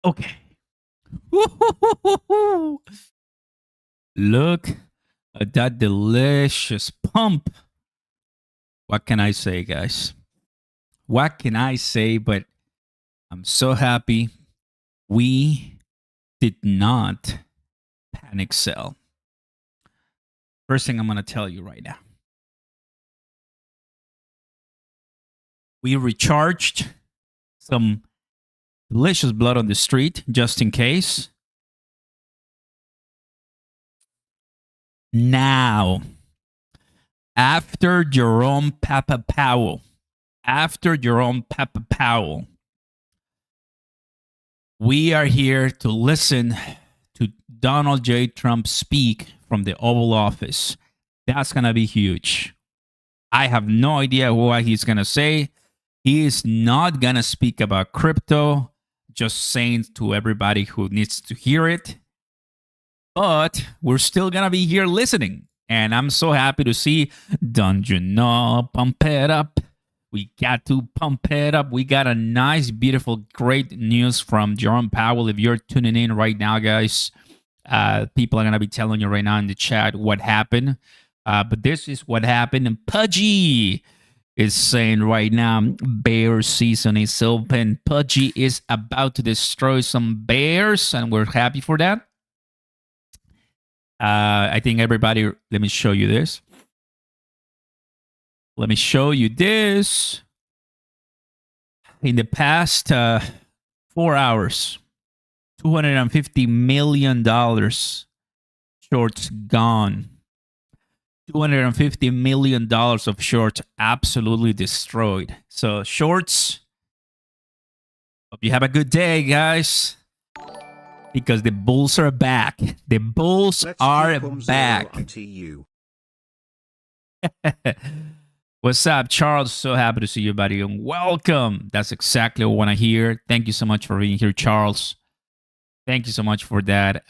Okay. Look at that delicious pump. What can I say, guys? What can I say? But I'm so happy we did not panic sell. First thing I'm going to tell you right now. We recharged some delicious blood on the street just in case. Now, after Jerome Powell, we are here to listen to Donald J. Trump speak from the Oval Office. That's going to be huge. I have no idea what he's going to say. He is not going to speak about crypto, just saying to everybody who needs to hear it. But we're still going to be here listening. And I'm so happy to see, don't you know, pump it up. We got to pump it up. We got a nice, beautiful, great news from Jerome Powell. If you're tuning in right now, guys, people are going to be telling you right now in the chat what happened. But this is what happened. And Pudgy is saying right now, bear season is open. Pudgy is about to destroy some bears, and we're happy for that. I think everybody, let me show you this. Let me show you this. In the past 4 hours, $250 million shorts gone. $250 million of shorts absolutely destroyed. So shorts, hope you have a good day, guys. Because the bulls are back. The bulls are back. What's up, Charles? So happy to see you, buddy. And welcome. That's exactly what I want to hear. Thank you so much for being here, Charles. Thank you so much for that.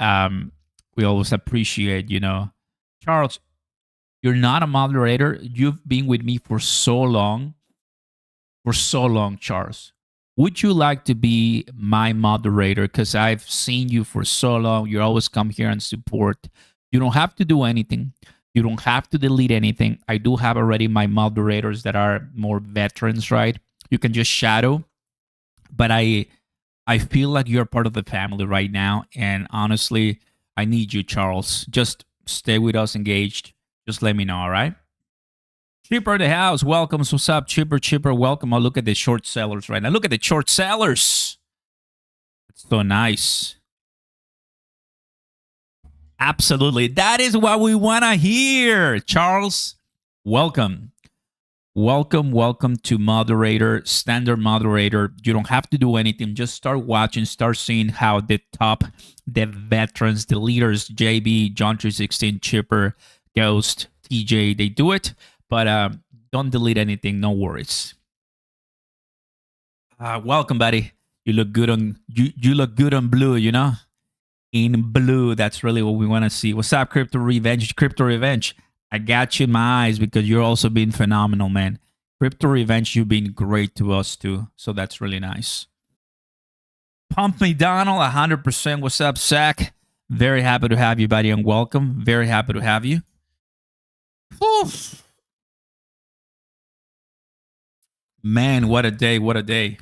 We always appreciate, Charles, you're not a moderator. You've been with me for so long. Charles. Would you like to be my moderator? Because I've seen you for so long. You always come here and support. You don't have to do anything. You don't have to delete anything. I do have already my moderators that are more veterans, right? You can just shadow. But I feel like you're part of the family right now. And honestly, I need you, Charles. Just stay with us engaged. Just let me know, all right? Chipper the house, welcome. What's up, Chipper? Welcome. Oh, look at the short sellers right now. Look at the short sellers. It's so nice. Absolutely. That is what we want to hear. Charles, welcome. Welcome to moderator, standard moderator. You don't have to do anything. Just start watching, start seeing how the veterans, the leaders, JB, John 316, Chipper, Ghost, TJ, they do it. But don't delete anything. No worries. Welcome, buddy. You look good on you look good on blue. In blue. That's really what we want to see. What's up, Crypto Revenge? I got you in my eyes because you're also been phenomenal, man. Crypto Revenge, you've been great to us too. So that's really nice. Pump Me Donald, 100%. What's up, Zach? Very happy to have you, buddy, and welcome. Very happy to have you. Oof. Man, what a day.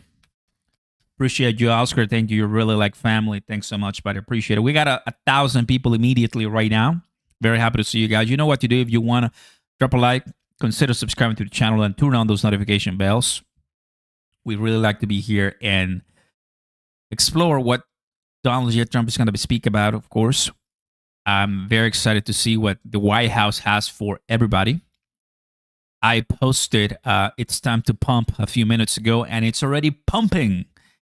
Appreciate you, Oscar. Thank you. You're really like family. Thanks so much, but I appreciate it. We got 1,000 people immediately right now. Very happy to see you guys. You know what to do. If you want to drop a like, consider subscribing to the channel and turn on those notification bells. We really like to be here and explore what Donald J. Trump is going to speak about, of course. I'm very excited to see what the White House has for everybody. I posted It's Time to Pump a few minutes ago, and it's already pumping.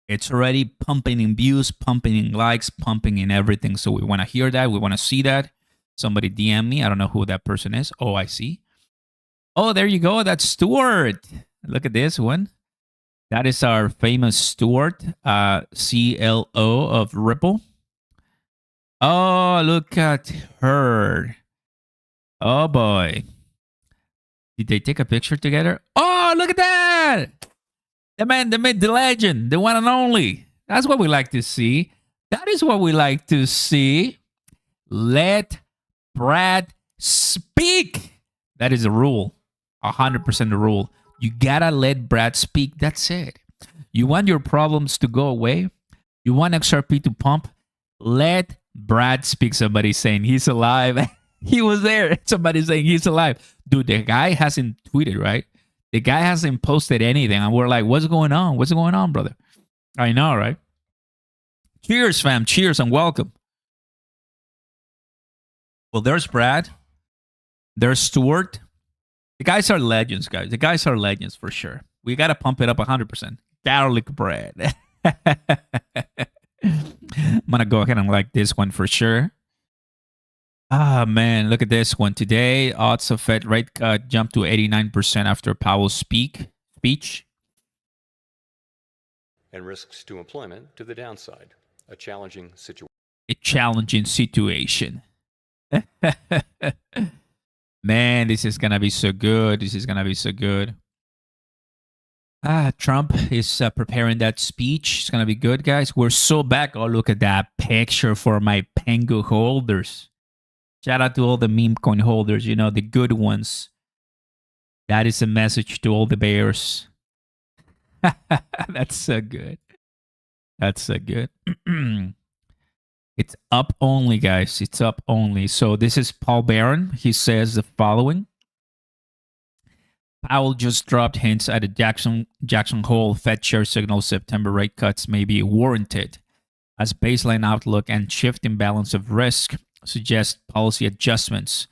It's already pumping in views, pumping in likes, pumping in everything. So we want to hear that. We want to see that. Somebody DM me. I don't know who that person is. Oh, I see. Oh, there you go. That's Stuart. Look at this one. That is our famous Stuart, CLO of Ripple. Oh, look at her. Oh, boy. Did they take a picture together? Oh, look at that. The man, the myth, the legend, the one and only. That's what we like to see. That is what we like to see. Let Brad speak. That is a rule. 100% the rule. You gotta let Brad speak. That's it. You want your problems to go away? You want XRP to pump? Let Brad speak. Somebody saying he's alive. He was there. Somebody saying he's alive. Dude, the guy hasn't tweeted, right? The guy hasn't posted anything. And we're like, what's going on? What's going on, brother? I know, right? Cheers, fam. Cheers and welcome. Well, there's Brad. There's Stuart. The guys are legends, guys. The guys are legends for sure. We got to pump it up 100%. Garlic bread. I'm going to go ahead and like this one for sure. Ah, man, look at this one. Today, odds of Fed rate cut jumped to 89% after Powell's speech. And risks to employment to the downside. A challenging situation. A challenging situation. Man, this is going to be so good. This is going to be so good. Trump is preparing that speech. It's going to be good, guys. We're so back. Oh, look at that picture for my Pengu holders. Shout out to all the meme coin holders, you know, the good ones. That is a message to all the bears. That's so good. That's so good. It's up only, guys. It's up only. So this is Paul Barron. He says the following. Powell just dropped hints at a Jackson Hole Fed chair signal September rate cuts may be warranted as baseline outlook and shift in balance of risk suggest policy adjustments.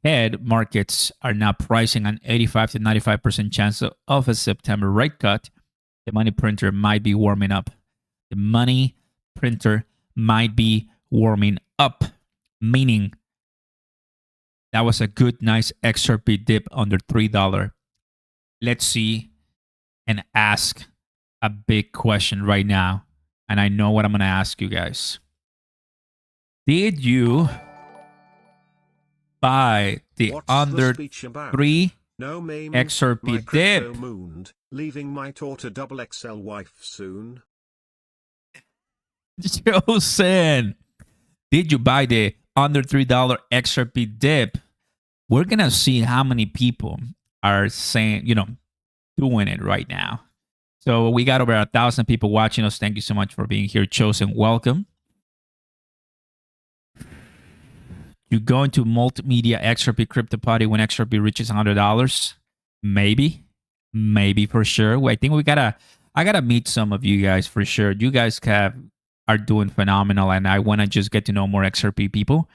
Ahead, markets are now pricing an 85 to 95% chance of a September rate cut. The money printer might be warming up. The money printer might be warming up, meaning that was a good, nice XRP dip under $3. Let's see and ask a big question right now. And I know what I'm going to ask you guys. Did you buy the under 3 XRP dip? Mooned, leaving my daughter double XL wife soon. Josen, did you buy the under $3 XRP dip? We're going to see how many people are saying, you know, doing it right now. So we got over 1,000 people watching us. Thank you so much for being here. Chosen, welcome. You go into multimedia XRP crypto party when XRP reaches $100? Maybe for sure. I think I gotta meet some of you guys for sure. You guys are doing phenomenal, and I want to just get to know more XRP people.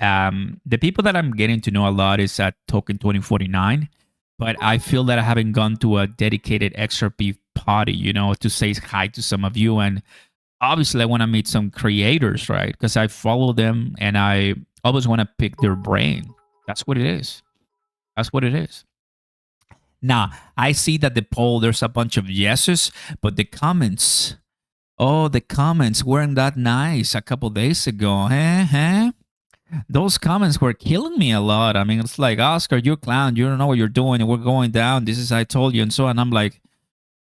The people that I'm getting to know a lot is at Token 2049, but I feel that I haven't gone to a dedicated XRP party, you know, to say hi to some of you. And obviously I want to meet some creators, right? Because I follow them and I always want to pick their brain. That's what it is. That's what it is. Now, I see that the poll, there's a bunch of yeses, but the comments, the comments weren't that nice a couple days ago. Those comments were killing me a lot. I mean, it's like, Oscar, you're a clown. You don't know what you're doing, and we're going down. This is I told you, and so on. I'm like,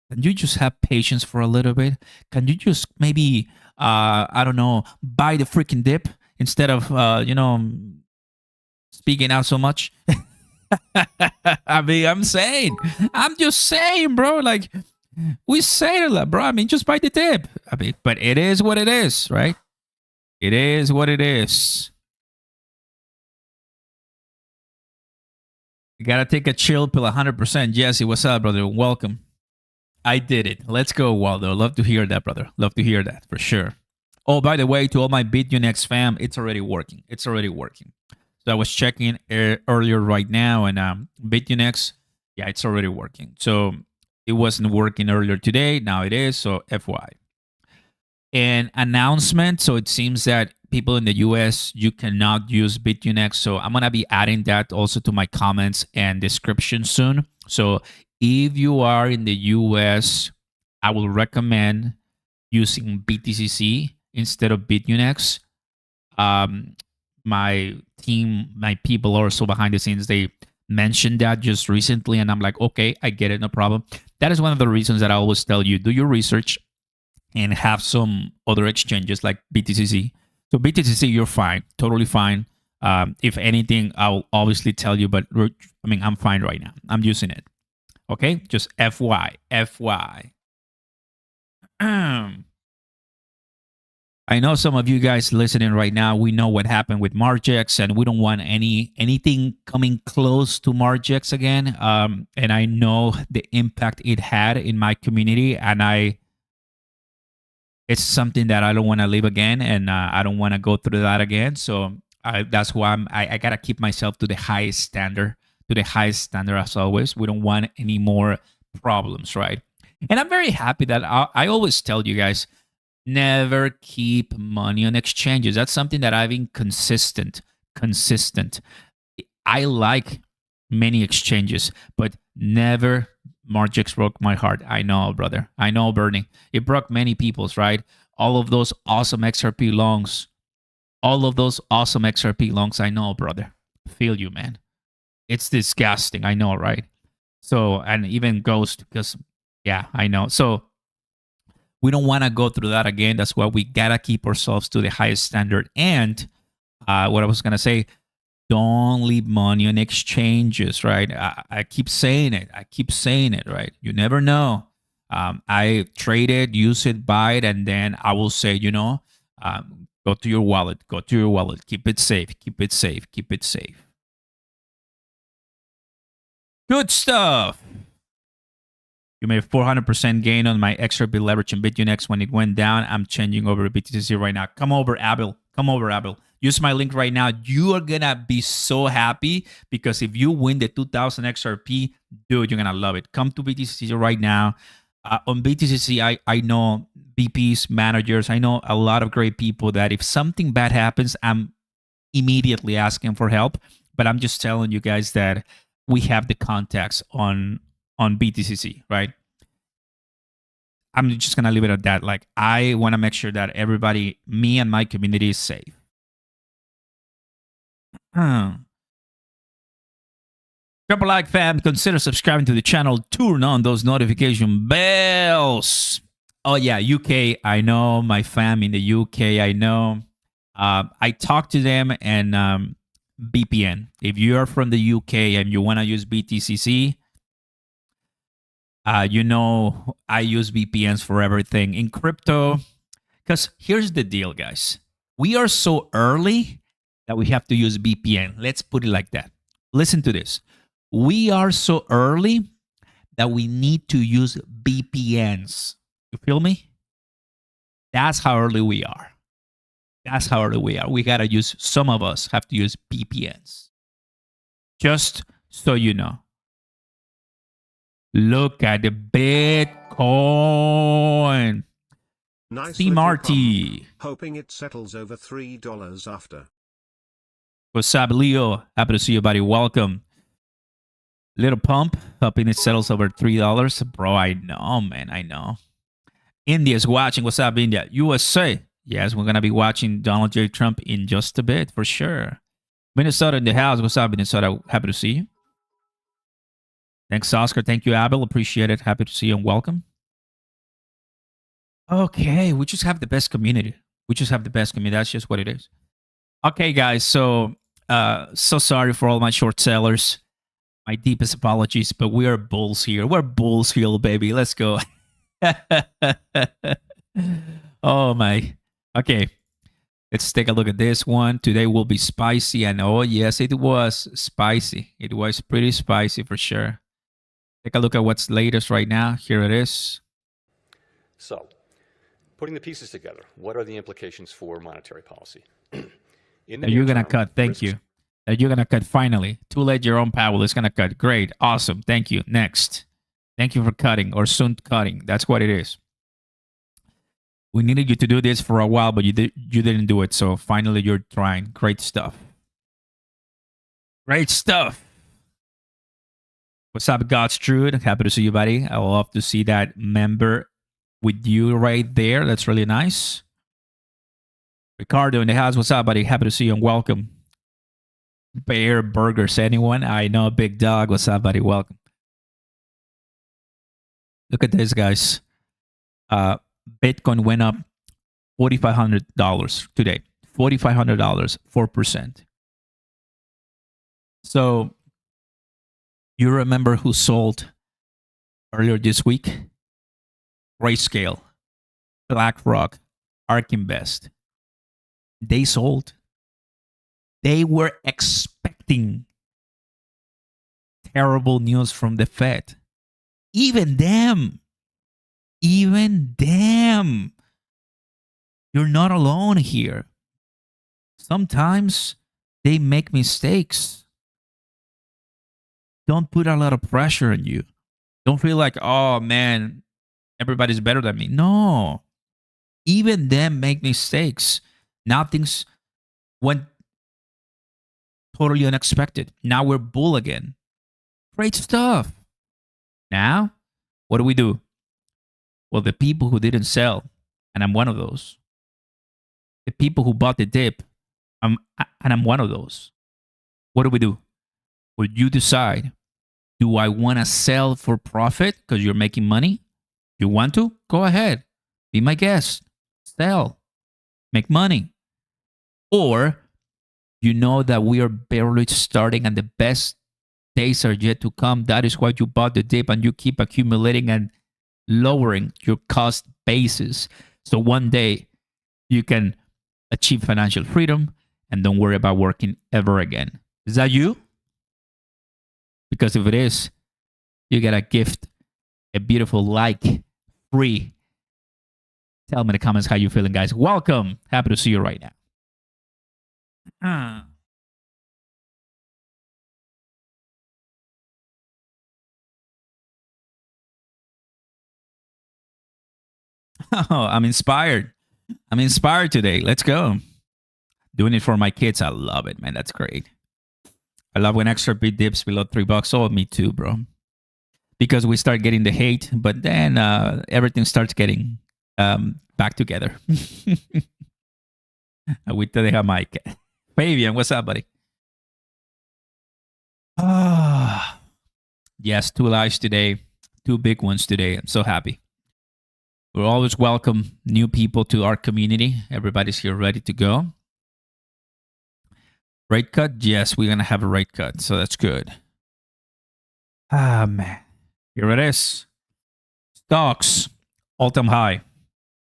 can you just have patience for a little bit? Can you just maybe, I don't know, buy the freaking dip instead of, speaking out so much? I mean, I'm just saying, bro. Like, we say it a lot, bro. I mean, just buy the dip. I mean, but it is what it is, right? It is what it is. You gotta take a chill pill 100%. Jesse, what's up, brother? Welcome. I did it. Let's go, Waldo. Love to hear that, brother. Love to hear that, for sure. Oh, by the way, to all my Bitunix fam, it's already working. It's already working. So I was checking earlier right now, and Bitunix, yeah, it's already working. So it wasn't working earlier today. Now it is, so FY. An announcement. So it seems that people in the US, you cannot use Bitunix. So I'm going to be adding that also to my comments and description soon. So if you are in the US, I will recommend using BTCC instead of Bitunix. My team, my people also behind the scenes, they mentioned that just recently, and I'm like, okay, I get it, no problem. That is one of the reasons that I always tell you, do your research and have some other exchanges like BTCC. So BTCC, you're fine, totally fine. If anything, I'll obviously tell you, but I mean, I'm fine right now. I'm using it. Okay, just FY. I know some of you guys listening right now, we know what happened with Margex, and we don't want anything coming close to Margex again. And I know the impact it had in my community, and it's something that I don't want to live again, and I don't want to go through that again. So that's why I gotta keep myself to the highest standard, as always. We don't want any more problems, right? And I'm very happy that I always tell you guys, never keep money on exchanges. That's something that I've been consistent. I like many exchanges, but never. Margex broke my heart. I know, brother. I know, Bernie. It broke many people's, right? All of those awesome XRP longs. I know, brother. Feel you, man. It's disgusting. I know, right? So, and even Ghost, because, yeah, I know. So, we don't want to go through that again. That's why we got to keep ourselves to the highest standard. And what I was going to say, don't leave money on exchanges, right? I keep saying it, right? You never know. I trade it, use it, buy it, and then I will say, go to your wallet. Keep it safe. Good stuff. You made 400% gain on my XRP leverage in Bitunix when it went down. I'm changing over to BTC right now. Come over, Abel. Use my link right now. You are going to be so happy because if you win the 2000 XRP, dude, you're going to love it. Come to BTC right now. On BTC, I know VPs, managers. I know a lot of great people that if something bad happens, I'm immediately asking for help. But I'm just telling you guys that we have the contacts on BTCC, right? I'm just going to leave it at that. Like, I want to make sure that everybody, me and my community is safe. Triple like fam, consider subscribing to the channel. Turn on those notification bells. Oh yeah, UK. I know my fam in the UK. I know. I talked to them and VPN. If you are from the UK and you want to use BTCC, I use VPNs for everything in crypto. Because here's the deal, guys. We are so early that we have to use VPN. Let's put it like that. Listen to this. We are so early that we need to use VPNs. You feel me? That's how early we are. We got to use, some of us have to use VPNs. Just so you know. Look at the Bitcoin. Nice C. Marty. Hoping it settles over $3 after. What's up, Leo? Happy to see you, buddy. Welcome. Little pump. Hoping it settles over $3. Bro, I know, man. I know. India's watching. What's up, India? USA. Yes, we're going to be watching Donald J. Trump in just a bit, for sure. Minnesota in the house. What's up, Minnesota? Happy to see you. Thanks, Oscar. Thank you, Abel. Appreciate it. Happy to see you and welcome. Okay, we just have the best community. That's just what it is. Okay, guys. So sorry for all my short sellers. My deepest apologies, but we are bulls here. We're bulls here, baby. Let's go. Oh, my. Okay. Let's take a look at this one. Today will be spicy. And oh, yes, it was spicy. It was pretty spicy for sure. Take a look at what's latest right now. Here it is. So, putting the pieces together, what are the implications for monetary policy? You're going to cut. Thank you. You're going to cut finally. Too late, Jerome Powell is going to cut. Great. Awesome. Thank you. Next. Thank you for cutting or soon cutting. That's what it is. We needed you to do this for a while, but you didn't do it. So finally, you're trying. Great stuff. Great stuff. What's up, Godstrude? Happy to see you, buddy. I love to see that member with you right there. That's really nice. Ricardo in the house. What's up, buddy? Happy to see you and welcome. Bear Burgers. Anyone? I know, Big Dog. What's up, buddy? Welcome. Look at this, guys. Bitcoin went up $4,500 today. $4,500, 4%. So you remember who sold earlier this week? Grayscale, BlackRock, ARK Invest. They sold. They were expecting terrible news from the Fed. Even them. You're not alone here. Sometimes they make mistakes. Don't put a lot of pressure on you. Don't feel like, oh man, everybody's better than me. No. Even them make mistakes. Now things went totally unexpected. Now we're bull again. Great stuff. Now, what do? Well, the people who didn't sell, and I'm one of those. The people who bought the dip, and I'm one of those. What do? Well, you decide. Do I want to sell for profit because you're making money? You want to? Go ahead. Be my guest. Sell. Make money. Or you know that we are barely starting and the best days are yet to come. That is why you bought the dip and you keep accumulating and lowering your cost basis. So one day you can achieve financial freedom and don't worry about working ever again. Is that you? Because if it is, you get a gift, a beautiful like, free. Tell me in the comments how you're feeling, guys. Welcome. Happy to see you right now. Oh, I'm inspired. I'm inspired today. Let's go. Doing it for my kids. I love it, man. That's great. I love when extra bit dips below $3. Oh, me too, bro. Because we start getting the hate, but then everything starts getting back together. Ahorita deja Mike. Fabian, what's up, buddy? Ah, yes, 2 lives today. 2 big ones today. I'm so happy. We'll always welcome new people to our community. Everybody's here ready to go. Rate cut? Yes, we're going to have a rate cut. So that's good. Ah, man. Here it is. Stocks, all-time high.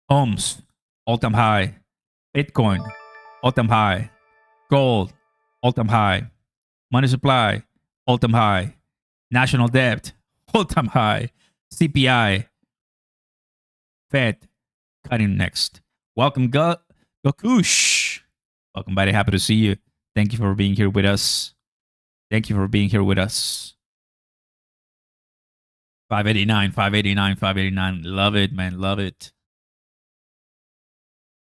Homes, all-time high. Bitcoin, all-time high. Gold, all-time high. Money supply, all-time high. National debt, all-time high. CPI, Fed, cutting next. Welcome, Gokush. Welcome, buddy. Happy to see you. Thank you for being here with us. 589. Love it, man. Love it.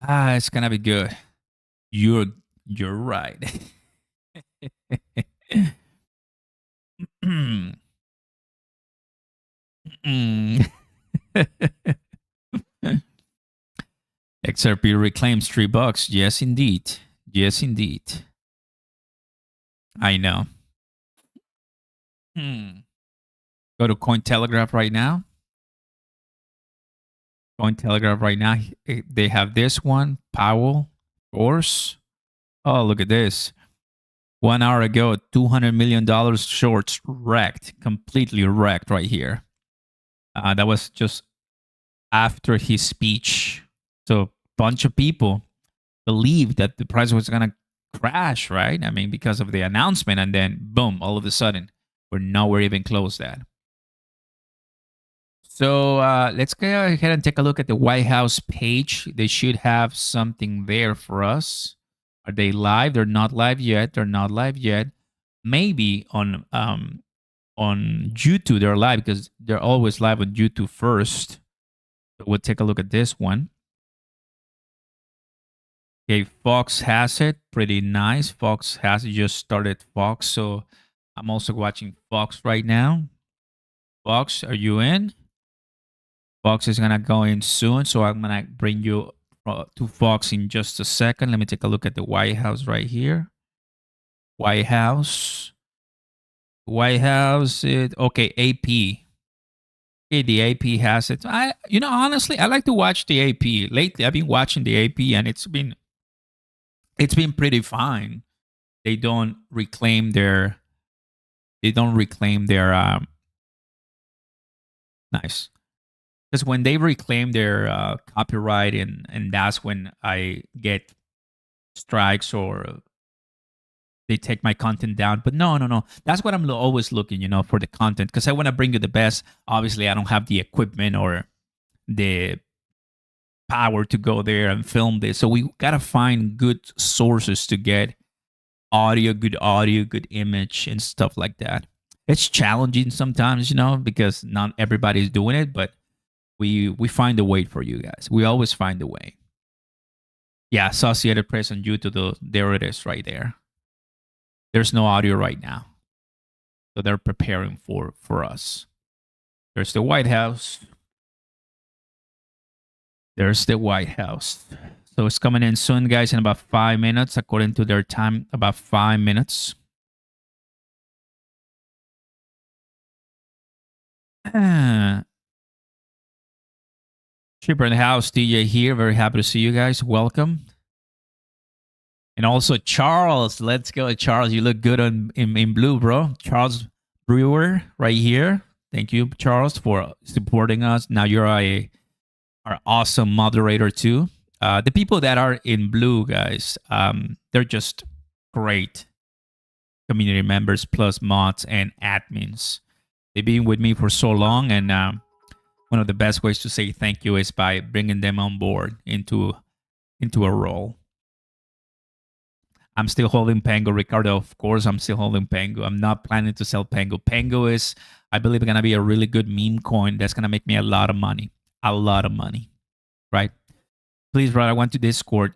It's gonna be good. You're right. XRP reclaims $3. Yes, indeed. I know. Go to Cointelegraph right now. They have this one. Powell, Force. Oh, look at this. 1 hour ago, $200 million shorts wrecked. Completely wrecked right here. That was just after his speech. So a bunch of people believed that the price was going to crash, right? I mean, because of the announcement. And then, boom, all of a sudden, we're nowhere even close that. So let's go ahead and take a look at the White House page. They should have something there for us. Are they live? They're not live yet. Maybe on YouTube they're live because they're always live on YouTube first. So we'll take a look at this one. Okay, Fox has it. Pretty nice. Fox has it. Just started Fox. So I'm also watching Fox right now. Fox, are you in? Fox is going to go in soon. So I'm going to bring you to Fox in just a second. Let me take a look at the White House right here. White House. Okay, AP. Okay, the AP has it. Honestly, I like to watch the AP. Lately, I've been watching the AP, and it's been pretty fine. They don't reclaim their. They don't reclaim their. Nice. Because when they reclaim their copyright, and that's when I get strikes, or they take my content down. But no, no, no. That's what I'm always looking, for the content, because I want to bring you the best. Obviously, I don't have the equipment or the power to go there and film this. So we gotta find good sources to get audio, good image, and stuff like that. It's challenging sometimes, because not everybody's doing it, but we find a way for you guys. We always find a way. Yeah, Associated Press on YouTube. There it is, right there. There's no audio right now, so they're preparing for us. There's the White House. There's the White House. So it's coming in soon, guys, in about 5 minutes, according to their time, about 5 minutes. Cheaper in the house, DJ here. Very happy to see you guys. Welcome. And also Charles. Let's go, Charles. You look good in blue, bro. Charles Brewer right here. Thank you, Charles, for supporting us. Now you're our awesome moderator too. The people that are in blue, guys, they're just great community members, plus mods and admins. They've been with me for so long, and one of the best ways to say thank you is by bringing them on board into a role. I'm still holding Pango, Ricardo. Of course, I'm still holding Pango. I'm not planning to sell Pango. Pango is, I believe, going to be a really good meme coin that's going to make me a lot of money. A lot of money, right? Please, brother, I went to Discord.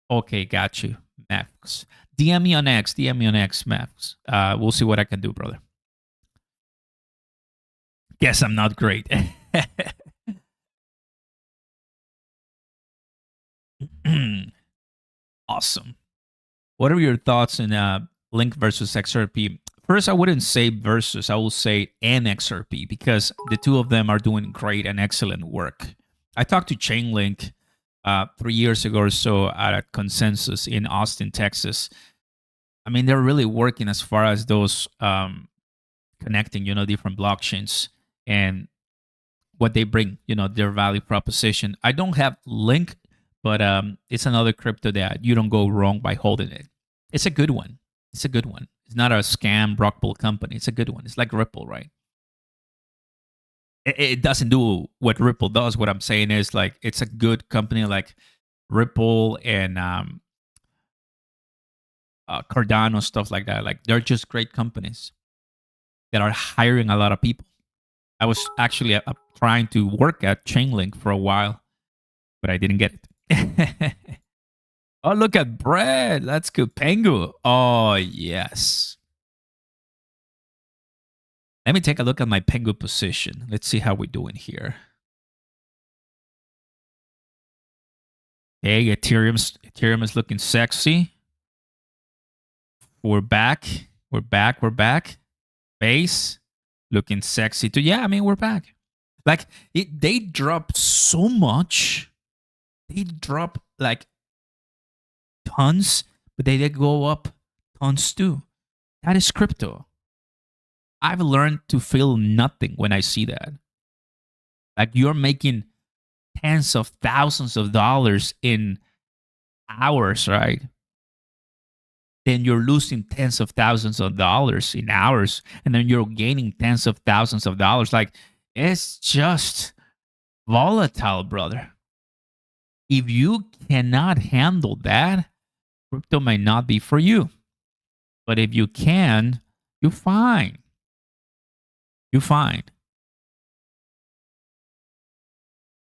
Okay, got you, Max. DM me on X, Max. We'll see what I can do, brother. Guess I'm not great. Awesome. What are your thoughts on Link versus XRP? First, I wouldn't say versus. I will say an XRP, because the two of them are doing great and excellent work. I talked to Chainlink 3 years ago or so at a Consensus in Austin, Texas. I mean, they're really working as far as those connecting, different blockchains and what they bring, their value proposition. I don't have Link, but it's another crypto that you don't go wrong by holding it. It's a good one. It's a good one. It's not a scam rock bull company. It's a good one. It's like Ripple, right? It doesn't do what Ripple does. What I'm saying is, like, it's a good company like Ripple and Cardano, stuff like that. Like, they're just great companies that are hiring a lot of people. I was actually trying to work at Chainlink for a while, but I didn't get it. Oh, look at Brad. That's good. Pengu. Oh, yes. Let me take a look at my Pengu position. Let's see how we're doing here. Hey, Ethereum is looking sexy. We're back. We're back. Base looking sexy too. Yeah, I mean, we're back. Like, they dropped so much. They drop like tons, but they did go up tons too. That is crypto. I've learned to feel nothing when I see that. Like, you're making tens of thousands of dollars in hours, right? Then you're losing tens of thousands of dollars in hours, and then you're gaining tens of thousands of dollars. Like, it's just volatile, brother. If you cannot handle that, crypto might not be for you. But if you can, you're fine. You're fine.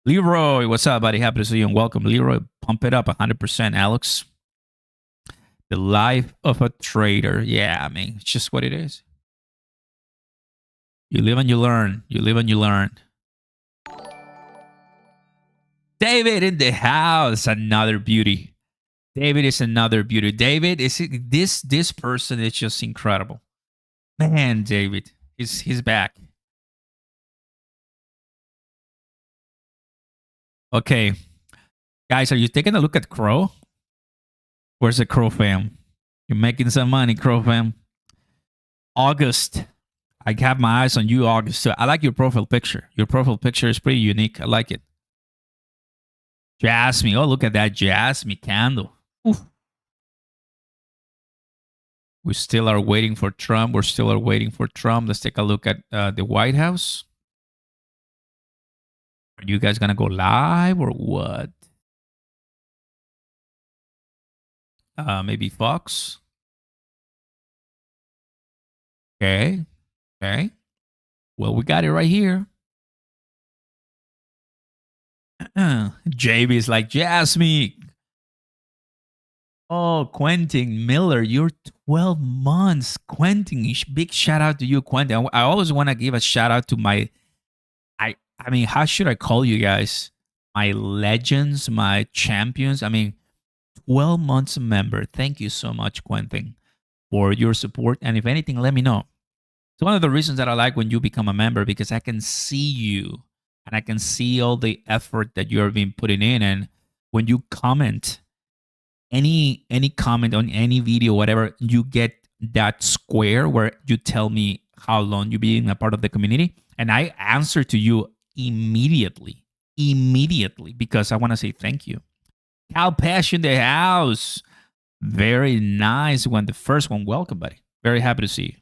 Leroy, what's up, buddy? Happy to see you and welcome. Leroy, pump it up 100%, Alex. The life of a trader. Yeah, I mean, it's just what it is. You live and you learn. You live and you learn. David in the house. Another beauty. David is another beauty. David, this person is just incredible. Man, David, he's back. Okay, guys, are you taking a look at Crow? Where's the Crow fam? You're making some money, Crow fam. August. I have my eyes on you, August. So I like your profile picture. Your profile picture is pretty unique. I like it. Jasmine. Oh, look at that Jasmine candle. Oof. We still are waiting for Trump. We're still are waiting for Trump. Let's take a look at the White House. Are you guys going to go live or what? Maybe Fox. Okay. Okay. Well, we got it right here. JB is like, Jasmine. Oh, Quentin Miller, you're 12 months. Quentin, big shout out to you, Quentin. I always want to give a shout out to my, I mean, how should I call you guys? My legends, my champions. I mean, 12 months member. Thank you so much, Quentin, for your support. And if anything, let me know. It's one of the reasons that I like when you become a member, because I can see you and I can see all the effort that you have been putting in. And when you comment, any comment on any video, whatever, you get that square where you tell me how long you've been a part of the community. And I answer to you immediately, because I want to say thank you. Cal Pash in the house. Very nice one. The first one. Welcome, buddy. Very happy to see you.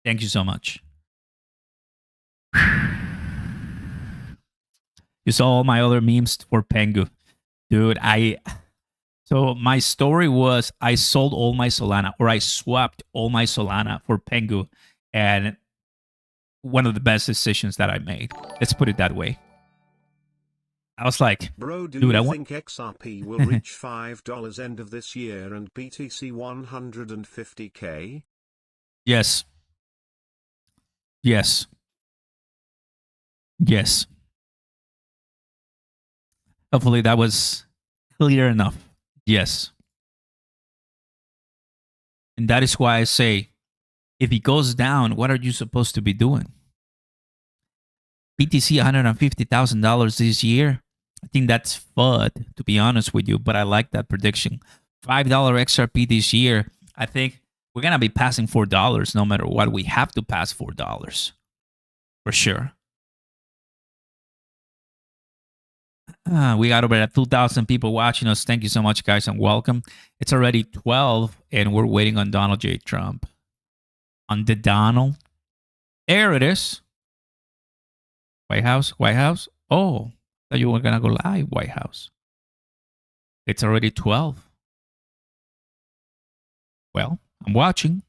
Thank you so much. You saw all my other memes for Pengu. Dude, so my story was I sold all my Solana, or I swapped all my Solana for Pengu, and one of the best decisions that I made. Let's put it that way. I was like, bro, do dude, you think XRP will reach $5 end of this year and BTC 150K? Yes. Yes. Yes. Hopefully that was clear enough. Yes. And that is why I say, if it goes down, what are you supposed to be doing? BTC $150,000 this year. I think that's FUD, to be honest with you, but I like that prediction. $5 XRP this year. I think we're going to be passing $4 no matter what. We have to pass $4 for sure. We got over 2,000 people watching us. Thank you so much, guys, and welcome. It's already 12, and we're waiting on Donald J. Trump. On the Donald. There it is. White House, White House. Oh, I thought you were going to go live, White House. It's already 12. Well, I'm watching.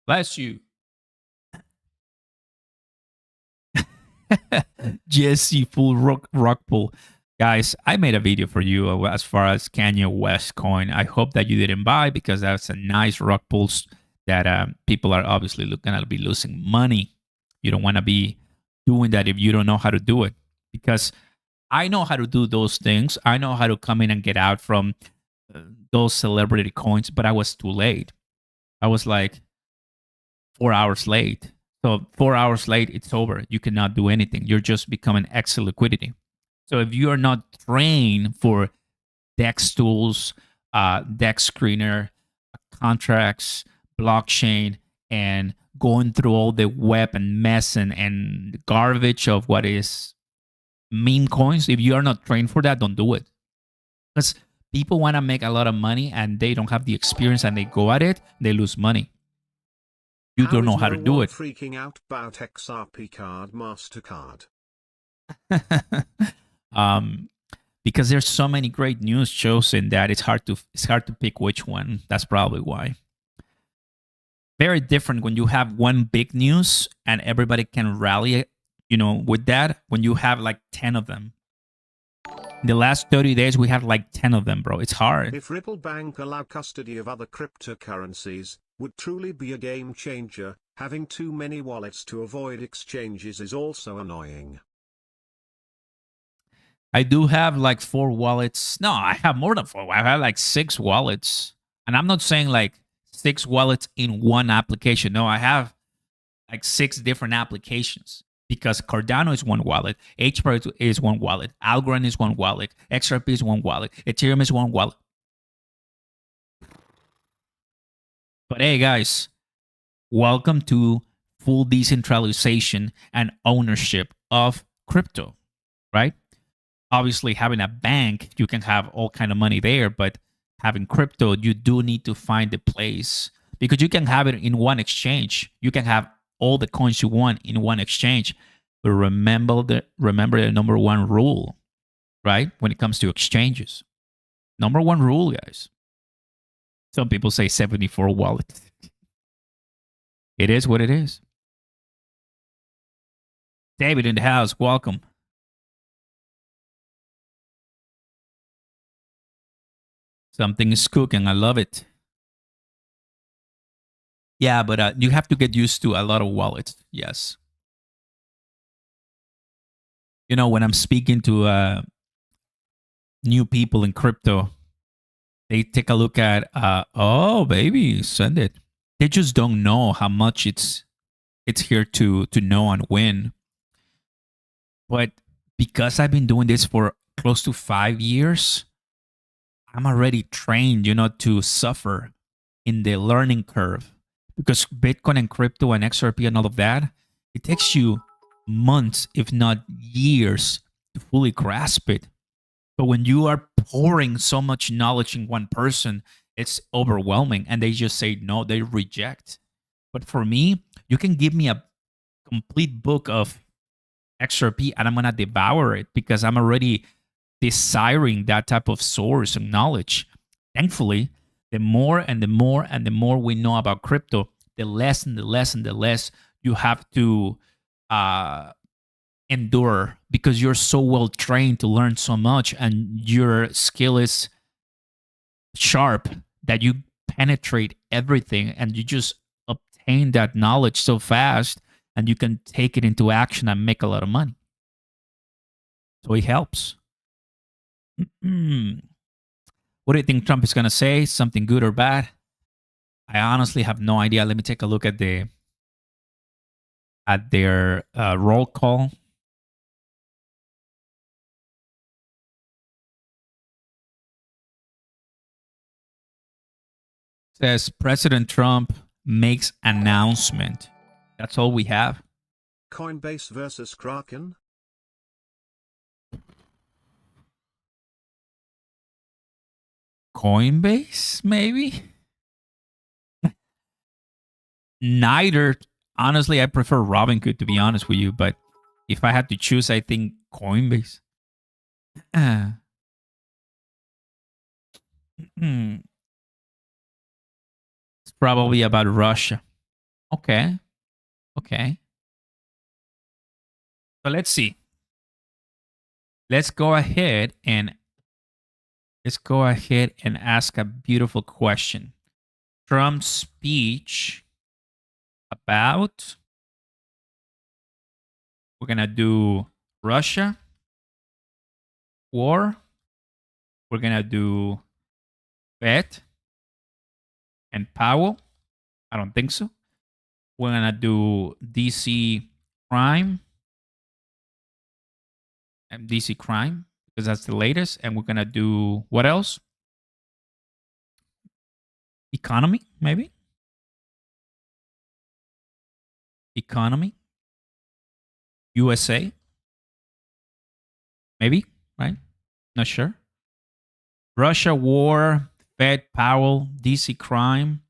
Bless you. Jesse Full Rock Pool. Guys, I made a video for you as far as Kanye West coin. I hope that you didn't buy, because that's a nice rock pools that people are obviously going to be losing money. You don't want to be doing that if you don't know how to do it, because I know how to do those things. I know how to come in and get out from those celebrity coins, but I was too late. I was like 4 hours late. So 4 hours late, it's over. You cannot do anything. You're just becoming extra liquidity. So if you are not trained for DEX tools, DEX screener, contracts, blockchain, and going through all the web and mess and garbage of what is meme coins, if you are not trained for that, don't do it. Because people want to make a lot of money and they don't have the experience, and they go at it, they lose money. You don't know how to do it. Freaking out about XRP card, MasterCard. Because there's so many great news shows in that it's hard to pick which one. That's probably why. Very different when you have one big news and everybody can rally, with that. When you have like 10 of them. In the last 30 days, we have like 10 of them, bro. It's hard. If Ripple Bank allow custody of other cryptocurrencies, would truly be a game changer. Having too many wallets to avoid exchanges is also annoying. I do have like 4 wallets. No, I have more than 4. I have like 6 wallets. And I'm not saying like 6 wallets in one application. No, I have like 6 different applications. because Cardano is one wallet, HBAR is one wallet, Algorand is one wallet, XRP is one wallet, Ethereum is one wallet. But hey, guys, welcome to full decentralization and ownership of crypto, right? Obviously, having a bank, you can have all kind of money there, but having crypto, you do need to find the place because you can have it in one exchange. You can have all the coins you want in one exchange. But remember the number one rule, right? When it comes to exchanges. Number one rule, guys. Some people say 74 wallets. It is what it is. David in the house, welcome. Something is cooking. I love it. Yeah, but you have to get used to a lot of wallets. Yes. You know, when I'm speaking to new people in crypto, they take a look at, oh, baby, send it. They just don't know how much it's here to know and win. But because I've been doing this for close to 5 years, I'm already trained, to suffer in the learning curve. Because Bitcoin and crypto and XRP and all of that, it takes you months, if not years, to fully grasp it. But when you are pouring so much knowledge in one person, it's overwhelming. And they just say no, they reject. But for me, you can give me a complete book of XRP and I'm going to devour it because I'm already desiring that type of source of knowledge. Thankfully, the more and the more and the more we know about crypto, the less and the less and the less you have to endure because you're so well trained to learn so much and your skill is sharp that you penetrate everything and you just obtain that knowledge so fast and you can take it into action and make a lot of money. So it helps. What do you think Trump is going to say? Something good or bad? I honestly have no idea. Let me take a look at their roll call. Says President Trump makes announcement. That's all we have. Coinbase versus Kraken. Coinbase, maybe? Neither. Honestly, I prefer Robinhood, to be honest with you. But if I had to choose, I think Coinbase. It's probably about Russia. Okay. Okay. So let's see. Let's go ahead and ask a beautiful question. Trump's speech about, we're going to do Russia, war, we're going to do Fed and Powell. I don't think so. We're going to do DC crime and DC crime because that's the latest. And we're going to do what else? Economy, maybe? Economy. USA. Maybe, right? Not sure. Russia war, Fed, Powell, DC crime,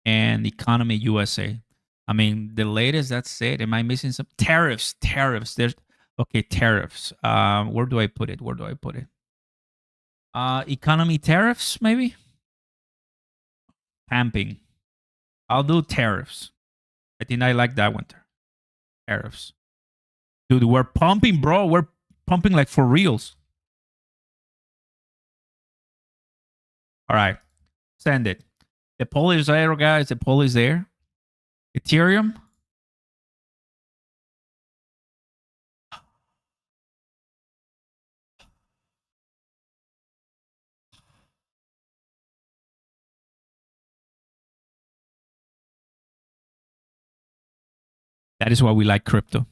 and economy USA. I mean, the latest, that's it. Am I missing some? Tariffs. There's, okay, tariffs. Where do I put it? Economy tariffs, maybe? Pumping. I'll do tariffs. I think I like that one. Tariffs. Dude, we're pumping, bro. We're pumping like for reals. All right. Send it. The poll is there, guys. The poll is there. Ethereum. That is why we like crypto.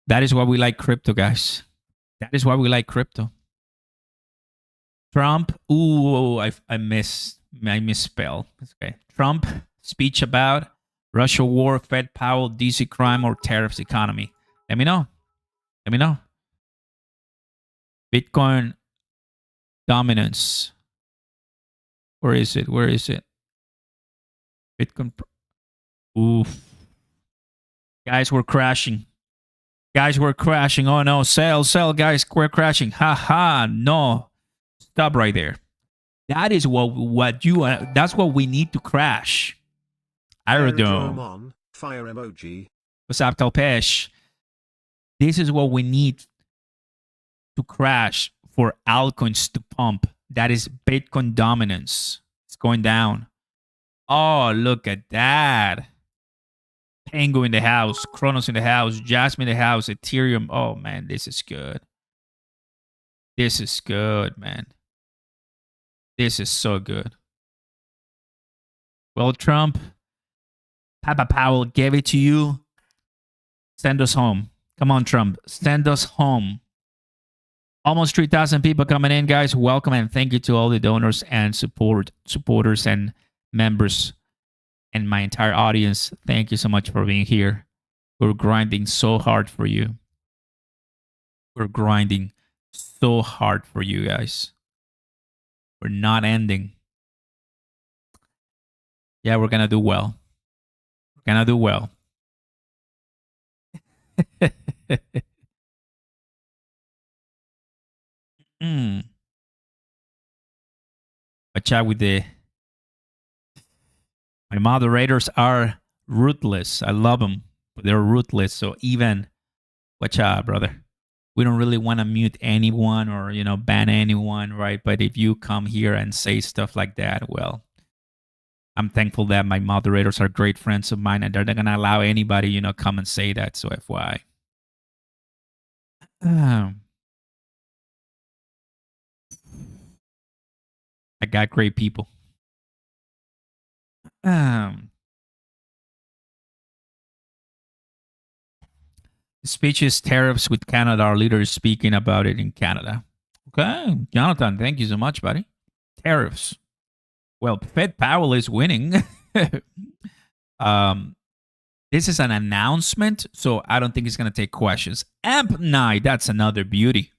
That is why we like crypto, guys. That is why we like crypto. Trump. Ooh, I misspell. Okay. Trump speech about Russia war, Fed Powell, DC crime, or tariffs economy. Let me know. Let me know. Bitcoin dominance. Where is it? Where is it? Bitcoin. Oof. Guys, we're crashing. Guys, we're crashing. Oh no, sell, guys, we're crashing. Ha ha, no. Stop right there. That is what you that's what we need to crash. Aerodrome. On, fire emoji. What's up, Talpesh? This is what we need to crash for altcoins to pump. That is Bitcoin dominance. It's going down. Oh, look at that. Pango in the house, Kronos in the house, Jasmine in the house, Ethereum. Oh man, this is good. This is good, man. This is so good. Well, Trump, Papa Powell gave it to you. Send us home. Come on, Trump. Send us home. Almost 3,000 people coming in, guys. Welcome and thank you to all the donors and supporters and members and my entire audience. Thank you so much for being here. We're grinding so hard for you. We're grinding so hard for you guys. We're not ending. Yeah, we're gonna do well. We're gonna do well. Watch out with my moderators are ruthless. I love them, but they're ruthless. So even watch out, brother. We don't really want to mute anyone or ban anyone, right? But if you come here and say stuff like that, well, I'm thankful that my moderators are great friends of mine, and they're not gonna allow anybody, come and say that. So FYI. I got great people. Speeches, tariffs with Canada. Our leader is speaking about it in Canada. Okay, Jonathan, thank you so much, buddy. Tariffs. Well, Fed Powell is winning. This is an announcement, so I don't think it's going to take questions. Amp Night, that's another beauty.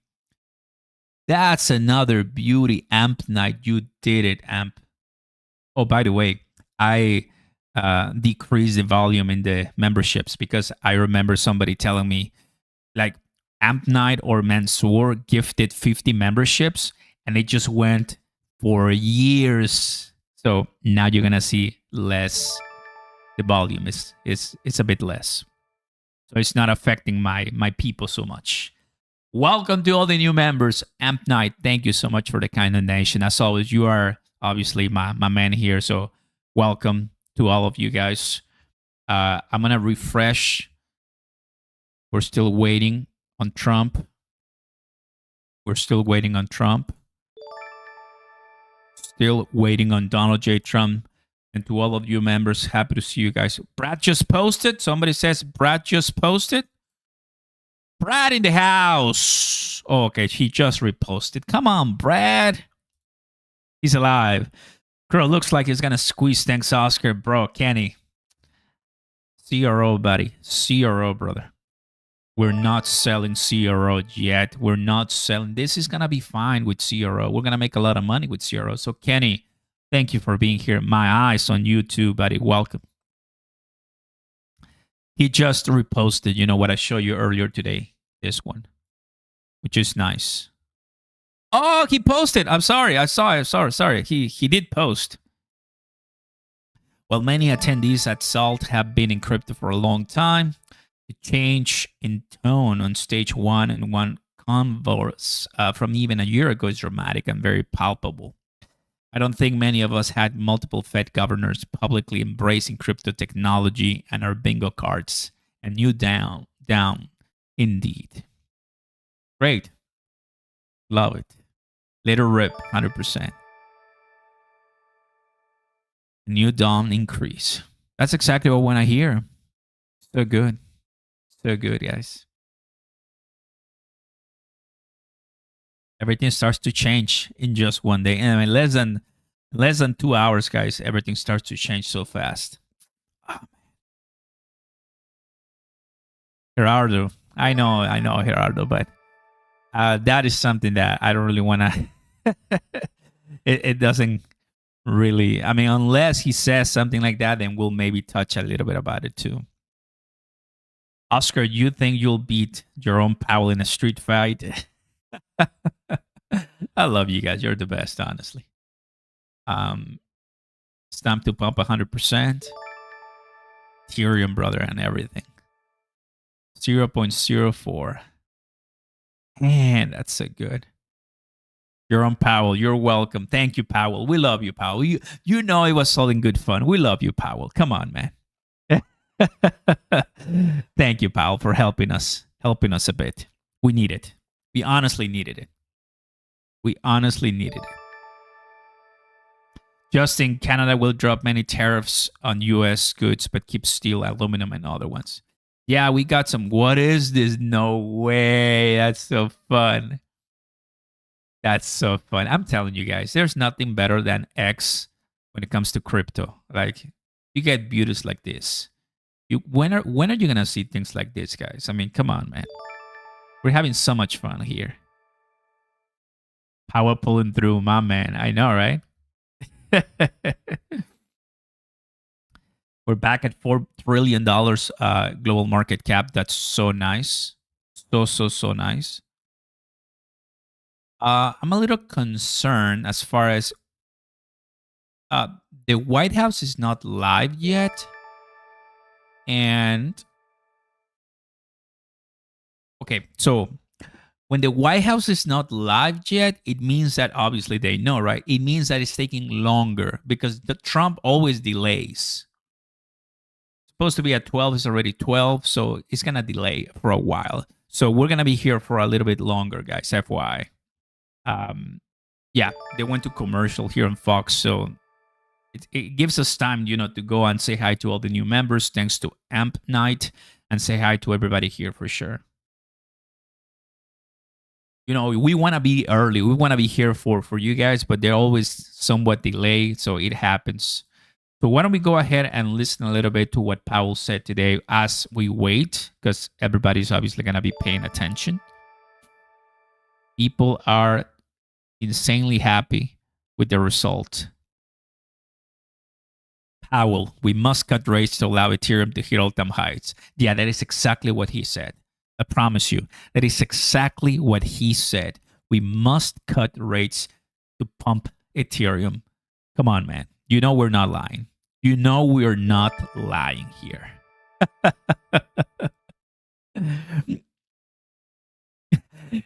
That's another beauty. Amp Night, you did it, Amp. Oh, by the way, I decreased the volume in the memberships because I remember somebody telling me, like, Amp Night or Mansoor gifted 50 memberships, and it just went for years. So now you're going to see less. The volume is a bit less. So it's not affecting my people so much. Welcome to all the new members. Amp Night, thank you so much for the kind donation. As always, you are obviously my man here. So welcome to all of you guys. I'm going to refresh. We're still waiting on Trump. We're still waiting on Trump. Still waiting on Donald J. Trump. And to all of you members, happy to see you guys. Brad just posted. Somebody says Brad just posted. Brad in the house. Oh, okay, he just reposted. Come on, Brad. He's alive. Girl, looks like he's going to squeeze. Thanks, Oscar. Bro, Kenny. CRO, buddy. CRO, brother. We're not selling CRO yet. We're not selling. This is going to be fine with CRO. We're going to make a lot of money with CRO. So, Kenny, thank you for being here. My eyes on YouTube, buddy. Welcome. He just reposted, what I showed you earlier today. This one, which is nice. Oh, he posted. I'm sorry. I saw it. Sorry. He did post. Well, many attendees at SALT have been in crypto for a long time. The change in tone on stage one and one converse from even a year ago is dramatic and very palpable. I don't think many of us had multiple Fed governors publicly embracing crypto technology and our bingo cards. And you down, indeed. Great. Love it. Later rip, 100%. New dawn increase. That's exactly what I want to hear. So good. So good, guys. Everything starts to change in just one day. And I mean, less than 2 hours, guys, everything starts to change so fast. Oh, Gerardo, I know, Gerardo, but that is something that I don't really want to. It doesn't really. I mean, unless he says something like that, then we'll maybe touch a little bit about it too. Oscar, you think you'll beat Jerome Powell in a street fight? I love you guys. You're the best, honestly. It's time to pump 100%. Ethereum, brother, and everything. 0.04. Man, that's so good. Jerome Powell, you're welcome. Thank you, Powell. We love you, Powell. You know it was all in good fun. We love you, Powell. Come on, man. Thank you, Powell, for helping us a bit. We need it. We honestly needed it. We honestly needed it. Justin, Canada will drop many tariffs on U.S. goods, but keep steel, aluminum, and other ones. Yeah, we got some. What is this? No way. That's so fun. That's so fun. I'm telling you guys, there's nothing better than X when it comes to crypto. Like, you get beauties like this. When are you gonna see things like this, guys? I mean, come on, man. We're having so much fun here. Power pulling through, my man. I know, right? We're back at $4 trillion global market cap. That's so nice. So nice. I'm a little concerned as far as the White House is not live yet. And okay, so when the White House is not live yet, it means that obviously they know, right? It means that it's taking longer because the Trump always delays. Supposed to be at 12, it's already 12, so it's gonna delay for a while. So we're gonna be here for a little bit longer, guys. FYI. Yeah, they went to commercial here on Fox, so it gives us time, to go and say hi to all the new members. Thanks to Amp Night, and say hi to everybody here for sure. We want to be early. We want to be here for you guys, but they're always somewhat delayed, so it happens. So why don't we go ahead and listen a little bit to what Powell said today as we wait, because everybody's obviously going to be paying attention. People are insanely happy with the result. Powell, we must cut rates to allow Ethereum to hit all-time heights. Yeah, that is exactly what he said. I promise you, that is exactly what he said. We must cut rates to pump Ethereum. Come on, man. We're not lying. We're not lying here.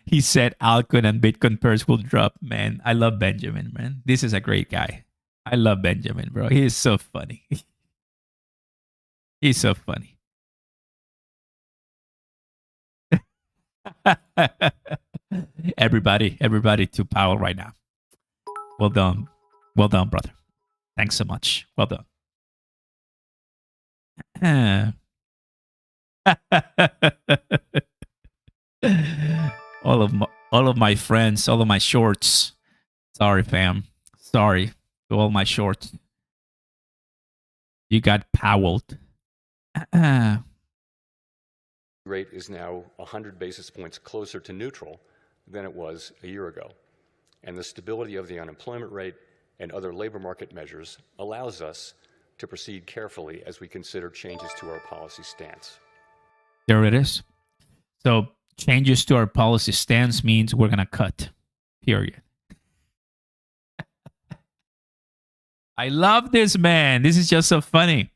He said Alcon and Bitcoin pairs will drop. Man, I love Benjamin, man. This is a great guy. I love Benjamin, bro. He is so funny. He's so funny. Everybody to Powell right now. Well done, brother. Thanks so much. Well done. all of my friends, all of my shorts. Sorry, fam. Sorry to all my shorts. You got Powelled. Rate is now 100 basis points closer to neutral than it was a year ago. And the stability of the unemployment rate and other labor market measures allows us to proceed carefully as we consider changes to our policy stance. There it is. So changes to our policy stance means we're going to cut, period. I love this, man. This is just so funny.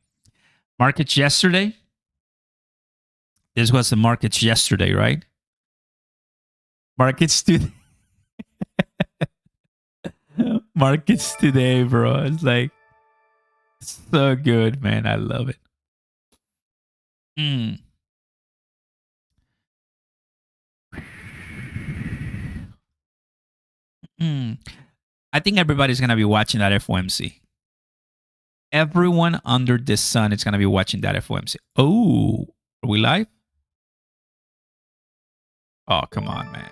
Markets yesterday. This was the markets yesterday, right? Markets today. Markets today, bro. It's like so good, man. I love it. I think everybody's going to be watching that FOMC. Everyone under the sun is going to be watching that FOMC. Oh, are we live? Oh, come on, man.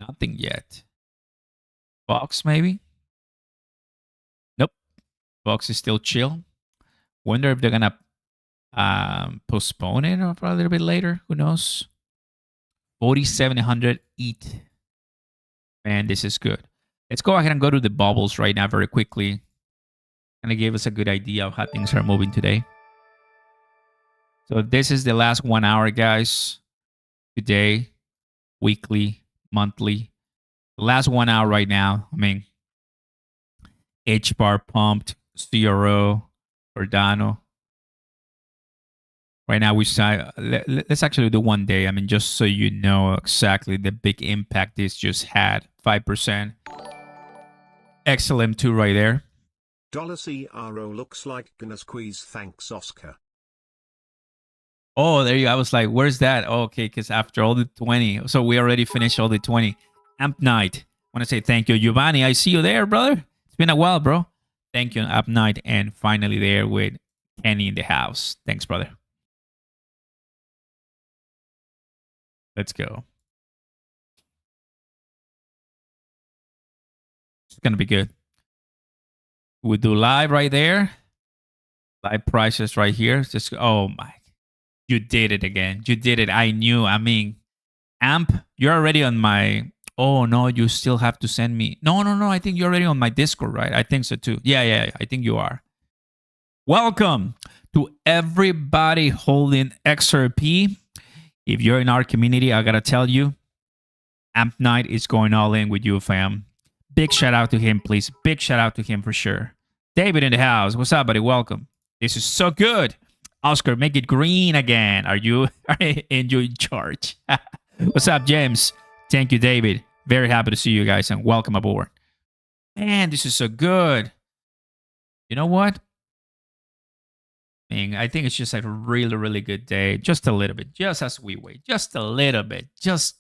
Nothing yet. Fox, maybe? Nope. Fox is still chill. Wonder if they're going to postpone it for a little bit later. Who knows? 4,700 ETH. Man, this is good. Let's go ahead and go to the bubbles right now very quickly. And it gave us a good idea of how things are moving today. So this is the last 1 hour, guys. Today, weekly, monthly. The last 1 hour right now. I mean, H-bar pumped, CRO, Cardano. Right now, let's actually do 1 day. I mean, just so you know exactly the big impact this just had. 5%. XLM2 right there. $CRO looks like gonna squeeze. Thanks, Oscar. Oh, there you go. I was like, where's that? Oh, okay, because after all the 20. So we already finished all the 20. Amp Night. I want to say thank you. Giovanni, I see you there, brother. It's been a while, bro. Thank you, Amp Night. And finally there with Kenny in the house. Thanks, brother. Let's go. It's going to be good. We do live right there. Live prices right here. Just, oh my. You did it again. You did it. I knew. I mean, Amp, you're already on my... Oh, no, you still have to send me... No. I think you're already on my Discord, right? I think so, too. Yeah. I think you are. Welcome to everybody holding XRP. If you're in our community, I got to tell you, Amp Night is going all in with you, fam. Big shout out to him, please. Big shout out to him for sure. David in the house. What's up, buddy? Welcome. This is so good. Oscar, make it green again. Are you in charge? What's up, James? Thank you, David. Very happy to see you guys and welcome aboard. Man, this is so good. You know what? I think it's just a really, really good day. Just a little bit. Just as we wait. Just a little bit. Just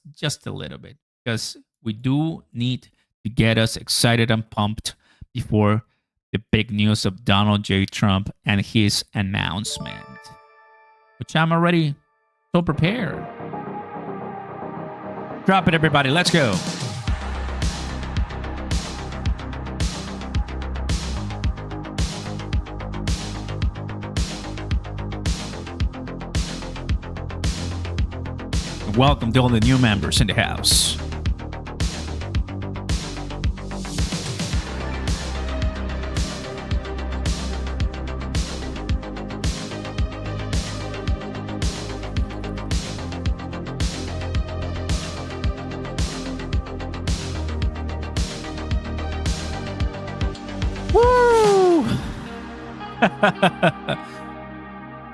a little bit. Because we do need to get us excited and pumped before the big news of Donald J. Trump and his announcement, which I'm already so prepared. Drop it, everybody. Let's go. Welcome to all the new members in the house.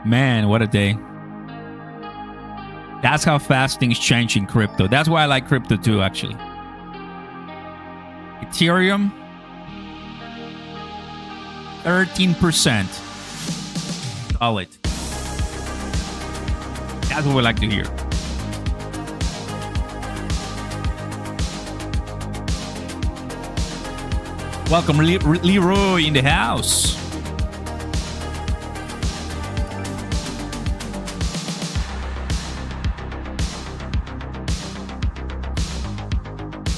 Man, what a day. That's how fast things change in crypto. That's why I like crypto too, actually. Ethereum, 13%. Solid. That's what we like to hear. Welcome, Leroy in the house.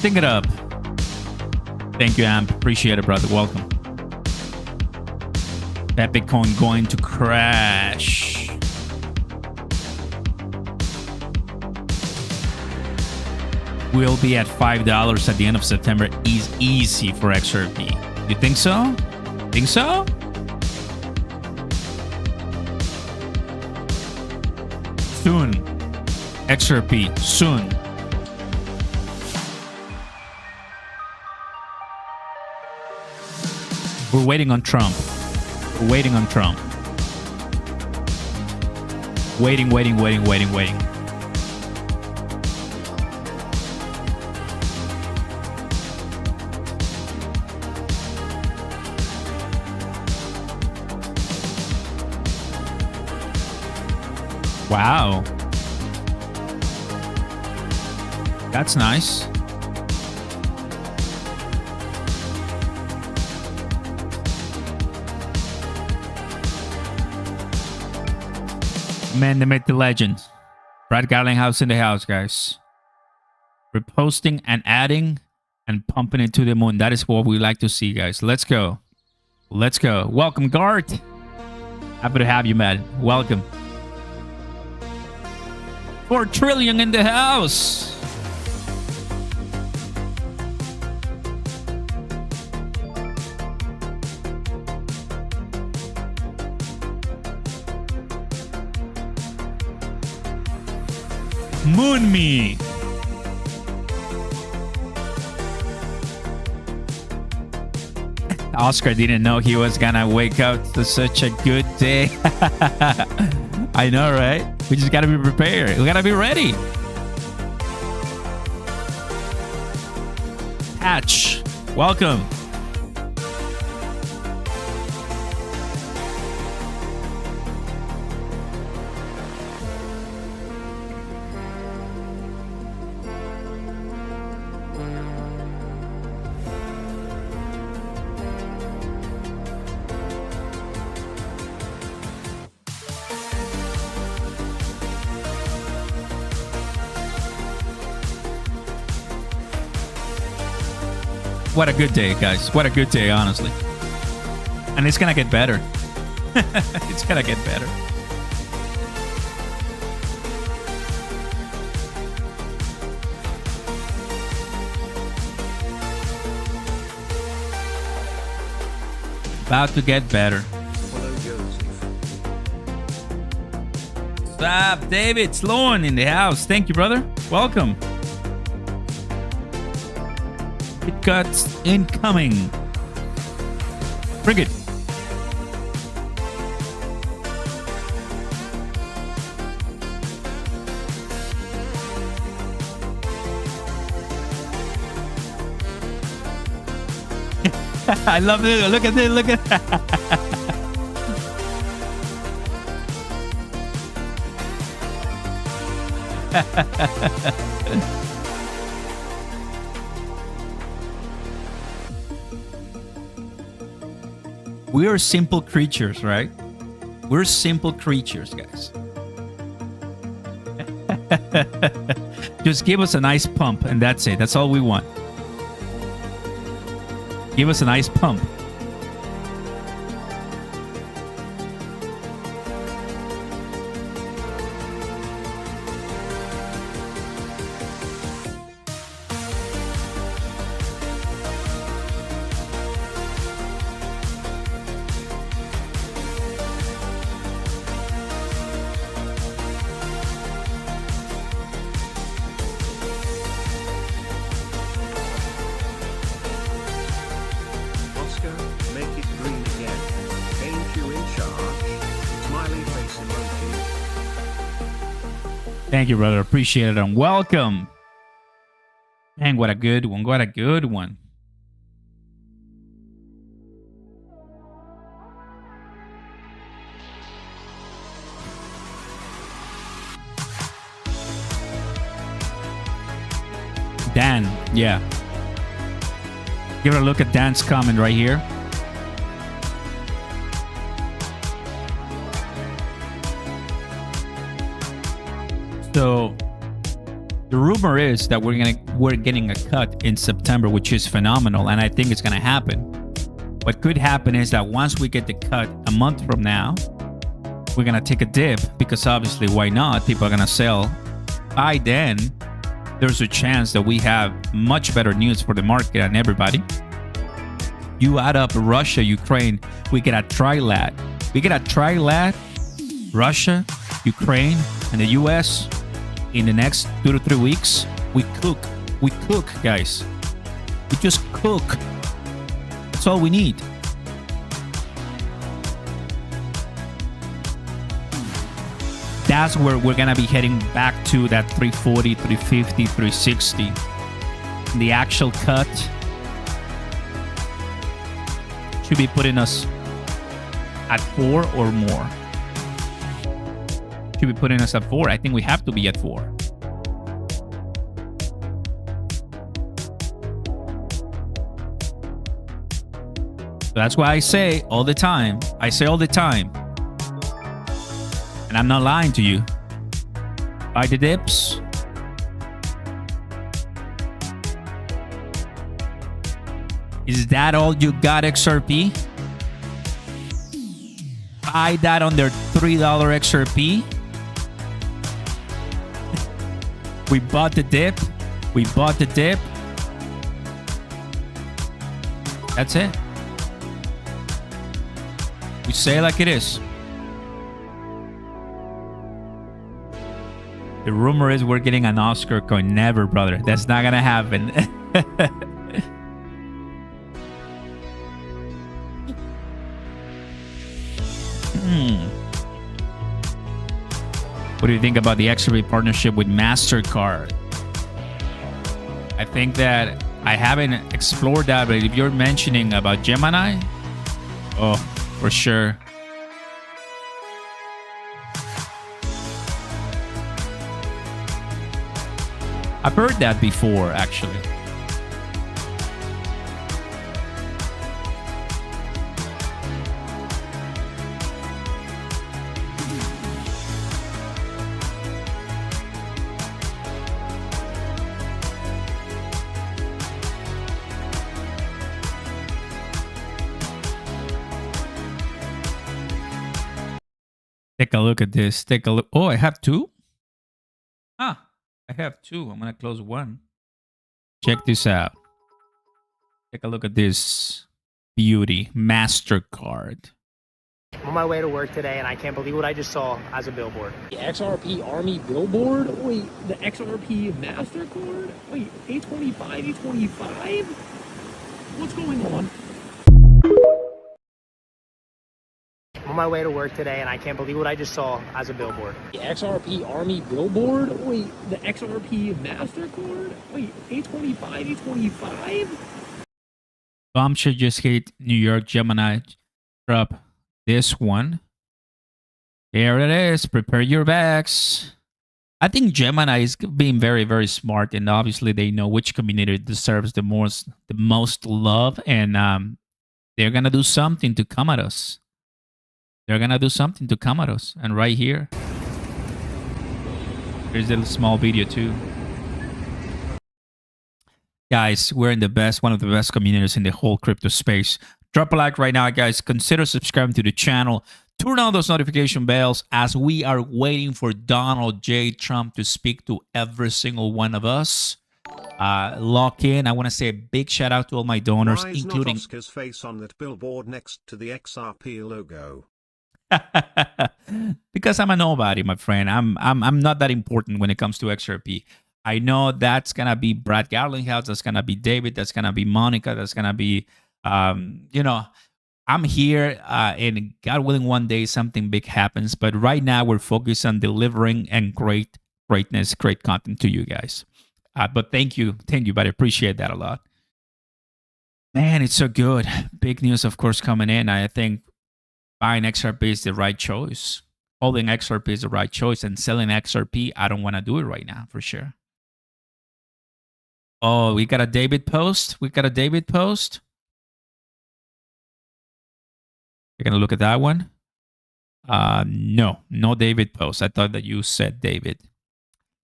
Sing it up. Thank you, Amp. Appreciate it, brother. Welcome. That Bitcoin going to crash. We'll be at $5 at the end of September. Is easy for XRP. You think so? Think so? Soon. XRP. Soon. We're waiting on Trump. We're waiting on Trump. Waiting. Wow. That's nice. Man, the myth, the legend. Brad Garlinghouse in the house, guys. Reposting and adding and pumping it to the moon. That is what we like to see, guys. Let's go. Let's go. Welcome, Gart. Happy to have you, man. Welcome. 4 trillion in the house. Moon me. Oscar didn't know he was gonna wake up to such a good day. I know, right? We just gotta be prepared. We gotta be ready. Patch, welcome. What a good day, guys. What a good day, honestly. And it's gonna get better. It's gonna get better. About to get better. Hello, Joseph. What's up, David Sloan in the house? Thank you, brother. Welcome. It cuts incoming. Bring it. I love it. Look at this. Look at We are simple creatures, right? We're simple creatures, guys. Just give us a nice pump, and that's it. That's all we want. Give us a nice pump. Oscar, make it green again. Ain't you in charge? Smiley face emoji. Thank you, brother. Appreciate it. And welcome. Man, what a good one. What a good one. Dan, yeah. Give it a look at Dan's comment right here. So the rumor is that we're getting a cut in September, which is phenomenal, and I think it's gonna happen. What could happen is that once we get the cut a month from now, we're gonna take a dip because obviously, why not? People are gonna sell. By then, there's a chance that we have much better news for the market and everybody. You add up Russia, Ukraine, we get a trilat. We get a trilat, Russia, Ukraine, and the US in the next 2 to 3 weeks. We cook. We cook, guys. We just cook. That's all we need. That's where we're gonna be heading back to that 340, 350, 360. The actual cut should be putting us at 4 or more. Should be putting us at 4. I think we have to be at 4. So that's why I say all the time. And I'm not lying to you. Buy the dips. Is that all you got, XRP? Buy that on their $3 XRP. We bought the dip. We bought the dip. That's it. We say it like it is. The rumor is we're getting an Oscar coin. Never, brother. That's not gonna happen. What do you think about the XRP partnership with MasterCard? I think that I haven't explored that, but if you're mentioning about Gemini, oh, for sure. I've heard that before, actually. Take a look at this. Take a look. Oh, I have two? Ah, I have two. I'm going to close one. Check this out. Take a look at this beauty. MasterCard. I'm on my way to work today, and I can't believe what I just saw as a billboard. The XRP Army billboard? Wait, the XRP MasterCard? Wait, 825, 825? What's going on? I'm on my way to work today, and I can't believe what I just saw as a billboard. The XRP Army billboard? Wait, the XRP MasterCard? Wait, 825, 825? Bomb should just hit New York Gemini. Drop this one. Here it is. Prepare your bags. I think Gemini is being very, very smart, and obviously they know which community deserves the most love, and they're gonna do something to come at us. They're gonna do something to come at us. And right here, there's a small video too. Guys, we're in one of the best communities in the whole crypto space. Drop a like right now, guys. Consider subscribing to the channel. Turn on those notification bells as we are waiting for Donald J. Trump to speak to every single one of us. Lock in. I want to say a big shout out to all my donors, Why is including not Oscar's face on that billboard next to the XRP logo. Because I'm a nobody, my friend. I'm not that important when it comes to XRP. I know that's gonna be Brad Garlinghouse, that's gonna be David, that's gonna be Monica, that's gonna be you know, I'm here, and God willing, one day something big happens. But right now, we're focused on delivering and great content to you guys. But thank you, but I appreciate that a lot. Man, it's so good. Big news, of course, coming in. I think buying XRP is the right choice. Holding XRP is the right choice, and selling XRP, I don't want to do it right now for sure. Oh, we got a David post. You're gonna look at that one. No David post. I thought that you said David.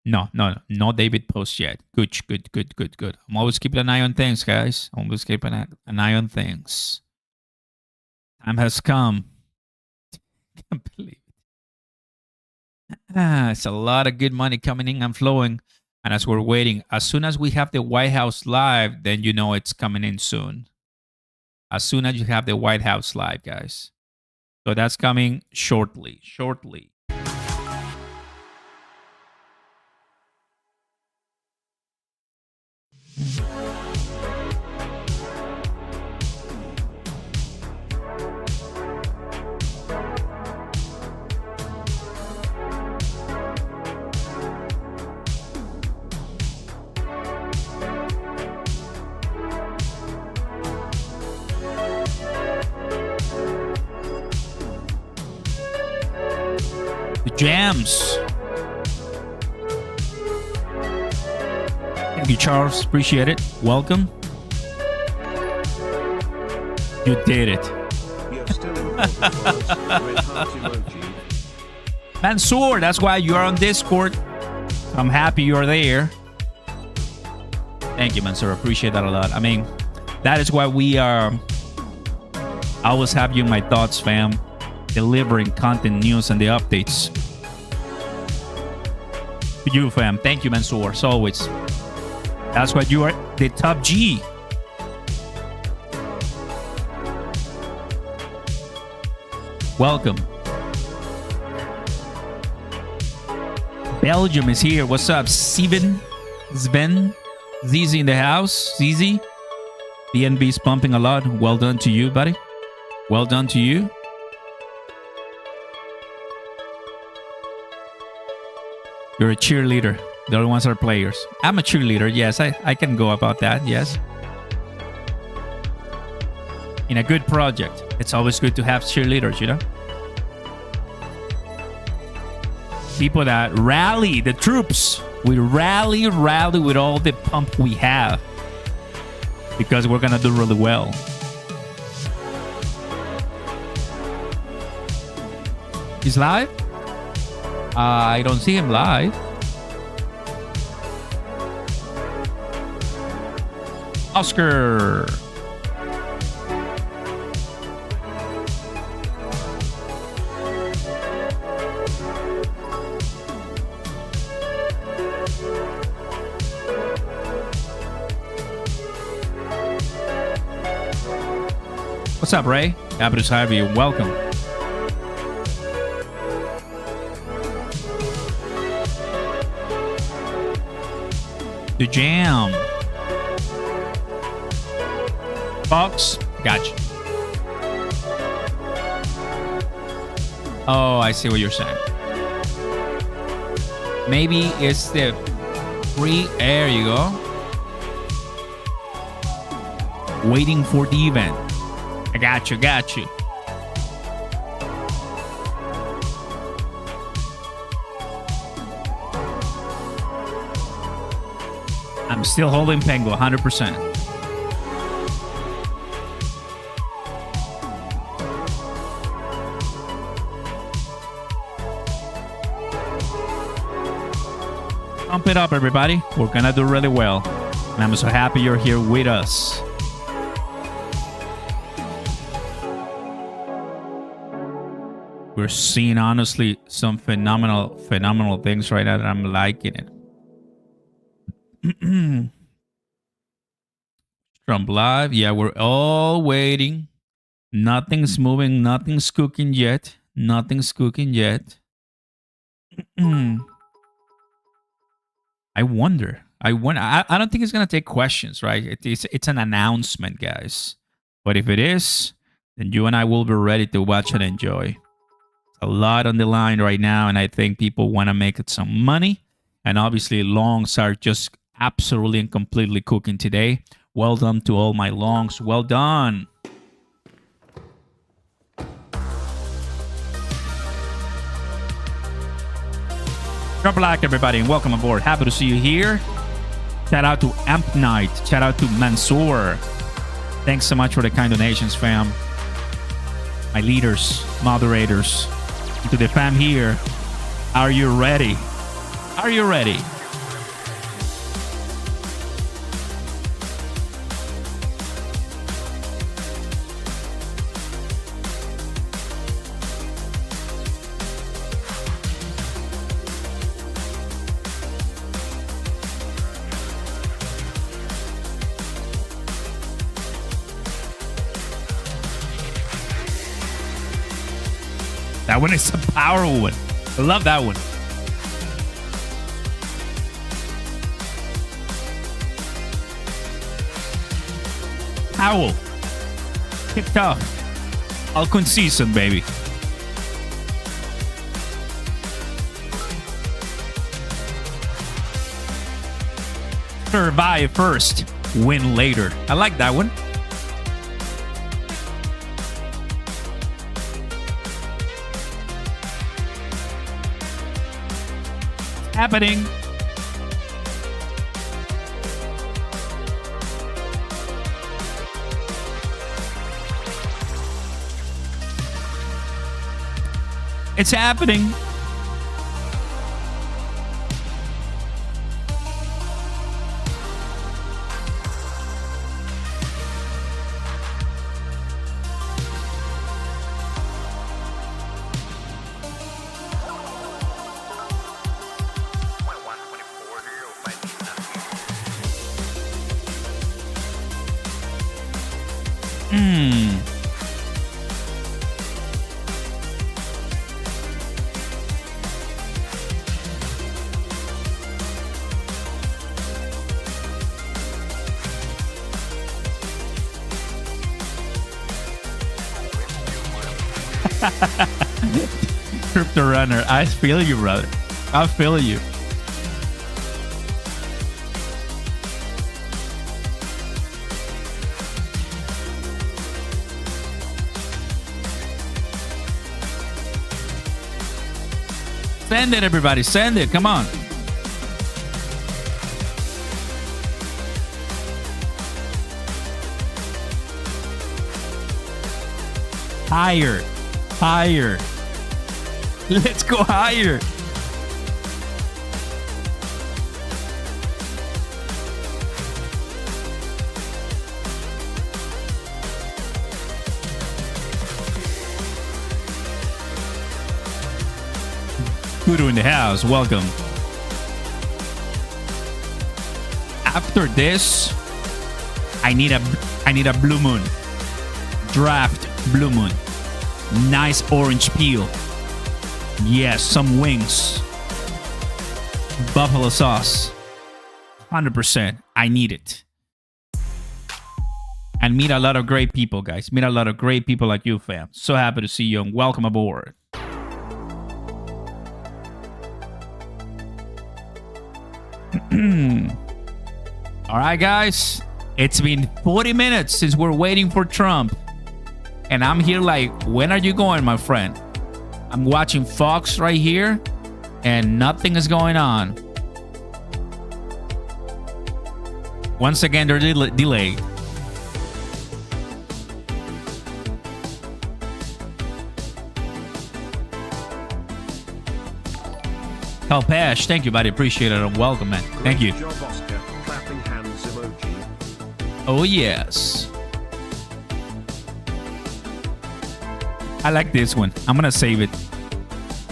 No David post yet. Good. I'm always keeping an eye on things, guys. Always keeping an eye on things. Time has come. Can't believe it. It's a lot of good money coming in and flowing. And as we're waiting, as soon as we have the White House live, then you know it's coming in soon. As soon as you have the White House live, guys. So that's coming shortly. The jams. Thank you, Charles. Appreciate it. Welcome. You did it. You're still in red heart emoji. Mansoor, that's why you are on Discord. I'm happy you're there. Thank you, Mansoor. Appreciate that a lot. I mean, That is why we are. I always have you in my thoughts, fam. Delivering content, news, and the updates. To you, fam. Thank you, Mansoor, as always. That's why you are the top G. Welcome. Belgium is here. What's up, Steven? Sven? Zizi in the house. Zizi? BNB's pumping a lot. Well done to you, buddy. Well done to you. You're a cheerleader. The other ones are players. I'm a cheerleader. Yes, I can go about that. Yes. In a good project, it's always good to have cheerleaders, you know? People that rally the troops. We rally with all the pump we have. Because we're going to do really well. He's live? I don't see him live. Oscar. What's up, Ray? Happy to have you. Welcome. The jam. Fox, gotcha. Oh, I see what you're saying. Maybe it's the free. There you go. Waiting for the event. I got you, got you. I'm still holding Pengo 100%. Pump it up, everybody. We're gonna do really well. And I'm so happy you're here with us. We're seeing, honestly, some phenomenal things right now that I'm liking it. Trump live. Yeah, we're all waiting. Nothing's moving. Nothing's cooking yet. Nothing's cooking yet. I wonder. I don't think it's gonna take questions, right? It's an announcement, guys. But if it is, then you and I will be ready to watch and enjoy. A lot on the line right now, and I think people want to make it some money. And obviously, longs are just absolutely and completely cooking today. Well done to all my longs. Well done. Drop a like, everybody, and welcome aboard. Happy to see you here. Shout out to Amp Knight. Shout out to Mansoor. Thanks so much for the kind donations, fam. My leaders, moderators, to the fam here. Are you ready? Are you ready? That one is a powerful one. I love that one. Powell. Kicked off. Alcon season, baby. Survive first, win later. I like that one. Happening. It's happening. Crypto runner, I feel you, brother. I feel you. Send it, everybody. Send it. Come on. Higher. Higher. Let's go higher. Kudu in the house. Welcome. After this, I need a blue moon. Draft blue moon. Nice orange peel. Yes, some wings. Buffalo sauce. 100%. I need it. And meet a lot of great people, guys. Meet a lot of great people like you, fam. So happy to see you and welcome aboard. All right, guys. It's been 40 minutes since we're waiting for Trump. And I'm here like, when are you going, my friend? I'm watching Fox right here, and nothing is going on. Once again, they're delayed. Kalpesh, thank you, buddy. Appreciate it. And welcome, man. Thank you. Great job, Oscar. Clapping hands emoji. Oh, yes. I like this one. I'm gonna save it.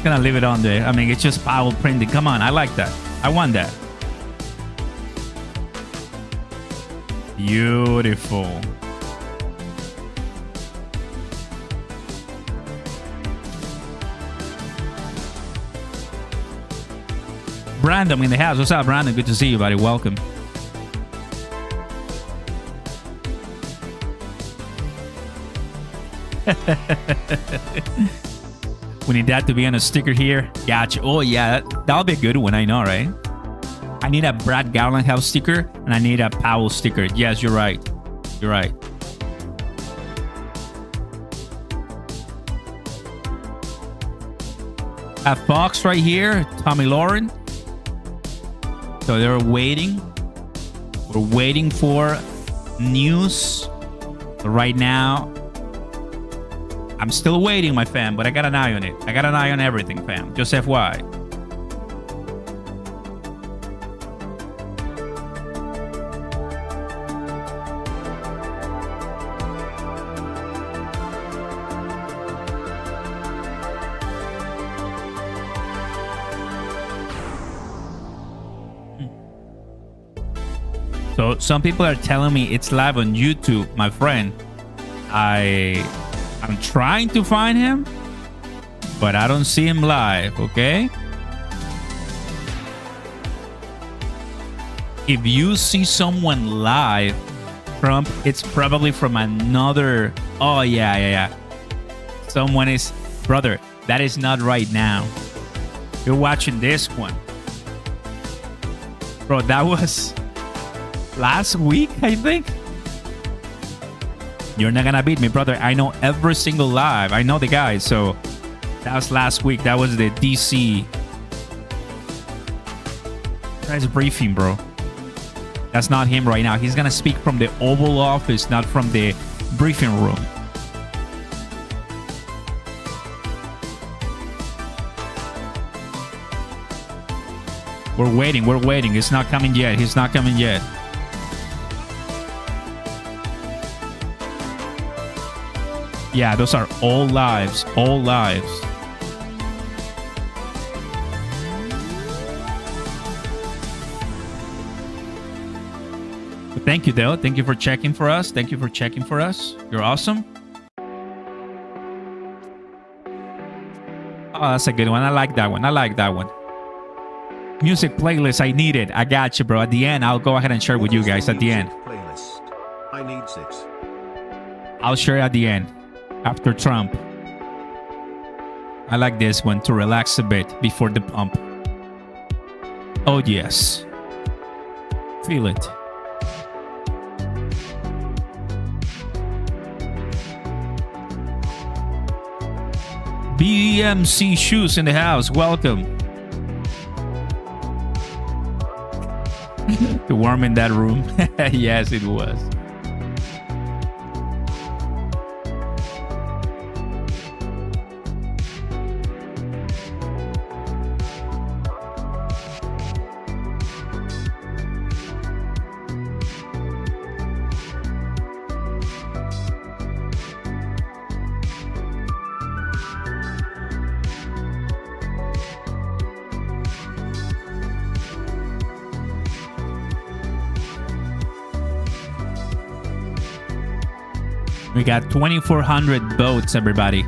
Gonna leave it on there. I mean, it's just power printing. Come on, I like that. I want that. Beautiful. Brandon in the house. What's up, Brandon? Good to see you, buddy. Welcome. We need that to be on a sticker here. Gotcha. Oh, yeah. That'll be a good one. I know, right? I need a Brad Garland house sticker, and I need a Powell sticker. Yes, you're right. You're right. A Fox right here. Tommy Lauren. So they're waiting. We're waiting for news. Right now, I'm still waiting, my fam, but I got an eye on it. I got an eye on everything, fam. Just FYI. So some people are telling me it's live on YouTube, my friend. I'm trying to find him, but I don't see him live, okay? If you see someone live, Trump, it's probably from another... Oh, yeah. Someone is... Brother, that is not right now. You're watching this one. Bro, that was last week, I think. You're not gonna beat me, brother. I know every single live. I know the guys. So that was last week. That was the DC. Guy's briefing, bro. That's not him right now. He's gonna speak from the Oval Office, not from the briefing room. We're waiting. We're waiting. It's not coming yet. He's not coming yet. Yeah, those are all lives. All lives. But Thank you, Dale. Thank you for checking for us. Thank you for checking for us. You're awesome. Oh, that's a good one. I like that one. I like that one. Music playlist. I need it. I got you, bro. At the end, I'll go ahead and share it with you guys at the end. Playlist. I need it. I'll share it at the end after Trump. I like this one to relax a bit before the pump. Oh, yes. Feel it. BMC Shoes in the house. Welcome. The warm in that room. Yes, it was. We got 2,400 votes, everybody.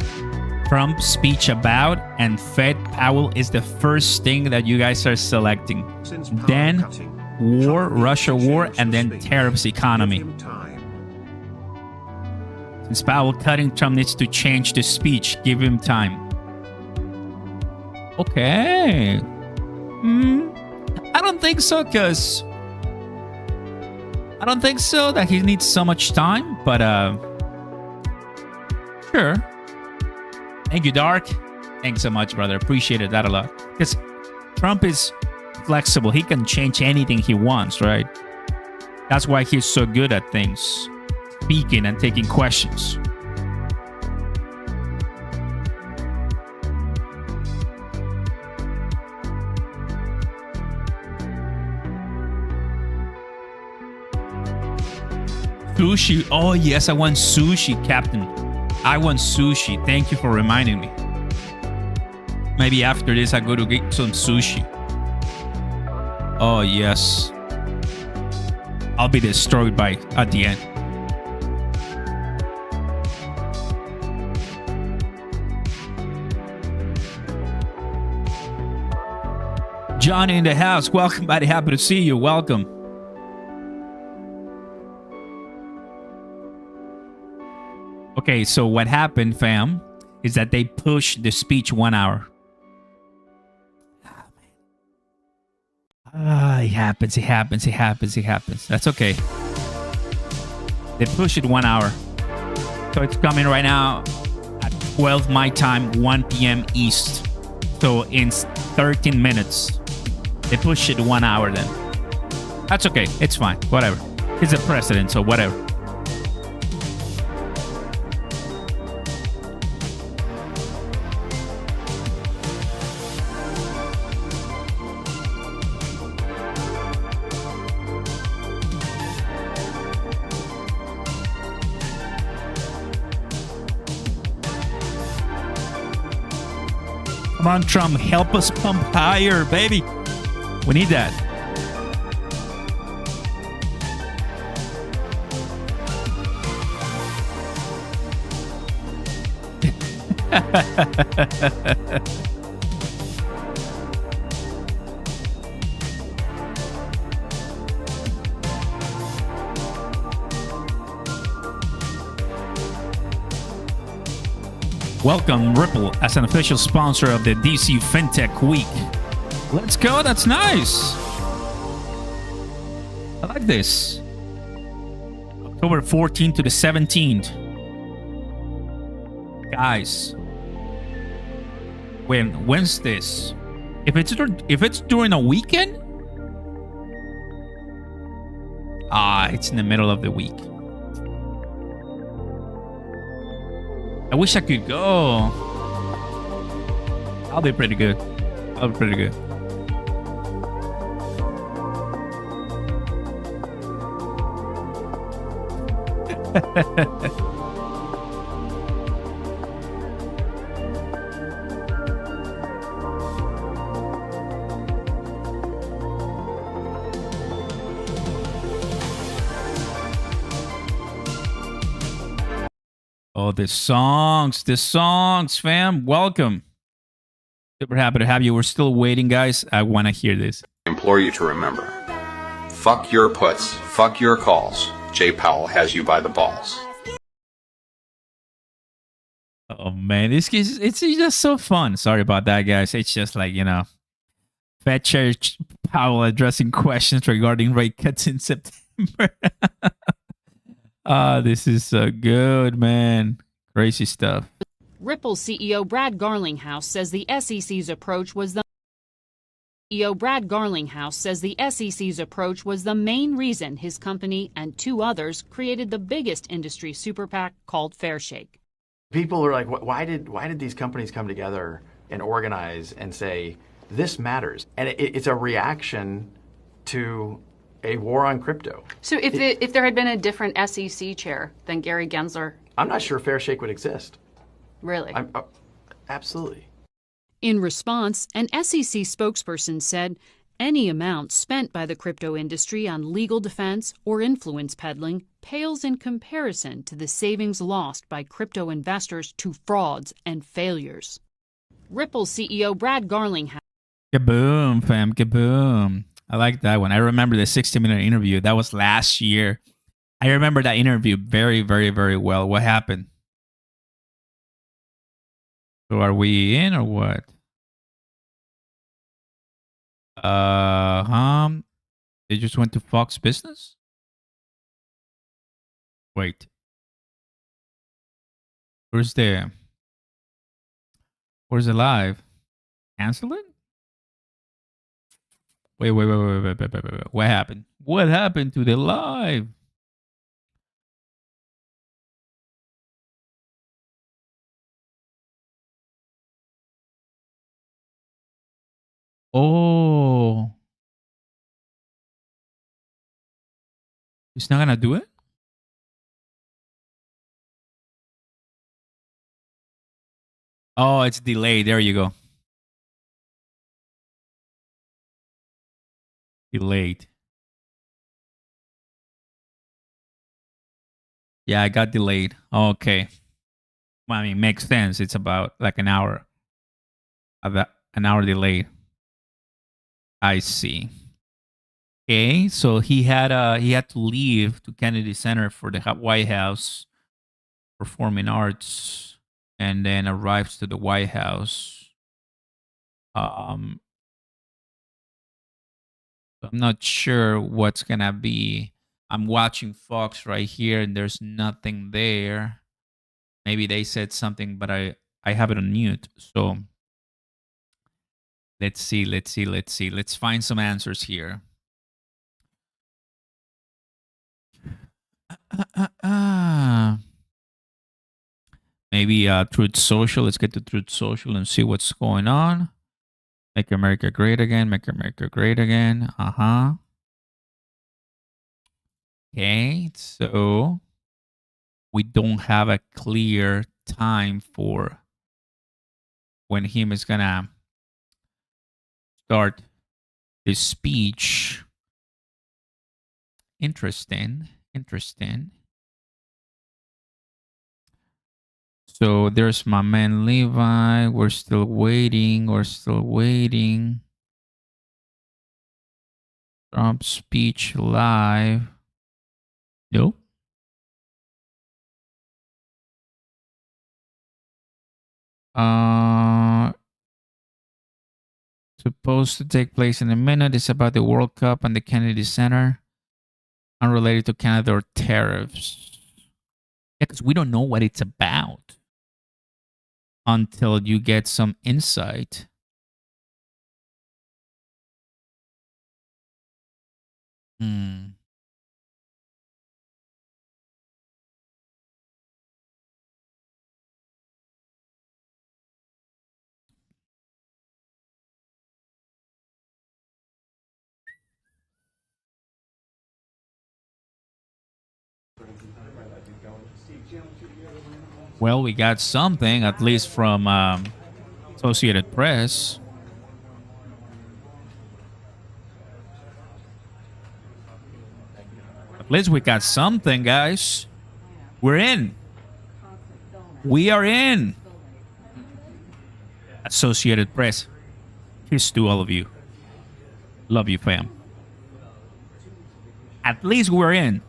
Trump's speech about and Fed Powell is the first thing that you guys are selecting. Then war, Russia war, and then tariffs economy. Since Powell cutting, Trump needs to change the speech. Give him time. Okay. I don't think so, because I don't think so that he needs so much time, but sure. Thank you, Dark. Thanks so much, brother. Appreciated that a lot. Because Trump is flexible. He can change anything he wants, right? That's why he's so good at things. Speaking and taking questions. Sushi. Oh, yes, I want sushi, Captain. I want sushi. Thank you for reminding me. Maybe after this, I go to get some sushi. Oh, yes. I'll be destroyed by at the end. Johnny in the house. Welcome, buddy. Happy to see you. Welcome. Okay, so what happened, fam, is that they pushed the speech 1 hour. It happens, it happens, it happens, it happens. That's okay. They pushed it 1 hour. So it's coming right now at 12 my time, 1 p.m. East. So in 13 minutes. They pushed it 1 hour then. That's okay. It's fine. Whatever. It's a precedent, so whatever. Come on, Trump, help us pump higher, baby. We need that. Welcome, Ripple, as an official sponsor of the DC FinTech Week. Let's go. That's nice. I like this. October 14th to the 17th. Guys. When's this? If it's during a weekend? It's in the middle of the week. I wish I could go. I'll be pretty good. I'll be pretty good. Oh, the songs, fam. Welcome. Super happy to have you. We're still waiting, guys. I want to hear this. I implore you to remember. Fuck your puts. Fuck your calls. Jay Powell has you by the balls. Oh, man. It's just so fun. Sorry about that, guys. It's just like, Fed Chair Powell addressing questions regarding rate cuts in September. This is so good, man. Crazy stuff. Ripple CEO Brad Garlinghouse says the SEC's approach was the main reason his company and two others created the biggest industry super PAC called Fairshake. People are like, why did these companies come together and organize and say this matters? And it's a reaction to a war on crypto. So if there had been a different SEC chair than Gary Gensler, I'm not sure Fairshake would exist. Really? Absolutely. In response, an SEC spokesperson said any amount spent by the crypto industry on legal defense or influence peddling pales in comparison to the savings lost by crypto investors to frauds and failures. Ripple CEO Brad Garlinghouse. Kaboom, fam, kaboom. I like that one. I remember the 60-minute interview. That was last year. I remember that interview very, very, very well. What happened? So are we in or what? They just went to Fox Business? Wait. Where's the live? Cancel it? Wait. What happened? What happened to the live? Oh. It's not gonna do it? Oh, it's delayed. There you go. Delayed. Yeah, I got delayed. Okay. Well, I mean, makes sense. It's about like an hour. An hour delayed. I see. Okay, so he had to leave to Kennedy Center for the White House Performing Arts, and then arrives to the White House. I'm not sure what's gonna be. I'm watching Fox right here, and there's nothing there. Maybe they said something, but I have it on mute. So let's see. Let's find some answers here. Maybe Truth Social. Let's get to Truth Social and see what's going on. Make America great again. Make America great again. Okay, so we don't have a clear time for when him is gonna start this speech. Interesting. So there's my man Levi. We're still waiting. Trump speech live. Nope. Supposed to take place in a minute. It's about the World Cup and the Kennedy Center. Unrelated to Canada or tariffs. Yeah, because we don't know what it's about until you get some insight. Well, we got something, at least from Associated Press. At least we got something, guys. We're in. We are in. Associated Press. Here's to all of you. Love you, fam. At least we're in.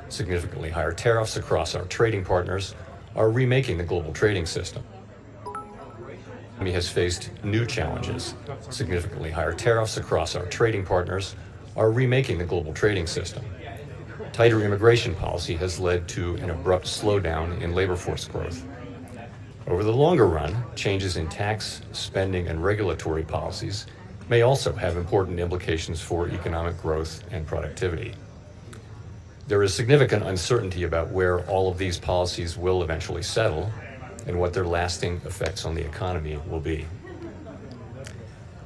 Significantly higher tariffs across our trading partners are remaking the global trading system. The economy has faced new challenges. Significantly higher tariffs across our trading partners are remaking the global trading system. Tighter immigration policy has led to an abrupt slowdown in labor force growth. Over the longer run, changes in tax, spending, and regulatory policies may also have important implications for economic growth and productivity. There is significant uncertainty about where all of these policies will eventually settle and what their lasting effects on the economy will be.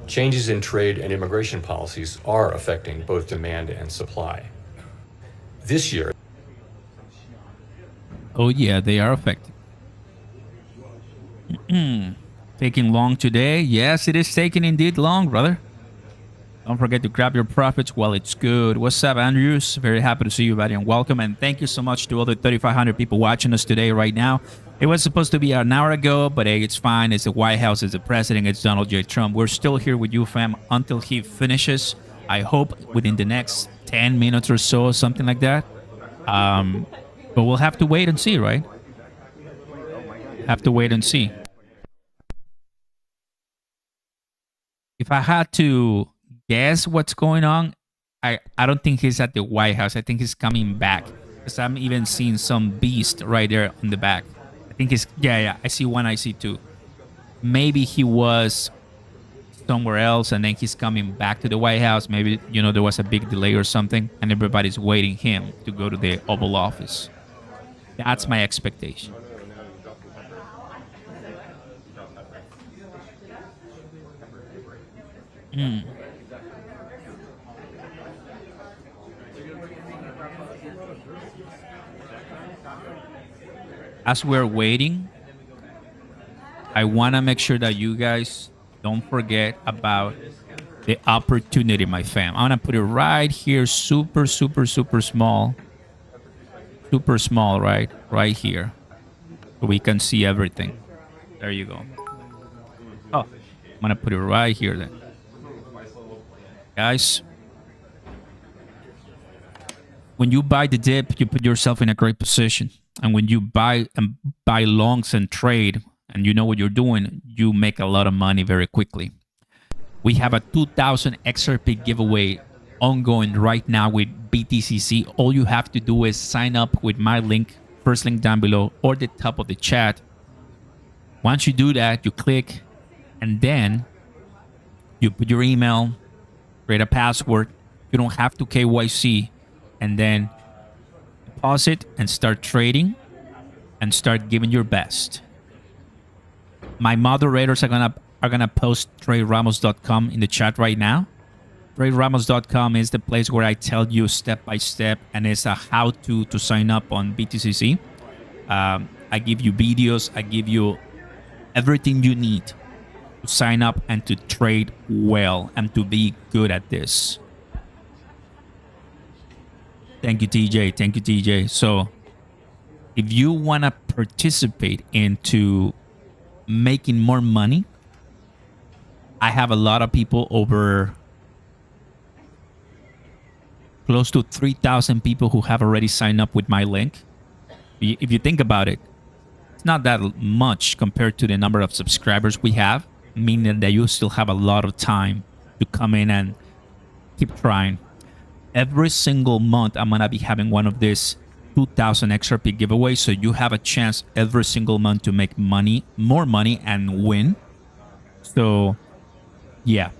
Changes in trade and immigration policies are affecting both demand and supply. This year, oh yeah, they are affecting. Taking long today? Yes, it is taking indeed long, brother. Don't forget to grab your profits while it's good. What's up, Andrews? Very happy to see you, buddy, and welcome. And thank you so much to all the 3,500 people watching us today right now. It was supposed to be an hour ago, but hey, it's fine. It's the White House, it's the president, it's Donald J. Trump. We're still here with you, fam, until he finishes. I hope within the next 10 minutes or so, something like that. But we'll have to wait and see, right? Have to wait and see. If I had to guess what's going on, I don't think he's at the White House. I think he's coming back, because I'm even seeing some beast right there on the back. I think he's, yeah, I see one, I see two. Maybe he was somewhere else and then he's coming back to the White House. Maybe, you know, there was a big delay or something and everybody's waiting him to go to the Oval Office. That's my expectation. As we're waiting, I want to make sure that you guys don't forget about the opportunity, my fam. I'm going to put it right here, super, super, super small. Super small, right? Right here. So we can see everything. There you go. Oh, I'm going to put it right here then. Guys, when you buy the dip, you put yourself in a great position. And when you buy longs and trade, and you know what you're doing, you make a lot of money very quickly. We have a 2,000 XRP giveaway ongoing right now with BTCC. All you have to do is sign up with my link, first link down below or the top of the chat. Once you do that, you click, and then you put your email, create a password. You don't have to KYC, and then deposit and start trading and start giving your best. My moderators are gonna post traderamos.com in the chat right now. Traderamos.com is the place where I tell you step by step, and it's a how-to to sign up on BTCC. I give you videos, I give you everything you need to sign up and to trade well and to be good at this. Thank you, TJ. Thank you, TJ. So if you want to participate into making more money, I have a lot of people, over close to 3,000 people who have already signed up with my link. If you think about it, it's not that much compared to the number of subscribers we have, meaning that you still have a lot of time to come in and keep trying. Every single month, I'm going to be having one of these 2,000 XRP giveaways. So you have a chance every single month to make money, more money, and win. So, yeah.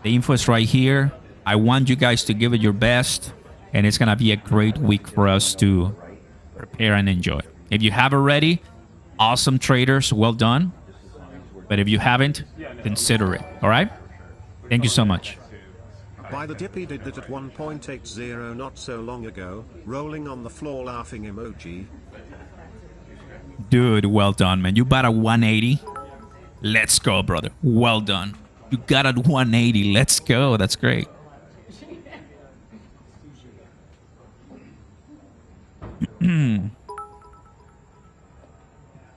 The info is right here. I want you guys to give it your best. And it's going to be a great week for us to prepare and enjoy. If you have already, awesome traders, well done. But if you haven't, consider it. All right? Thank you so much. By the dip, he did that at 1.80 not so long ago, rolling on the floor laughing emoji. Dude, well done, man. You bought a 180. Let's go, brother. Well done. You got a 180. Let's go. That's great.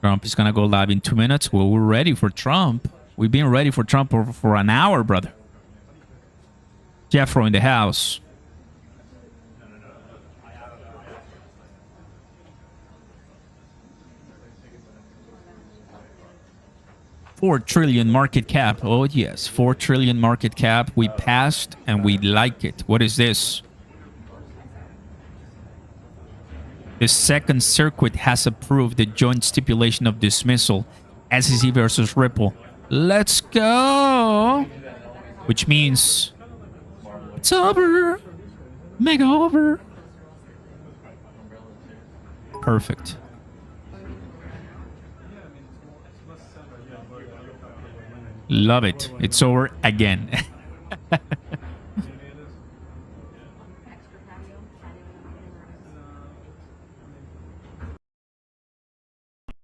Trump is going to go live in 2 minutes. Well, we're ready for Trump. We've been ready for Trump for an hour, brother. Jeffro in the house. $4 trillion market cap. Oh, yes. 4 trillion market cap. We passed and we like it. What is this? The Second Circuit has approved the joint stipulation of dismissal. SEC versus Ripple. Let's go. Which means it's over. Mega over. Perfect. Love it. It's over again.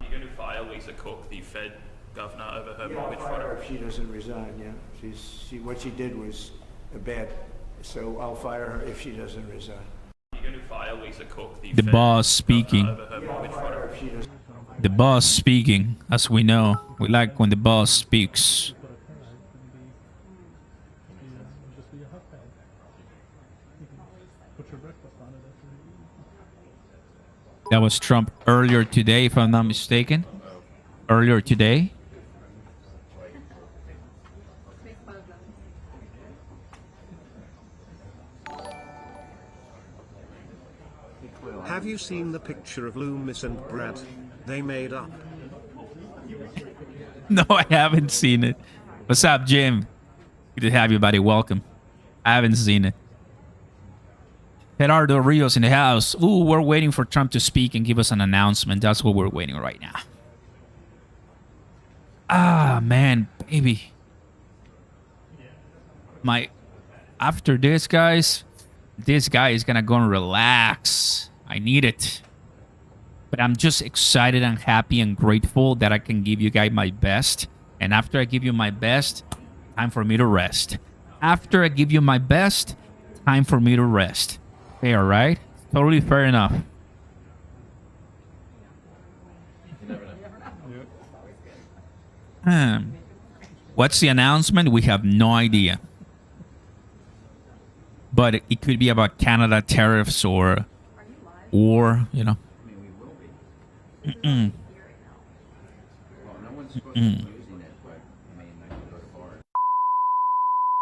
You're going to fire Lisa Cook, the Fed governor, over her mortgage fraud? If she doesn't resign, yeah. What she did was bad. So I'll fire her if she doesn't resign. You're going to fire Lisa Cook, the The boss speaking. The boss speaking, as we know. We like when the boss speaks. That was Trump earlier today, if I'm not mistaken. Earlier today. Have you seen the picture of Loomis and Brad? They made up. No, I haven't seen it. What's up, Jim? Good to have you, buddy. Welcome. I haven't seen it. Gerardo Rios in the house. Ooh, we're waiting for Trump to speak and give us an announcement. That's what we're waiting right now. Ah, man, baby. After this, guys, this guy is gonna go and relax. I need it. But I'm just excited and happy and grateful that I can give you guys my best. And after I give you my best, time for me to rest. After I give you my best, time for me to rest. Fair, right? Totally fair enough. What's the announcement? We have no idea. But it could be about Canada tariffs or war, you know.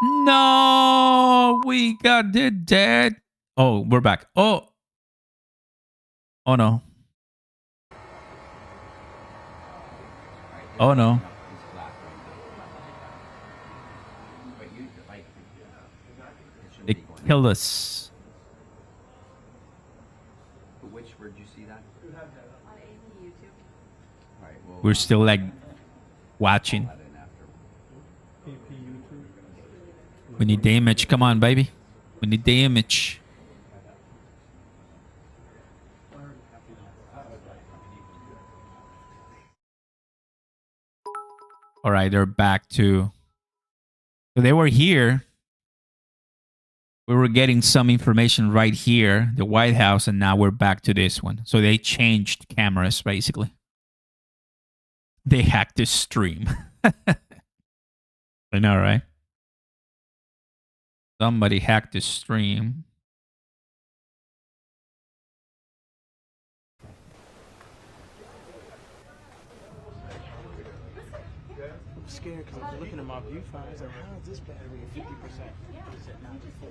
No, we got it dead. Oh, we're back. Oh no. Oh no. They killed us. Where'd you see that? We're still like watching. We need the image. Come on, baby. We need the image. All right, they're back to... So they were here. We were getting some information right here, the White House, and now we're back to this one. So they changed cameras, basically. They hacked the stream. I know, right? Somebody hacked the stream. I'm scared because I'm looking at my viewfinder. Like, how is this battery at 50%? It's at 94.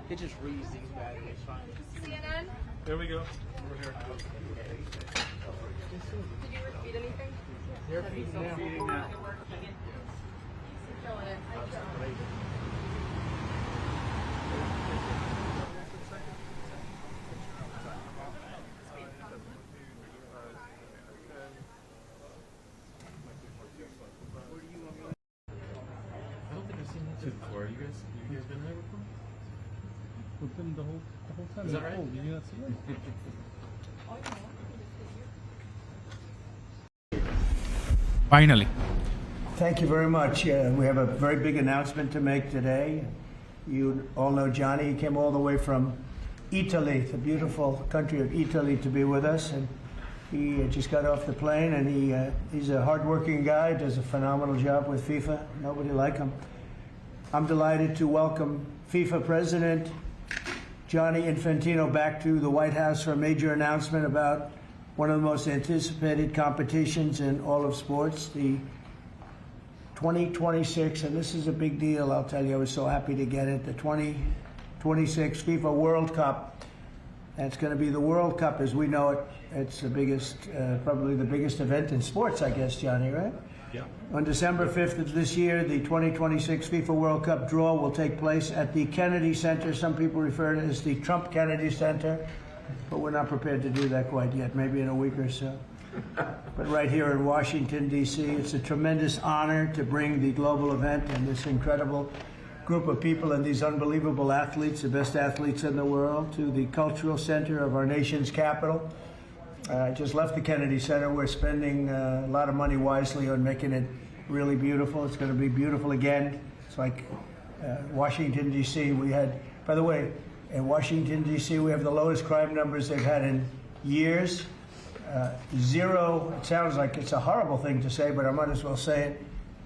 It just reads these batteries fine. CNN? There we go. Over here. Did you repeat anything? They're feeding now. Before you guys been there before? with him the whole time. Is that right? Did you not see it? Finally. Thank you very much. We have a very big announcement to make today. You all know Johnny. He came all the way from Italy, the beautiful country of Italy, to be with us. And he just got off the plane, and he's a hardworking guy, does a phenomenal job with FIFA. Nobody like him. I'm delighted to welcome FIFA President Gianni Infantino back to the White House for a major announcement about one of the most anticipated competitions in all of sports, the 2026, and this is a big deal, I'll tell you. I was so happy to get it, the 2026 FIFA World Cup. And it's going to be the World Cup as we know it. It's the biggest, probably the biggest event in sports, I guess, Johnny, right? Yeah. On December 5th of this year, the 2026 FIFA World Cup draw will take place at the Kennedy Center. Some people refer to it as the Trump Kennedy Center, but we're not prepared to do that quite yet, maybe in a week or so. But right here in Washington, D.C., it's a tremendous honor to bring the global event and this incredible group of people and these unbelievable athletes, the best athletes in the world, to the cultural center of our nation's capital. I just left the Kennedy Center. We're spending a lot of money wisely on making it really beautiful. It's going to be beautiful again. It's like Washington, D.C. We had, by the way, in Washington, D.C., we have the lowest crime numbers they've had in years. Zero, it sounds like it's a horrible thing to say, but I might as well say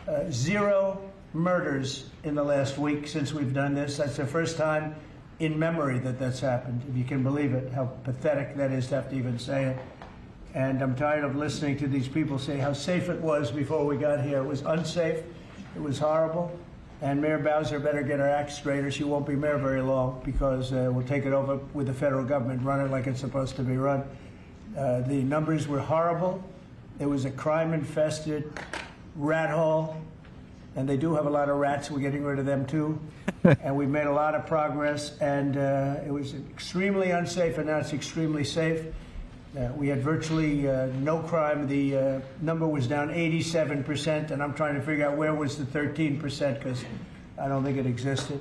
it. Zero murders in the last week since we've done this. That's the first time in memory that that's happened, if you can believe it, how pathetic that is to have to even say it. And I'm tired of listening to these people say how safe it was before we got here. It was unsafe. It was horrible. And Mayor Bowser better get her act straight or she won't be mayor very long, because we'll take it over with the federal government, run it like it's supposed to be run. The numbers were horrible. It was a crime-infested rat hole, and they do have a lot of rats. We're getting rid of them too, and we've made a lot of progress. And it was extremely unsafe, and now it's extremely safe. We had virtually no crime. The number was down 87%, and I'm trying to figure out where was the 13%, because I don't think it existed.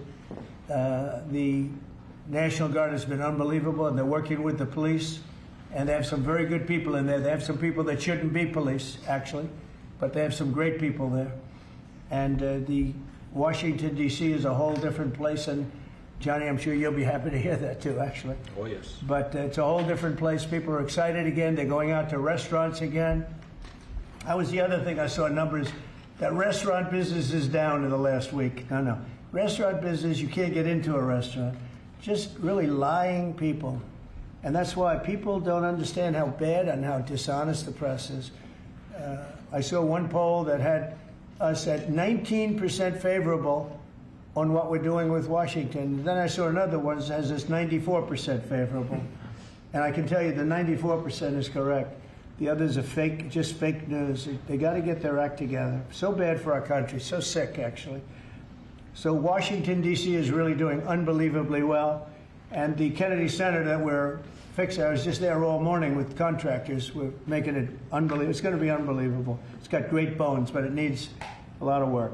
The National Guard has been unbelievable, and they're working with the police. And they have some very good people in there. They have some people that shouldn't be police, actually, but they have some great people there. And the Washington, D.C. is a whole different place. And Johnny, I'm sure you'll be happy to hear that too, actually. Oh, yes. But it's a whole different place. People are excited again. They're going out to restaurants again. That was the other thing I saw numbers. That restaurant business is down in the last week. No. Restaurant business, you can't get into a restaurant. Just really lying people. And that's why people don't understand how bad and how dishonest the press is. I saw one poll that had us at 19% favorable on what we're doing with Washington. Then I saw another one that has us 94% favorable. And I can tell you the 94% is correct. The others are fake, just fake news. They got to get their act together. So bad for our country, so sick, actually. So Washington, D.C. is really doing unbelievably well. And the Kennedy Center that we're fixing, I was just there all morning with contractors. We're making it unbelievable. It's going to be unbelievable. It's got great bones, but it needs a lot of work.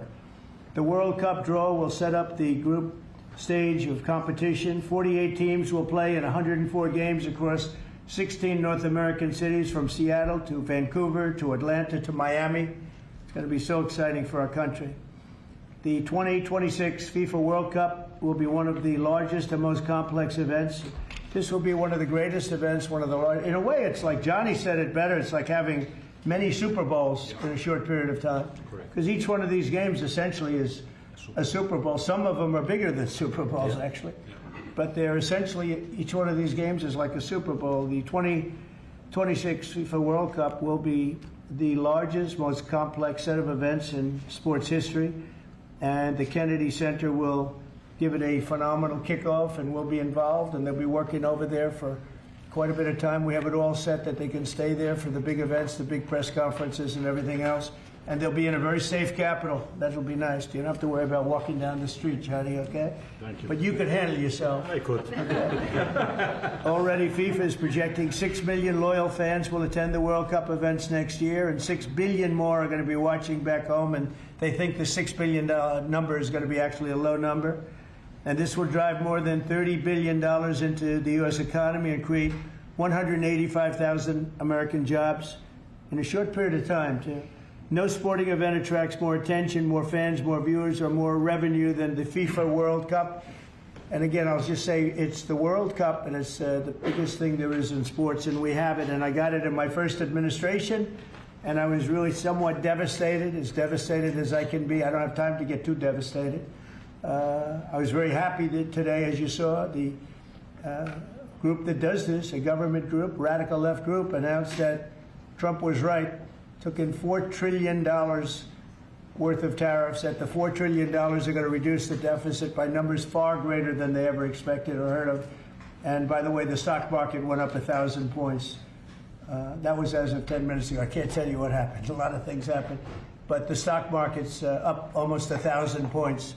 The World Cup draw will set up the group stage of competition. 48 teams will play in 104 games across 16 North American cities, from Seattle to Vancouver to Atlanta to Miami. It's going to be so exciting for our country. The 2026 FIFA World Cup will be one of the largest and most complex events. This will be one of the greatest events, one of the largest. In a way, it's like Johnny said it better. It's like having many Super Bowls in a short period of time. Because each one of these games essentially is a Super Bowl. Some of them are bigger than Super Bowls, actually. But they're essentially, each one of these games is like a Super Bowl. The 2026 FIFA World Cup will be the largest, most complex set of events in sports history. And the Kennedy Center will give it a phenomenal kickoff, and we'll be involved, and they'll be working over there for quite a bit of time. We have it all set that they can stay there for the big events, the big press conferences and everything else. And they'll be in a very safe capital. That'll be nice. You don't have to worry about walking down the street, Johnny, okay? Thank you. But you can handle yourself. I could. Okay. Already, FIFA is projecting 6 million loyal fans will attend the World Cup events next year, and 6 billion more are going to be watching back home, and they think the $6 billion number is going to be actually a low number. And this will drive more than $30 billion into the U.S. economy and create 185,000 American jobs in a short period of time, too. No sporting event attracts more attention, more fans, more viewers, or more revenue than the FIFA World Cup. And again, I'll just say it's the World Cup, and it's the biggest thing there is in sports, and we have it. And I got it in my first administration, and I was really somewhat devastated as I can be. I don't have time to get too devastated. I was very happy that today, as you saw, the group that does this, a government group, radical left group, announced that Trump was right, took in $4 trillion worth of tariffs, that the $4 trillion are going to reduce the deficit by numbers far greater than they ever expected or heard of. And by the way, the stock market went up 1,000 points. That was as of 10 minutes ago. I can't tell you what happened. A lot of things happened. But the stock market's up almost 1,000 points.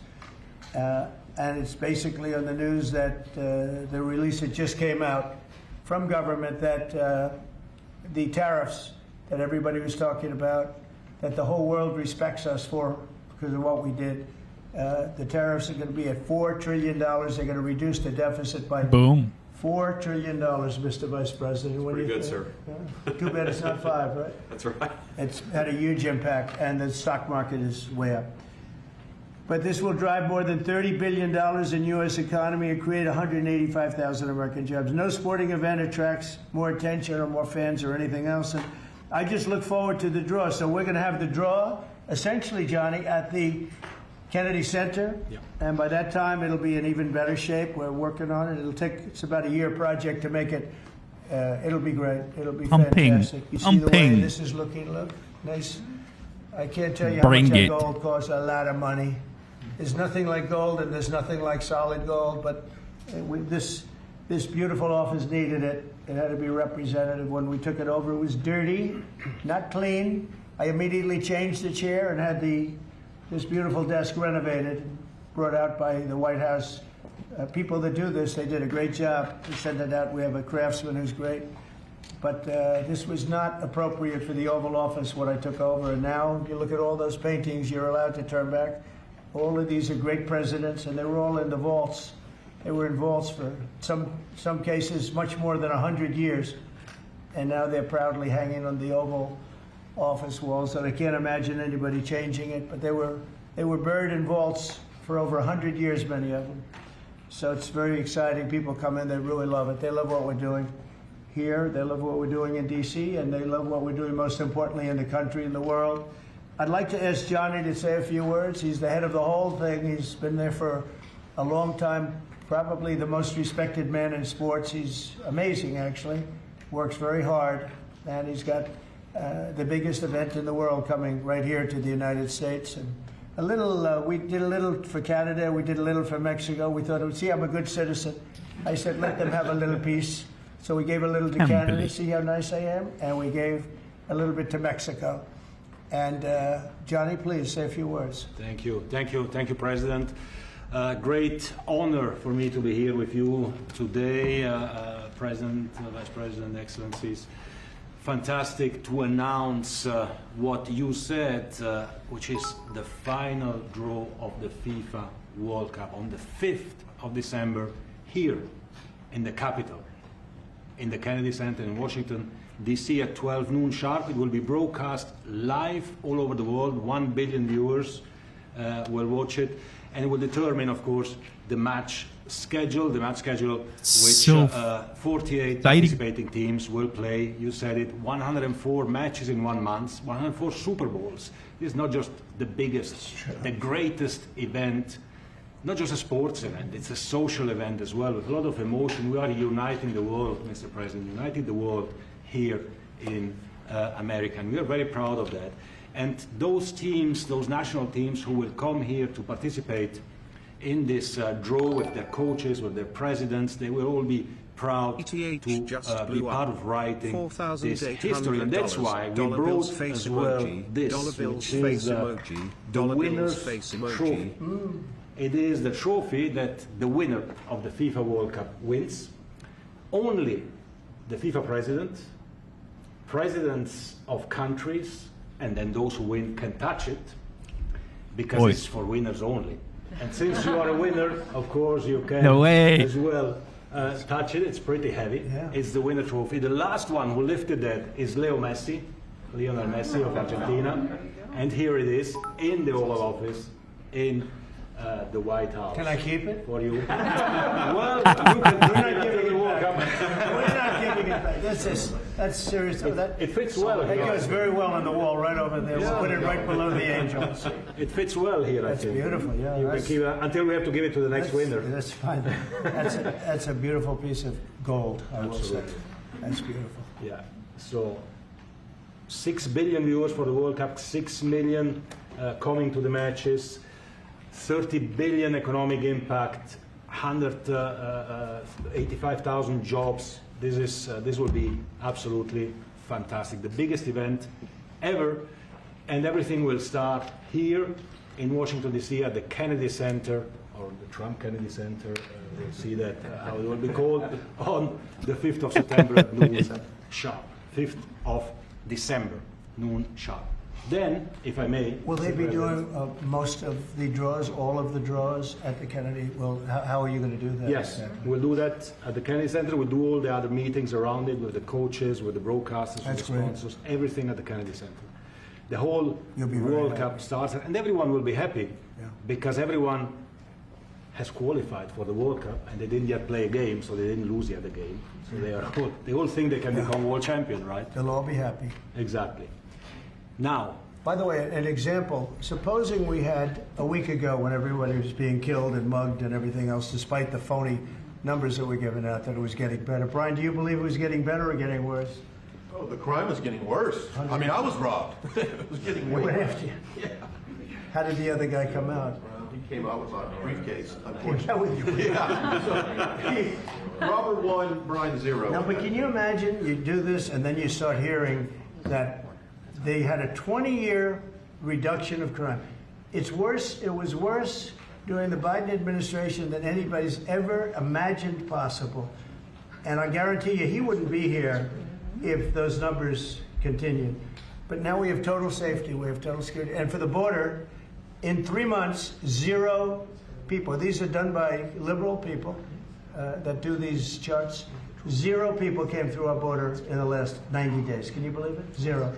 And it's basically on the news that the release that just came out from government that the tariffs that everybody was talking about, that the whole world respects us for because of what we did. The tariffs are going to be at $4 trillion. They're going to reduce the deficit by boom. $4 trillion, Mr. Vice President. What Pretty good, sir. Too bad it's not 5, right? That's right. It's had a huge impact, and the stock market is way up. But this will drive more than $30 billion in U.S. economy and create 185,000 American jobs. No sporting event attracts more attention or more fans or anything else. And I just look forward to the draw. So we're going to have the draw, essentially, Johnny, at the Kennedy Center. Yeah. And by that time, it'll be in even better shape. We're working on it. It's about a year project to make it. It'll be great. It'll be fantastic. You see the way this is looking? Look, nice. I can't tell you how much that gold costs. A lot of money. There's nothing like gold, and there's nothing like solid gold. But this beautiful office needed it. It had to be representative. When we took it over, it was dirty, not clean. I immediately changed the chair and had this beautiful desk renovated, brought out by the White House. People that do this, they did a great job. We sent it out. We have a craftsman who's great. But this was not appropriate for the Oval Office when I took over. And now, if you look at all those paintings, you're allowed to turn back. All of these are great presidents, and they were all in the vaults. They were in vaults for some cases much more than 100 years. And now they're proudly hanging on the Oval Office walls, and I can't imagine anybody changing it. But they were buried in vaults for over 100 years, many of them. So it's very exciting. People come in, they really love it. They love what we're doing here. They love what we're doing in D.C., and they love what we're doing, most importantly, in the country and the world. I'd like to ask Johnny to say a few words. He's the head of the whole thing. He's been there for a long time, probably the most respected man in sports. He's amazing, actually. Works very hard, and he's got the biggest event in the world coming right here to the United States. And a little, we did a little for Canada, we did a little for Mexico. We thought, see, I'm a good citizen. I said, let them have a little piece. So we gave a little to Canada, see how nice I am? And we gave a little bit to Mexico. And Johnny, please say a few words. Thank you, President. Great honor for me to be here with you today, President, Vice President, Excellencies. Fantastic to announce what you said, which is the final draw of the FIFA World Cup on the 5th of December here in the capital, in the Kennedy Center in Washington, D.C. at 12 noon sharp. It will be broadcast live all over the world. 1 billion viewers will watch it. And it will determine, of course, the match schedule, which 48 participating teams will play. You said it, 104 matches in 1 month, 104 Super Bowls. This is not just the biggest, the greatest event, not just a sports event, it's a social event as well, with a lot of emotion. We are uniting the world, Mr. President, uniting the world here in America, and we are very proud of that. And those teams, those national teams who will come here to participate in this draw with their coaches, with their presidents, they will all be proud to be part of writing this history. And that's why we brought as well this, which is the winner's trophy. It is the trophy that the winner of the FIFA World Cup wins. Only the FIFA president, presidents of countries, and then those who win can touch it, because it's for winners only. And since you are a winner, of course, you can No way. as well touch it. It's pretty heavy. Yeah. It's the winner trophy. The last one who lifted that is Lionel Messi of Argentina. And here it is in the Oval Office in the White House. Can I keep it? For you. Well, you can. We're not giving it back. We're not giving it back. That's serious. It fits well. That here. goes very well on the wall right over there. We'll put it right below the angels. It fits well here, That's I think. beautiful, yeah. You can keep it until we have to give it to the next winner. That's fine. That's a beautiful piece of gold, I will say. That's beautiful. Yeah. So 6 billion viewers for the World Cup, 6 million coming to the matches, 30 billion economic impact, 185,000 jobs. This will be absolutely fantastic. The biggest event ever, and everything will start here in Washington, D.C. at the Kennedy Center, or the Trump Kennedy Center. We'll see that, how it will be called, on the 5th of September at noon sharp. 5th of December, noon sharp. Then, if I may... Will they be doing most of the draws, all of the draws at the Kennedy? Well, how are you going to do that? Yes, we'll do that at the Kennedy Center. We'll do all the other meetings around it with the coaches, with the broadcasters, with the sponsors, everything at the Kennedy Center. The whole World Cup starts, and everyone will be happy because everyone has qualified for the World Cup, and they didn't yet play a game, so they didn't lose yet a game. So they all think they can become world champion, right? They'll all be happy. Exactly. Now, by the way, an example, supposing we had a week ago when everybody was being killed and mugged and everything else, despite the phony numbers that were given out, that it was getting better. Brian, do you believe it was getting better or getting worse? Oh, the crime was getting worse. I mean, I was robbed. It was getting way worse. Yeah. How did the other guy come out? Well, he came out with a briefcase, Yeah, unfortunately. with you. So, Robert 1, Brian 0. Now, but can you imagine you do this and then you start hearing that they had a 20-year reduction of crime. It's worse. It was worse during the Biden administration than anybody's ever imagined possible. And I guarantee you he wouldn't be here if those numbers continued. But now we have total safety. We have total security. And for the border, in 3 months, 0 people. These are done by liberal people that do these charts. 0 people came through our border in the last 90 days. Can you believe it? 0.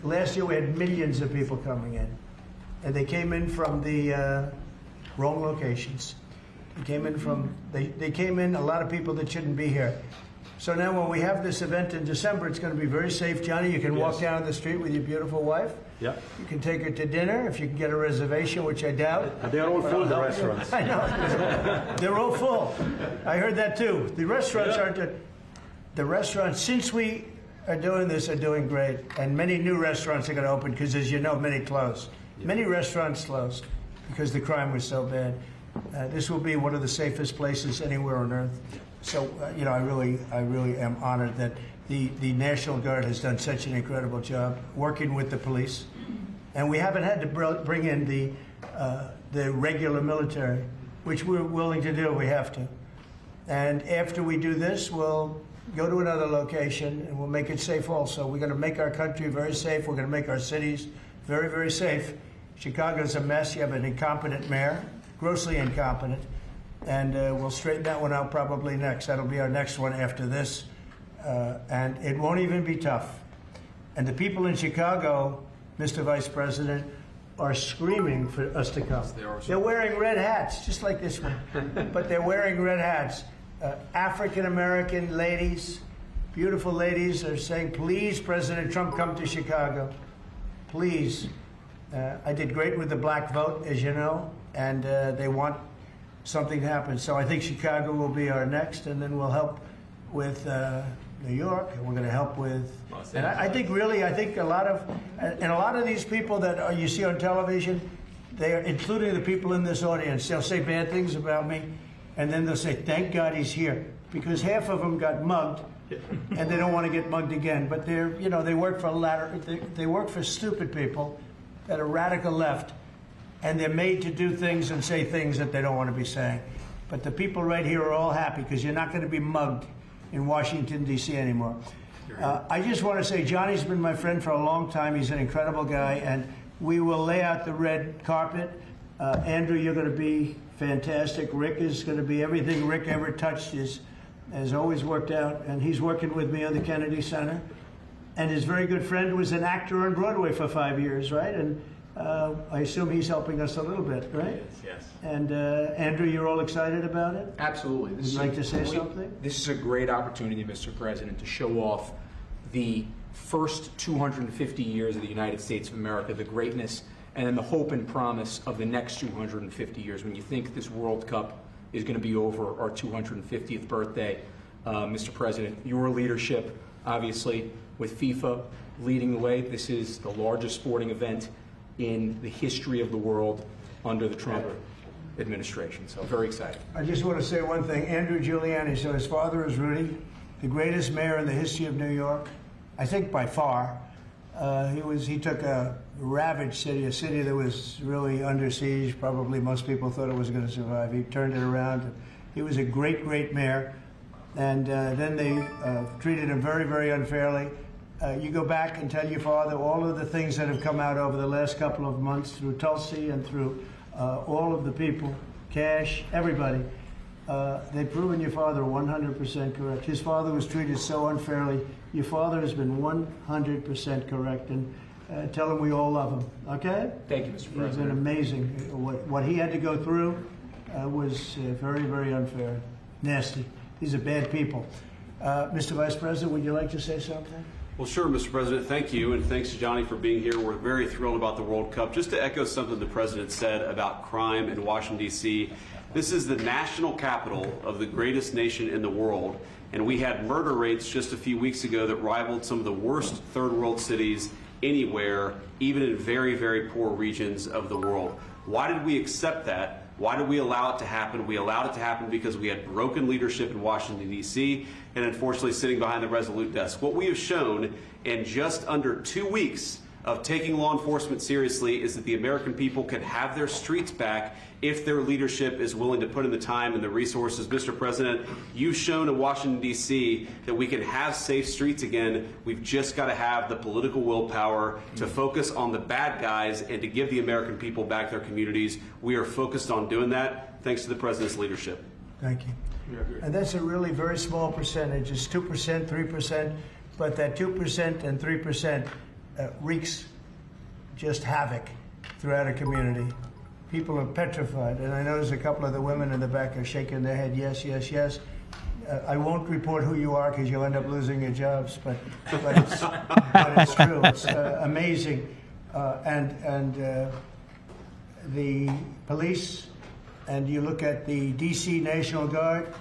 Last year we had millions of people coming in, and they came in from the wrong locations. They came in a lot of people that shouldn't be here. So now when we have this event in December, it's going to be very safe. Johnny, you can walk down the street with your beautiful wife. Yeah. You can take her to dinner if you can get a reservation, which I doubt. They're all full, the restaurants. I know. They're all full. I heard that too. The restaurants aren't. The restaurants, since we are doing this, are doing great. And many new restaurants are going to open because, as you know, many closed. Many restaurants closed because the crime was so bad. This will be one of the safest places anywhere on earth. So, you know, I really am honored that the National Guard has done such an incredible job working with the police. And we haven't had to bring in the regular military, which we're willing to do. We have to. And after we do this, we'll go to another location and we'll make it safe also. We're going to make our country very safe. We're going to make our cities very, very safe. Chicago's a mess. You have an incompetent mayor, grossly incompetent. And we'll straighten that one out probably next. That'll be our next one after this. And it won't even be tough. And the people in Chicago, Mr. Vice President, are screaming for us to come. They're wearing red hats, just like this one. But they're wearing red hats. African-American ladies, beautiful ladies, are saying, please, President Trump, come to Chicago. Please. I did great with the black vote, as you know, and they want something to happen. So I think Chicago will be our next, and then we'll help with New York, and we're going to help with... And I think a lot of these people that you see on television, they are, including the people in this audience, they'll say bad things about me, and then they'll say, thank God he's here, because half of them got mugged, and they don't want to get mugged again. But they're, you know, they work for stupid people that are radical left, and they're made to do things and say things that they don't want to be saying. But the people right here are all happy because you're not going to be mugged in Washington, D.C. anymore. I just want to say Johnny's been my friend for a long time. He's an incredible guy, and we will lay out the red carpet Andrew, you're going to be fantastic. Rick is going to be everything Rick ever touched has always worked out, and he's working with me on the Kennedy Center. And his very good friend was an actor on Broadway for 5 years, right? And I assume he's helping us a little bit, right? Yes. And Andrew, you're all excited about it? Absolutely. Would you like to say something? This is a great opportunity, Mr. President, to show off the first 250 years of the United States of America, the greatness, and then the hope and promise of the next 250 years. When you think this World Cup is going to be over our 250th birthday, Mr. President, your leadership, obviously, with FIFA leading the way, this is the largest sporting event in the history of the world under the Trump administration. So very excited. I just want to say one thing. Andrew Giuliani, so his father is Rudy, the greatest mayor in the history of New York, I think by far. He took a ravaged city, a city that was really under siege. Probably most people thought it was going to survive. He turned it around. He was a great, great mayor. And then they treated him very, very unfairly. You go back and tell your father all of the things that have come out over the last couple of months through Tulsi and through all of the people, Cash, everybody. They've proven your father 100% correct. His father was treated so unfairly. Your father has been 100% correct. And tell him we all love him, okay? Thank you, Mr. President. It's been amazing. What he had to go through was very, very unfair, nasty. These are bad people. Mr. Vice President, would you like to say something? Well, sure, Mr. President. Thank you, and thanks to Johnny for being here. We're very thrilled about the World Cup. Just to echo something the President said about crime in Washington, D.C., this is the national capital of the greatest nation in the world, and we had murder rates just a few weeks ago that rivaled some of the worst third world cities anywhere, even in very, very poor regions of the world. Why did we accept that? Why did we allow it to happen? We allowed it to happen because we had broken leadership in Washington, D.C., and unfortunately sitting behind the Resolute desk. What we have shown in just under 2 weeks of taking law enforcement seriously is that the American people can have their streets back if their leadership is willing to put in the time and the resources. Mr. President, you've shown in Washington, D.C. that we can have safe streets again. We've just got to have the political willpower to focus on the bad guys and to give the American people back their communities. We are focused on doing that thanks to the President's leadership. Thank you. And that's a really very small percentage. It's 2%, 3%, but that 2% and 3% wreaks just havoc throughout a community. People are petrified, and I notice a couple of the women in the back are shaking their head, yes, yes, yes. I won't report who you are because you'll end up losing your jobs, but it's true. It's amazing. And the police, and you look at the D.C. National Guard,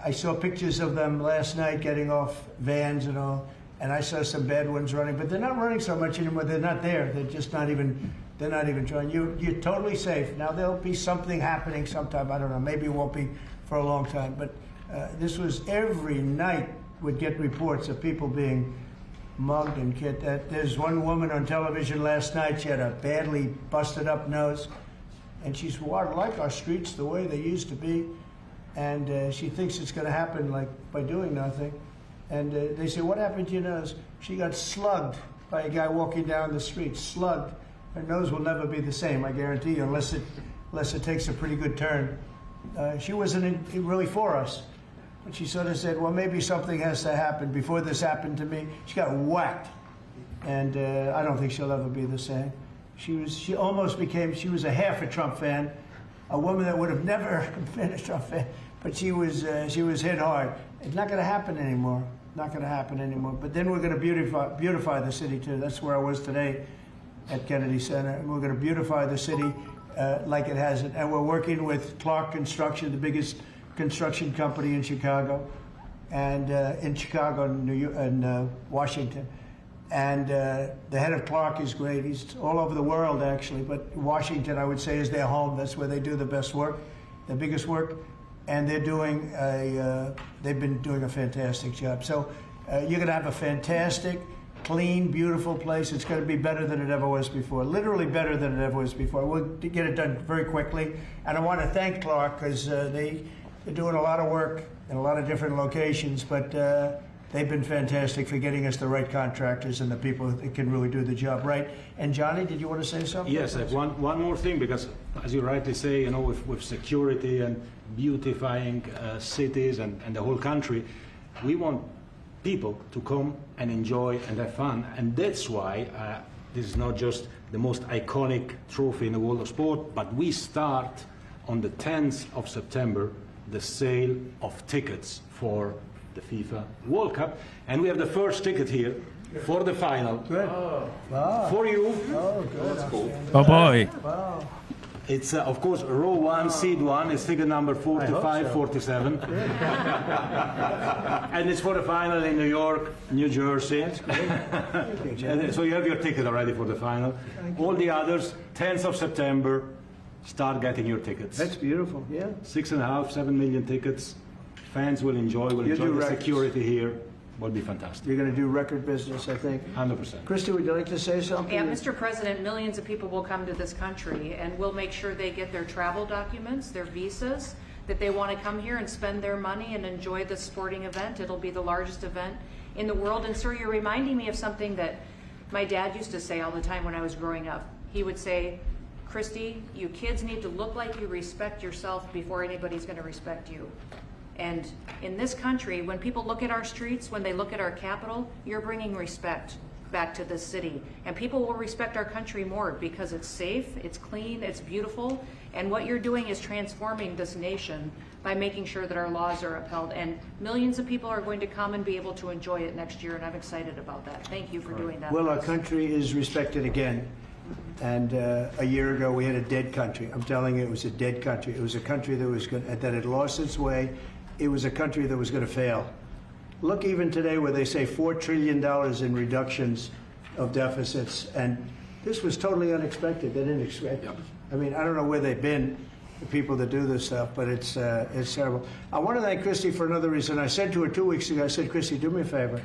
I saw pictures of them last night getting off vans and all, and I saw some bad ones running, but they're not running so much anymore. They're not there. They're just not even... They're not even trying. You're totally safe. Now, there'll be something happening sometime. I don't know. Maybe it won't be for a long time. But this was every night would get reports of people being mugged and killed. There's one woman on television last night. She had a badly busted up nose. And she said, well, I like our streets the way they used to be. And she thinks it's going to happen like by doing nothing. And they say, what happened to your nose? She got slugged by a guy walking down the street, slugged. Her nose will never be the same, I guarantee you, unless it takes a pretty good turn. She wasn't really for us. But she sort of said, well, maybe something has to happen. Before this happened to me, she got whacked. And I don't think she'll ever be the same. She almost became, she was a half a Trump fan, a woman that would have never been a Trump fan, but she was hit hard. It's not going to happen anymore. Not going to happen anymore. But then we're going to beautify the city, too. That's where I was today at Kennedy Center, and we're going to beautify the city like it hasn't. And we're working with Clark Construction, the biggest construction company in Chicago, and in Washington. And the head of Clark is great. He's all over the world, actually, but Washington, I would say, is their home. That's where they do the best work, the biggest work, and they've been doing a fantastic job. So you're going to have a fantastic, clean, beautiful place. It's going to be better than it ever was before, literally better than it ever was before. We'll get it done very quickly. And I want to thank Clark because they're doing a lot of work in a lot of different locations, but They've been fantastic for getting us the right contractors and the people that can really do the job right. And Johnny, did you want to say something? Yes, I have one more thing, because as you rightly say, you know, with security and beautifying cities and the whole country, we want people to come and enjoy and have fun. And that's why this is not just the most iconic trophy in the world of sport, but we start on the 10th of September the sale of tickets for the FIFA World Cup, and we have the first ticket here for the final. Good. Wow. For you. Oh, good. That's cool. Oh boy. Wow. It's of course row 1, seat 1. It's ticket number 4547, and it's for the final in New York, New Jersey. And so you have your ticket already for the final. All the others, 10th of September. Start getting your tickets. That's beautiful. Yeah. 6.5, 7 million tickets. Fans will enjoy. The security here. Will be fantastic. You're going to do record business, I think. 100%. Christy, would you like to say something? Yeah, Mr. President, millions of people will come to this country, and we'll make sure they get their travel documents, their visas, that they want to come here and spend their money and enjoy the sporting event. It'll be the largest event in the world. And sir, you're reminding me of something that my dad used to say all the time when I was growing up. He would say, Christy, you kids need to look like you respect yourself before anybody's going to respect you. And in this country, when people look at our streets, when they look at our capital, you're bringing respect back to this city. And people will respect our country more because it's safe, it's clean, it's beautiful. And what you're doing is transforming this nation by making sure that our laws are upheld. And millions of people are going to come and be able to enjoy it next year, and I'm excited about that. Thank you for doing that. Well, our country is respected again. And a year ago, we had a dead country. I'm telling you, it was a dead country. It was a country that had lost its way. It was a country that was going to fail. Look, even today, where they say $4 trillion in reductions of deficits, and this was totally unexpected. They didn't expect it. I mean, I don't know where they've been, the people that do this stuff, but it's terrible. I want to thank Christy for another reason. I said to her 2 weeks ago, I said, Christy, do me a favor.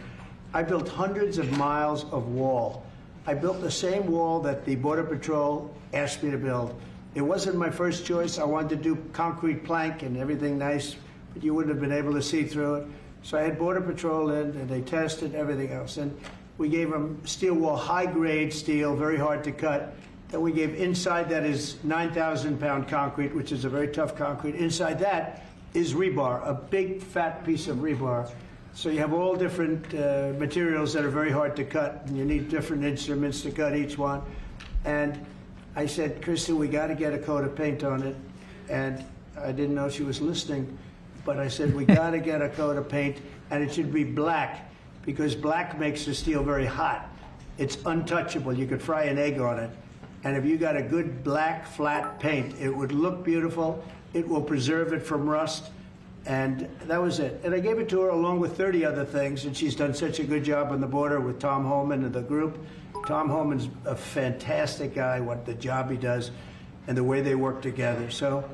I built hundreds of miles of wall. I built the same wall that the Border Patrol asked me to build. It wasn't my first choice. I wanted to do concrete plank and everything nice, but you wouldn't have been able to see through it. So I had Border Patrol in, and they tested everything else. And we gave them steel wall, high-grade steel, very hard to cut. Then we gave inside that is 9,000-pound concrete, which is a very tough concrete. Inside that is rebar, a big, fat piece of rebar. So you have all different materials that are very hard to cut, and you need different instruments to cut each one. And I said, Kristen, we got to get a coat of paint on it. And I didn't know she was listening, but I said, we got to get a coat of paint, and it should be black, because black makes the steel very hot. It's untouchable. You could fry an egg on it. And if you got a good black, flat paint, it would look beautiful. It will preserve it from rust. And that was it. And I gave it to her along with 30 other things, and she's done such a good job on the border with Tom Holman and the group. Tom Holman's a fantastic guy, what the job he does and the way they work together. So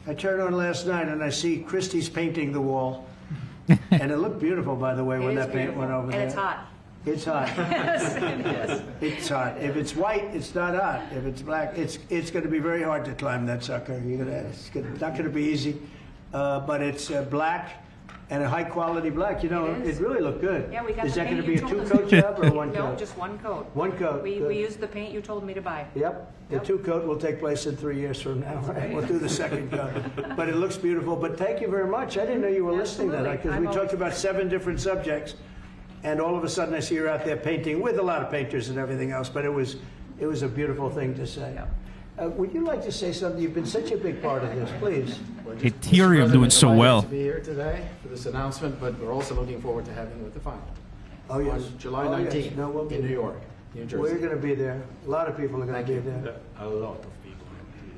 I turned on last night and I see Christie's painting the wall. And it looked beautiful, by the way, when that paint went over there. And it's hot. It's hot. Yes, it is. It's hot. If it's white, it's not hot. If it's black, it's going to be very hard to climb that sucker. It's not going to be easy. But it's black and a high-quality black. You know, it really looked good. Yeah, we got Is the that paint going to be you a told us two-coat to. job or one coat? No, just one coat. One coat. We used the paint you told me to buy. Yep. The two-coat will take place in 3 years from now. Right? We'll do the second coat. But it looks beautiful. But thank you very much. I didn't know you were listening to that, because we talked about 7 different subjects, and all of a sudden I see you're out there painting with a lot of painters and everything else. But it was a beautiful thing to say. Would you like to say something? You've been such a big part of this, please. Ethereum doing so well. To be here today for this announcement, but we're also looking forward to having you at the final. Oh, yes. On July 19th 19th in New York, New Jersey. We're going to be there. A lot of people are going to be there. A lot of people.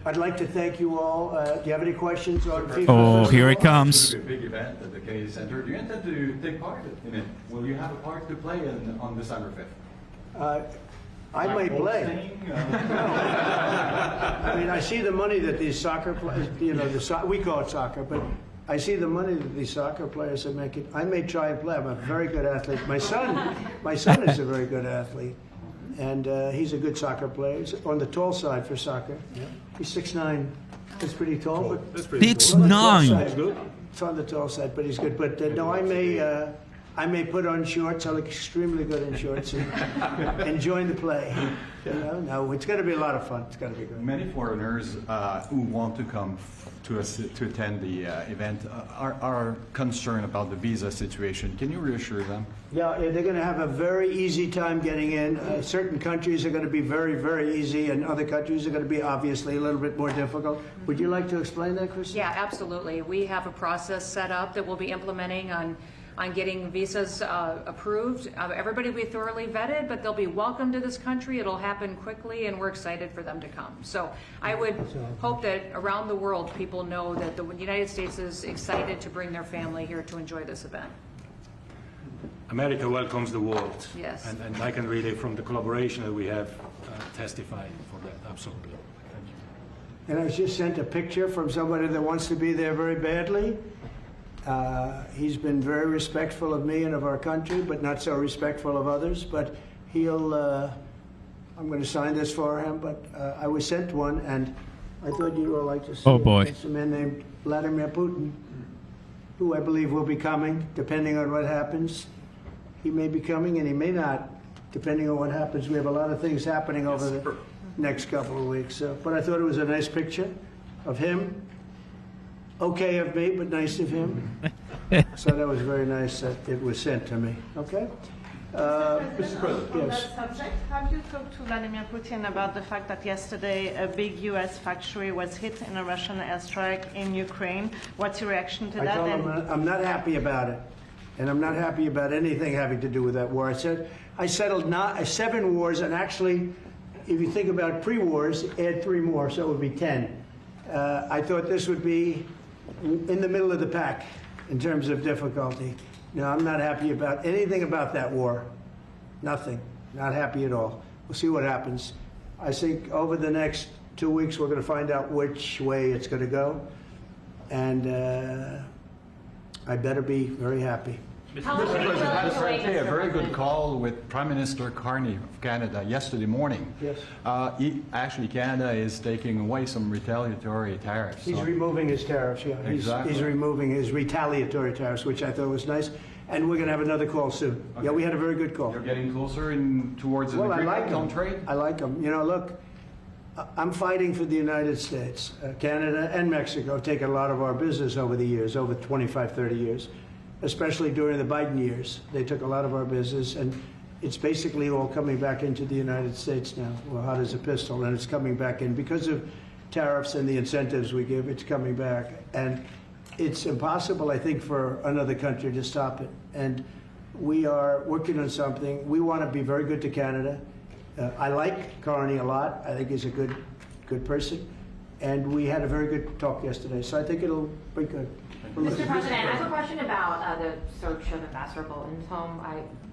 I'd like to thank you all. Do you have any questions on FIFA? Oh, here it comes. It's a big event at the Kennedy Center. Do you intend to take part in it? Will you have a part to play on December 5th? I might play. I mean, I see the money that these soccer players, we call it soccer, but I see the money that these soccer players are making. I may try and play. I'm a very good athlete. My son is a very good athlete, and he's a good soccer player. He's on the tall side for soccer. Yeah. He's 6'9". That's pretty tall. But it's 9. It's on the tall side, but he's good. But no, I I may put on shorts. I look extremely good in shorts and join the play. You know, no, it's going to be a lot of fun. It's going to be good. Many foreigners who want to come to attend the event are concerned about the visa situation. Can you reassure them? Yeah, they're going to have a very easy time getting in. Certain countries are going to be very, very easy, and other countries are going to be obviously a little bit more difficult. Would you like to explain that, Chris? Yeah, absolutely. We have a process set up that we'll be implementing on getting visas approved. Everybody will be thoroughly vetted, but they'll be welcome to this country. It'll happen quickly, and we're excited for them to come. So I would hope that around the world people know that the United States is excited to bring their family here to enjoy this event. America welcomes the world. Yes. And I can really, from the collaboration that we have, testify for that, absolutely. Thank you. And I was just sent a picture from somebody that wants to be there very badly. He's been very respectful of me and of our country, but not so respectful of others. But he'll, I'm going to sign this for him, but I was sent one, and I thought you would like to see Oh, it. boy. It's a man named Vladimir Putin, who I believe will be coming, depending on what happens. He may be coming, and he may not, depending on what happens. We have a lot of things happening over the next couple of weeks. So, but I thought it was a nice picture of him. Okay of me, but nice of him. So that was very nice that it was sent to me. Okay? Mr. President. On Yes. that subject, have you talked to Vladimir Putin about the fact that yesterday a big U.S. factory was hit in a Russian airstrike in Ukraine? What's your reaction to I that? told him I'm not happy about it. And I'm not happy about anything having to do with that war. I said I settled 7 wars, and actually, if you think about pre-wars, add 3 more, so it would be 10. I thought this would be in the middle of the pack in terms of difficulty. No, I'm not happy about anything about that war. Nothing. Not happy at all. We'll see what happens. I think over the next 2 weeks we're going to find out which way it's going to go. And I better be very happy. Mr. President, I had a very good call with Prime Minister Carney of Canada yesterday morning. Yes. Canada is taking away some retaliatory tariffs. He's removing his tariffs, yeah. Exactly. He's removing his retaliatory tariffs, which I thought was nice. And we're going to have another call soon. Okay. Yeah, we had a very good call. You're getting closer towards an I agreement like on him. trade? I like him. You know, look, I'm fighting for the United States. Canada and Mexico have taken a lot of our business over the years, over 25, 30 years. Especially during the Biden years. They took a lot of our business, and it's basically all coming back into the United States now. Well, hot as a pistol, and it's coming back in. Because of tariffs and the incentives we give, it's coming back. And it's impossible, I think, for another country to stop it. And we are working on something. We want to be very good to Canada. I like Carney a lot. I think he's a good person. And we had a very good talk yesterday, so I think it'll be good. Mr. President, I have a question about the search of Ambassador Bolton's home.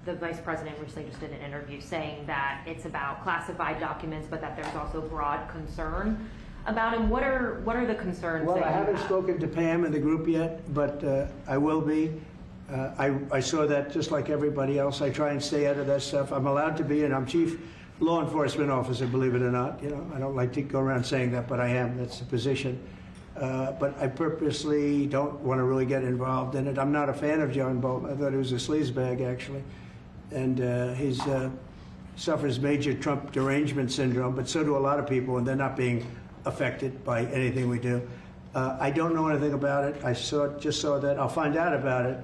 The Vice President recently just did an interview saying that it's about classified documents, but that there's also broad concern about him. What are the concerns? Well, that I you haven't have? spoken to Pam in the group yet, but I will be. I saw that just like everybody else. I try and stay out of that stuff. I'm allowed to be, and I'm chief law enforcement officer, believe it or not. You know, I don't like to go around saying that, but I am. That's the position. But I purposely don't want to really get involved in it. I'm not a fan of John Bolton. I thought he was a sleazebag, actually. And he suffers major Trump derangement syndrome, but so do a lot of people, and they're not being affected by anything we do. I don't know anything about it. I just saw that. I'll find out about it.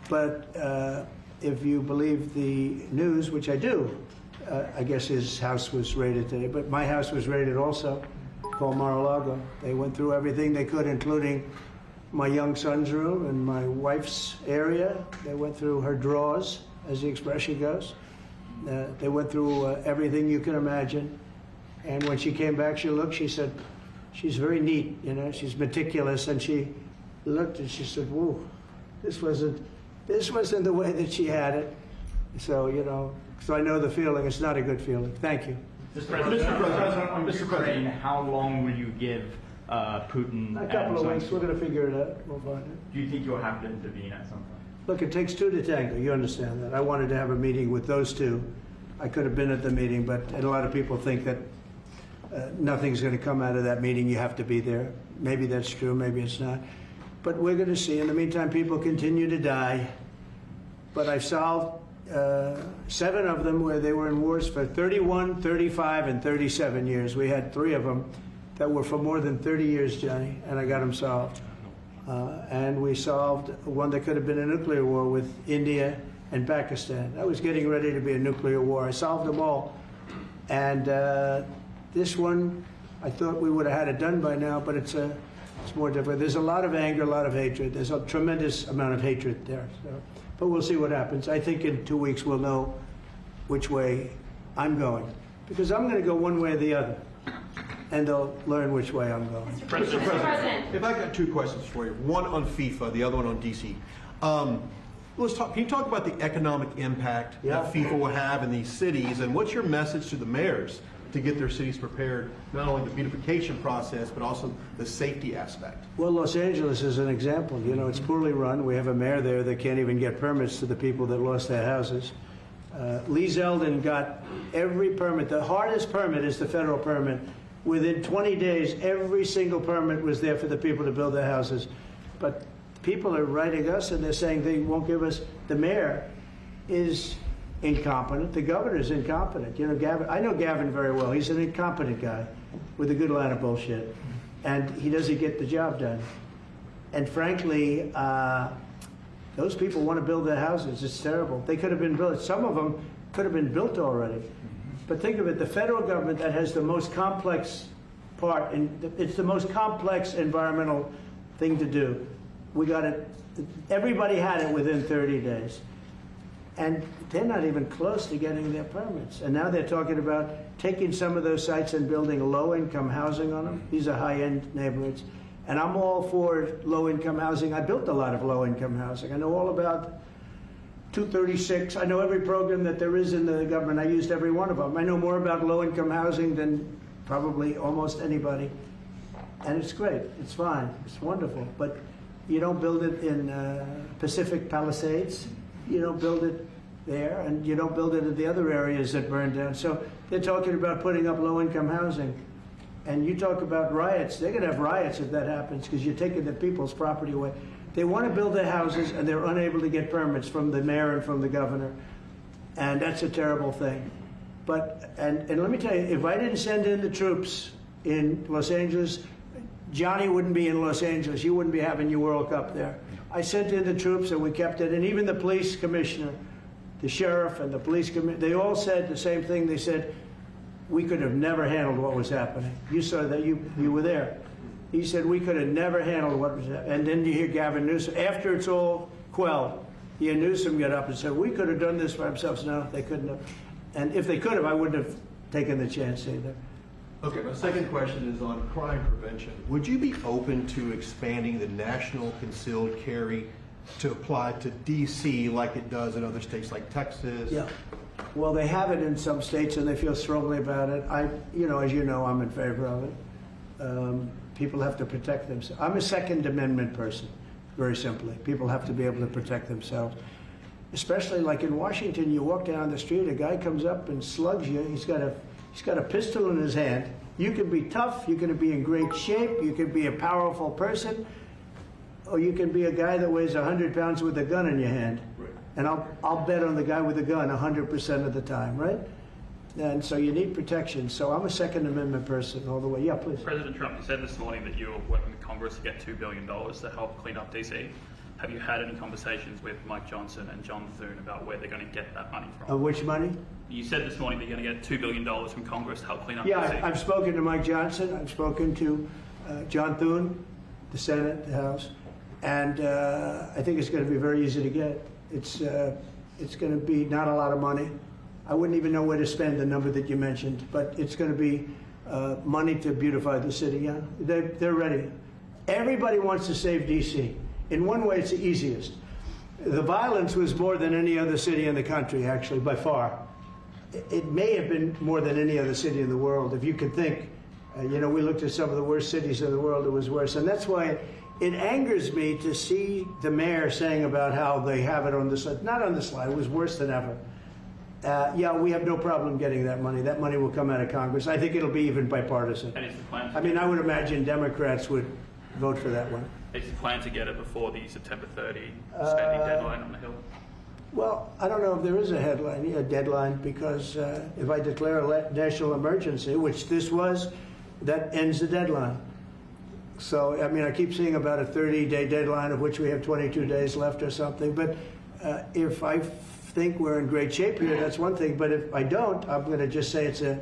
But if you believe the news, which I do, I guess his house was raided today. But my house was raided also. Called Mar-a-Lago. They went through everything they could, including my young son's room and my wife's area. They went through her drawers, as the expression goes. They went through everything you can imagine. And when she came back, she said, she's very neat, you know, she's meticulous. And she looked and she said, whoa, this wasn't the way that she had it. So, you know, so I know the feeling. It's not a good feeling. Thank you. Mr. President, how long will you give Putin? A couple of weeks. We're going to figure it out. We'll find it. Do you think you'll have to intervene at some point? Look, it takes 2 to tango. You understand that. I wanted to have a meeting with those 2. I could have been at the meeting, but a lot of people think that nothing's going to come out of that meeting. You have to be there. Maybe that's true. Maybe it's not. But we're going to see. In the meantime, people continue to die. but I've solved 7 of them where they were in wars for 31, 35, and 37 years. We had 3 of them that were for more than 30 years, Johnny, and I got them solved. And we solved one that could have been a nuclear war with India and Pakistan. That was getting ready to be a nuclear war. I solved them all. And this one, I thought we would have had it done by now, but it's more difficult. There's a lot of anger, a lot of hatred. There's a tremendous amount of hatred there. So. But we'll see what happens. I think in 2 weeks we'll know which way I'm going. Because I'm going to go one way or the other. And they'll learn which way I'm going. Mr. President, if I got 2 questions for you, one on FIFA, the other one on DC. Let's talk. Can you talk about the economic impact that FIFA will have in these cities, and what's your message to the mayors to get their cities prepared, not only the beautification process, but also the safety aspect? Well, Los Angeles is an example. You know, it's poorly run. We have a mayor there that can't even get permits to the people that lost their houses. Lee Zeldin got every permit. The hardest permit is the federal permit. Within 20 days, every single permit was there for the people to build their houses. But people are writing us and they're saying they won't give us. The mayor is incompetent. The governor is incompetent. You know, Gavin, I know Gavin very well. He's an incompetent guy with a good line of bullshit. And he doesn't get the job done. And frankly, those people want to build their houses. It's terrible. They could have been built. Some of them could have been built already. But think of it, the federal government that has the most complex part, and it's the most complex environmental thing to do. We got it, everybody had it within 30 days. And they're not even close to getting their permits. And now they're talking about taking some of those sites and building low-income housing on them. These are high-end neighborhoods. And I'm all for low-income housing. I built a lot of low-income housing. I know all about 236. I know every program that there is in the government. I used every one of them. I know more about low-income housing than probably almost anybody. And it's great. It's fine. It's wonderful. But you don't build it in Pacific Palisades. You don't build it there. And you don't build it in the other areas that burned down. So they're talking about putting up low-income housing. And you talk about riots. They're going to have riots if that happens because you're taking the people's property away. They want to build their houses, and they're unable to get permits from the mayor and from the governor. And that's a terrible thing. But, and let me tell you, if I didn't send in the troops in Los Angeles, Johnny wouldn't be in Los Angeles. You wouldn't be having your World Cup there. I sent in the troops, and we kept it. And even the police commissioner, the sheriff and the police commissioner, they all said the same thing. They said, we could have never handled what was happening. You saw that, you were there. He said, we could have never handled what was happening. And then you hear Gavin Newsom, after it's all quelled, you hear Newsom get up and said, we could have done this for ourselves. No, they couldn't have. And if they could have, I wouldn't have taken the chance either. Okay, my second question is on crime prevention. Would you be open to expanding the national concealed carry to apply to D.C. like it does in other states like Texas? Yeah. Well, they have it in some states, and they feel strongly about it. You know, as you know, I'm in favor of it. People have to protect themselves. I'm a Second Amendment person, very simply. People have to be able to protect themselves. Especially like in Washington, you walk down the street, a guy comes up and slugs you. He's got a pistol in his hand. You can be tough, you can be in great shape, you can be a powerful person, or you can be a guy that weighs 100 pounds with a gun in your hand. Right. And I'll bet on the guy with the gun 100% of the time, right? And so you need protection. So I'm a Second Amendment person all the way. Yeah, please. President Trump, you said this morning that you were working with Congress to get $2 billion to help clean up DC. Have you had any conversations with Mike Johnson and John Thune about where they're going to get that money from? Which money? You said this morning that you're going to get $2 billion from Congress to help clean up DC. Yeah, I've spoken to Mike Johnson. I've spoken to John Thune, the Senate, the House. And I think it's going to be very easy to get. It's going to be not a lot of money. I wouldn't even know where to spend the number that you mentioned, but it's going to be money to beautify the city. Yeah, they're ready. Everybody wants to save D.C. In one way, it's the easiest. The violence was more than any other city in the country, actually, by far. It may have been more than any other city in the world, if you could think. You know, we looked at some of the worst cities in the world, it was worse. And that's why it angers me to see the mayor saying about how they have it on the slide. Not on the slide, it was worse than ever. Yeah, we have no problem getting that money. That money will come out of Congress. I think it'll be even bipartisan. And is the plan I mean, I would imagine Democrats would vote for that one. Is the plan to get it before the September 30 spending deadline on the Hill? Well, I don't know if there is a deadline, because if I declare a national emergency, which this was, that ends the deadline. So, I mean, I keep seeing about a 30-day deadline, of which we have 22 days left or something. But if I think we're in great shape here, that's one thing. But if I don't, I'm going to just say it's a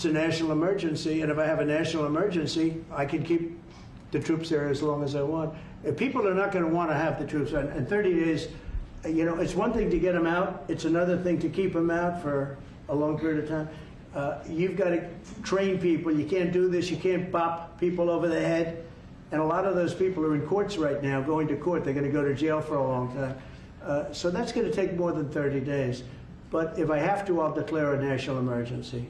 national emergency. And if I have a national emergency, I can keep the troops there as long as I want. If people are not going to want to have the troops on, and 30 days, you know, it's one thing to get them out. It's another thing to keep them out for a long period of time. You've got to train people. You can't do this. You can't bop people over the head. And a lot of those people are in courts right now, going to court. They're going to go to jail for a long time. So that's going to take more than 30 days. But if I have to, I'll declare a national emergency,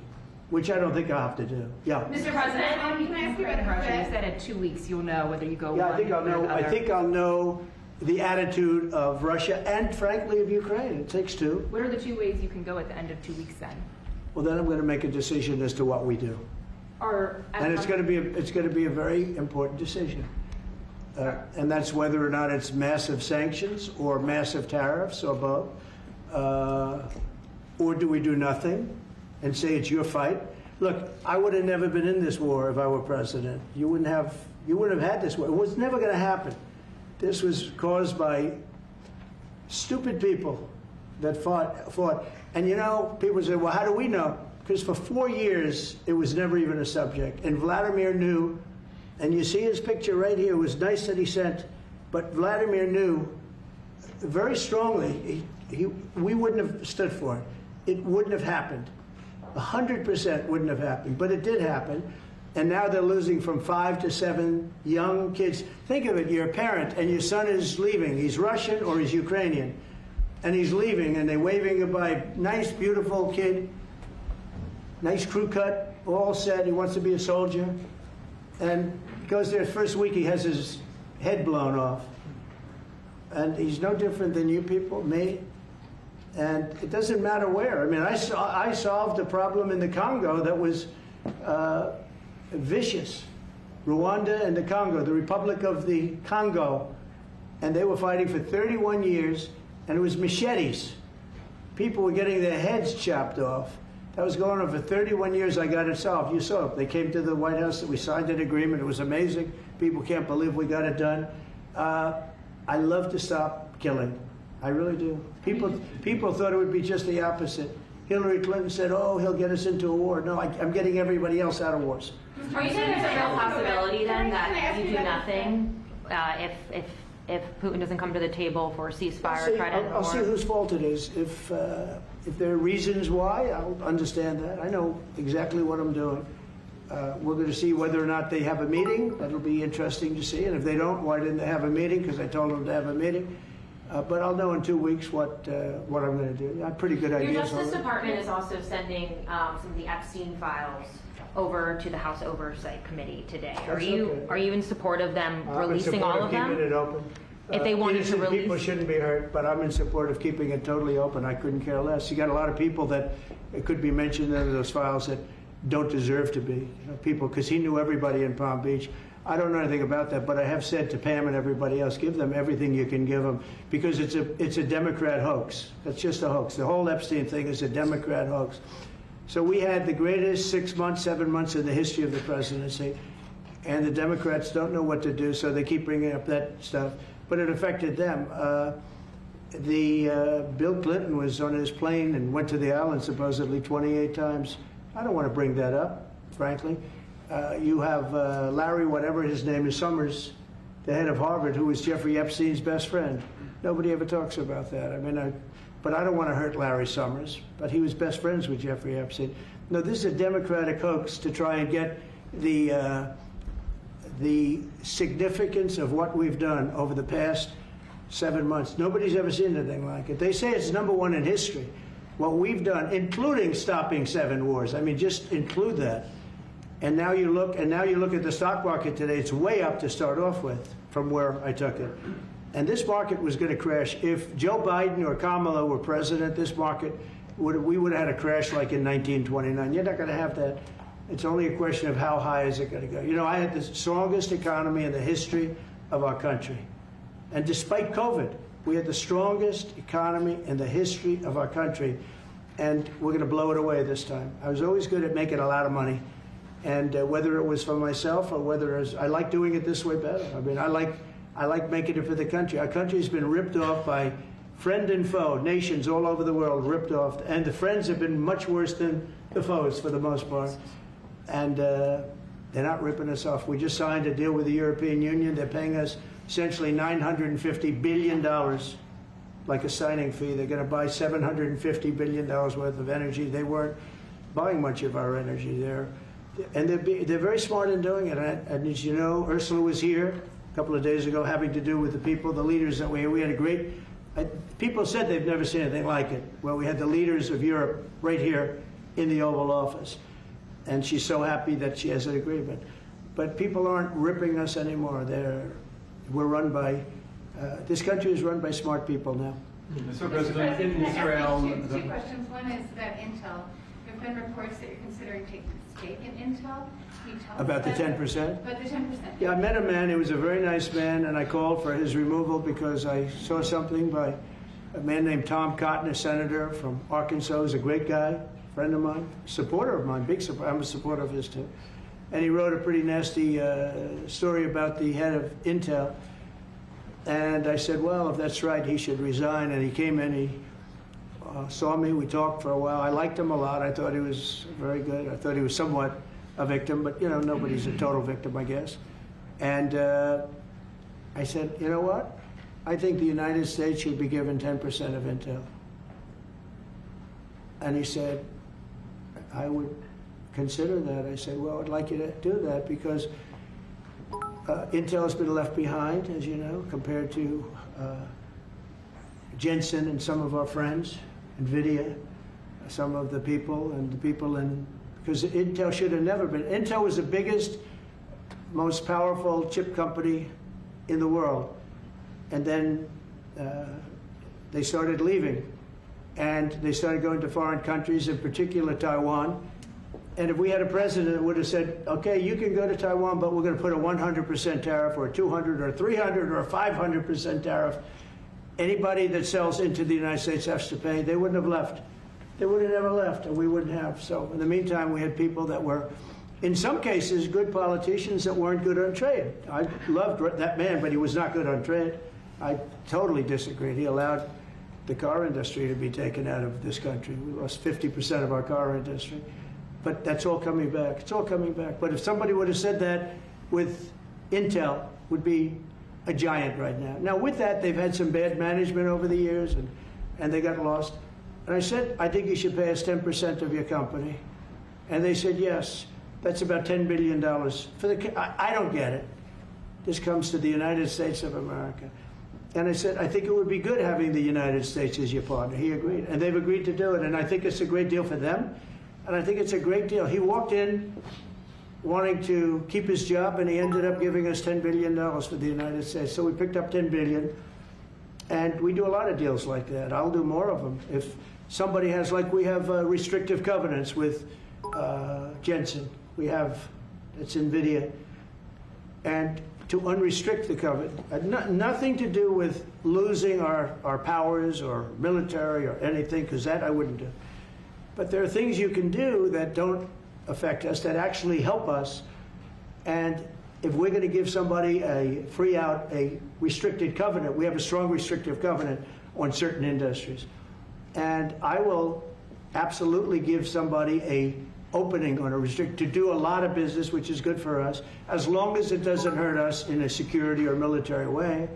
which I don't think I'll have to do. Yeah. Mr. President, can I ask you about the Russia? You said in 2 weeks you'll know whether you go Yeah, one I think I'll know. I think I'll know the attitude of Russia and, frankly, of Ukraine. It takes two. What are the 2 ways you can go at the end of 2 weeks then? Well, then I'm going to make a decision as to what we do. And it's going to be a very important decision. And that's whether or not it's massive sanctions or massive tariffs or both. Or do we do nothing and say it's your fight? Look, I would have never been in this war if I were president. You wouldn't have had this war. It was never going to happen. This was caused by stupid people that fought. And you know, people say, well, how do we know? Because for 4 years, it was never even a subject. And Vladimir knew, and you see his picture right here. It was nice that he sent, but Vladimir knew very strongly we wouldn't have stood for it. It wouldn't have happened. 100% wouldn't have happened, but it did happen. And now they're losing from 5 to 7 young kids. Think of it, you're a parent and your son is leaving. He's Russian or he's Ukrainian. And he's leaving and they're waving goodbye. Nice, beautiful kid. Nice crew cut, all set. He wants to be a soldier. And goes there, first week he has his head blown off. And he's no different than you people, me. And it doesn't matter where. I mean, I solved a problem in the Congo that was vicious. Rwanda and the Congo, the Republic of the Congo. And they were fighting for 31 years, and it was machetes. People were getting their heads chopped off. That was going on for 31 years. I got it solved. You saw it. They came to the White House. We signed an agreement. It was amazing. People can't believe we got it done. I love to stop killing. I really do. People thought it would be just the opposite. Hillary Clinton said, oh, he'll get us into a war. No, I'm getting everybody else out of wars. Are you saying there's a real possibility then that you do nothing if Putin doesn't come to the table for a ceasefire? I'll see whose fault it is. If there are reasons why, I'll understand that. I know exactly what I'm doing. We're going to see whether or not they have a meeting. That'll be interesting to see. And if they don't, why didn't they have a meeting? Because I told them to have a meeting. But I'll know in 2 weeks what I'm going to do. I have pretty good ideas. Your Justice Department is also sending some of the Epstein files over to the House Oversight Committee today. Are you in support of them releasing all of them? Keeping it open. If they wanted to release, people shouldn't be hurt, but I'm in support of keeping it totally open. I couldn't care less. You got a lot of people that it could be mentioned in those files that don't deserve to be. You know, people, because he knew everybody in Palm Beach. I don't know anything about that, but I have said to Pam and everybody else, give them everything you can give them, because it's a Democrat hoax. That's just a hoax. The whole Epstein thing is a Democrat hoax. So we had the greatest 6 months, 7 months in the history of the presidency, and the Democrats don't know what to do, so they keep bringing up that stuff. But it affected them. Bill Clinton was on his plane and went to the island supposedly 28 times. I don't want to bring that up, frankly. You have Larry, whatever his name is, Summers, the head of Harvard, who was Jeffrey Epstein's best friend. Nobody ever talks about that. I mean, but I don't want to hurt Larry Summers, but he was best friends with Jeffrey Epstein. No, this is a Democratic hoax to try and get the significance of what we've done over the past 7 months. Nobody's ever seen anything like it. They say it's #1 in history. What we've done, including stopping 7 wars. I mean, just include that. And now you look at the stock market today. It's way up to start off with from where I took it. And this market was going to crash. If Joe Biden or Kamala were president, this market we would have had a crash like in 1929. You're not going to have that. It's only a question of how high is it going to go. You know, I had the strongest economy in the history of our country. And despite COVID, We had the strongest economy in the history of our country, and we're going to blow it away this time. I was always good at making a lot of money, and whether it was for myself or whether it was, I like doing it this way better. I mean, I like making it for the country. Our country's been ripped off by friend and foe, nations all over the world ripped off, and the friends have been much worse than the foes for the most part. And they're not ripping us off. We just signed a deal with the European Union. They're paying us essentially $950 billion, like a signing fee. They're going to buy $750 billion worth of energy. They weren't buying much of our energy there. And they're very smart in doing it. And as you know, Ursula was here a couple of days ago having to do with the people, the leaders that we had a great, people said they've never seen anything like it. Well, we had the leaders of Europe right here in the Oval Office. And she's so happy that she has an agreement. But people aren't ripping us anymore. We're run by, this country is run by smart people now. Mr. President, in Israel... Two questions. One is about Intel. There have been reports that you're considering taking a stake in Intel. Can you tell us About the 10%? About the 10%. Yeah, I met a man. He was a very nice man, and I called for his removal because I saw something by a man named Tom Cotton, a senator from Arkansas. He's a great guy, friend of mine, supporter of mine, big supporter. I'm a supporter of his too. And he wrote a pretty nasty story about the head of Intel. And I said, well, if that's right, he should resign. And he came in, he saw me, we talked for a while. I liked him a lot. I thought he was very good. I thought he was somewhat a victim, but you know, nobody's a total victim, I guess. And I said, you know what? I think the United States should be given 10% of Intel. And he said, I would consider that. I said, well, I'd like you to do that because Intel has been left behind, as you know, compared to Jensen and some of our friends, NVIDIA, some of the people and the people in, because Intel should have never been. Intel was the biggest, most powerful chip company in the world. And then they started leaving. And they started going to foreign countries, in particular Taiwan. And if we had a president that would have said, okay, you can go to Taiwan, but we're going to put a 100% tariff or a 200 or 300 or a 500% tariff, anybody that sells into the United States has to pay. They wouldn't have left. They would have never left, and we wouldn't have. So in the meantime, we had people that were, in some cases, good politicians that weren't good on trade. I loved that man, but he was not good on trade. I totally disagreed. He allowed the car industry to be taken out of this country. We lost 50% of our car industry. But that's all coming back. It's all coming back. But if somebody would have said that with Intel, would be a giant right now. Now, with that, they've had some bad management over the years, and they got lost. And I said, I think you should pay us 10% of your company. And they said, yes. That's about $10 billion. I don't get it. This comes to the United States of America. And I said, I think it would be good having the United States as your partner. He agreed. And they've agreed to do it. And I think it's a great deal for them. And I think it's a great deal. He walked in wanting to keep his job, and he ended up giving us $10 billion for the United States. So we picked up $10 billion. And we do a lot of deals like that. I'll do more of them. If somebody has, like we have restrictive covenants with Jensen. We have, it's NVIDIA. And to unrestrict the covenant, nothing to do with losing our powers or military or anything, because that I wouldn't do. But there are things you can do that don't affect us, that actually help us. And if we're going to give somebody a free out, a restricted covenant, we have a strong restrictive covenant on certain industries. And I will absolutely give somebody a opening on a restrict to do a lot of business, which is good for us, as long as it doesn't hurt us in a security or military way.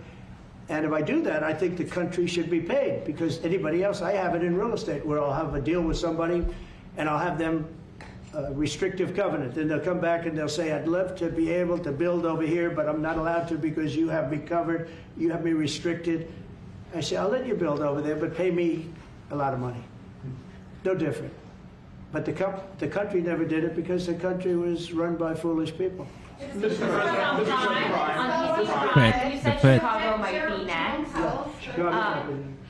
And if I do that, I think the country should be paid, because anybody else, I have it in real estate where I'll have a deal with somebody and I'll have them restrictive covenant. Then they'll come back and they'll say, I'd love to be able to build over here, but I'm not allowed to because you have me covered, you have me restricted. I say, I'll let you build over there, but pay me a lot of money. No different. But the country never did it because the country was run by foolish people. You said Chicago might be next.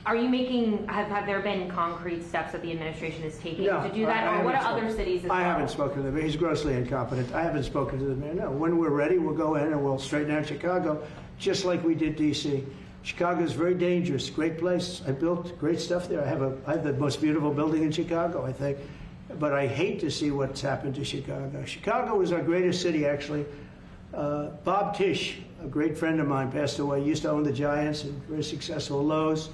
Are you making, have there been concrete steps that the administration is taking to do that? Or what are other cities? I haven't spoken to them. He's grossly incompetent. I haven't spoken to the mayor. No, when we're ready, we'll go in and we'll straighten out Chicago, just like we did D.C. Chicago is very dangerous, great place. I built great stuff there. I have the most beautiful building in Chicago, I think. But I hate to see what's happened to Chicago. Chicago was our greatest city, actually. Bob Tisch, a great friend of mine, passed away. He used to own the Giants and very successful Lowe's.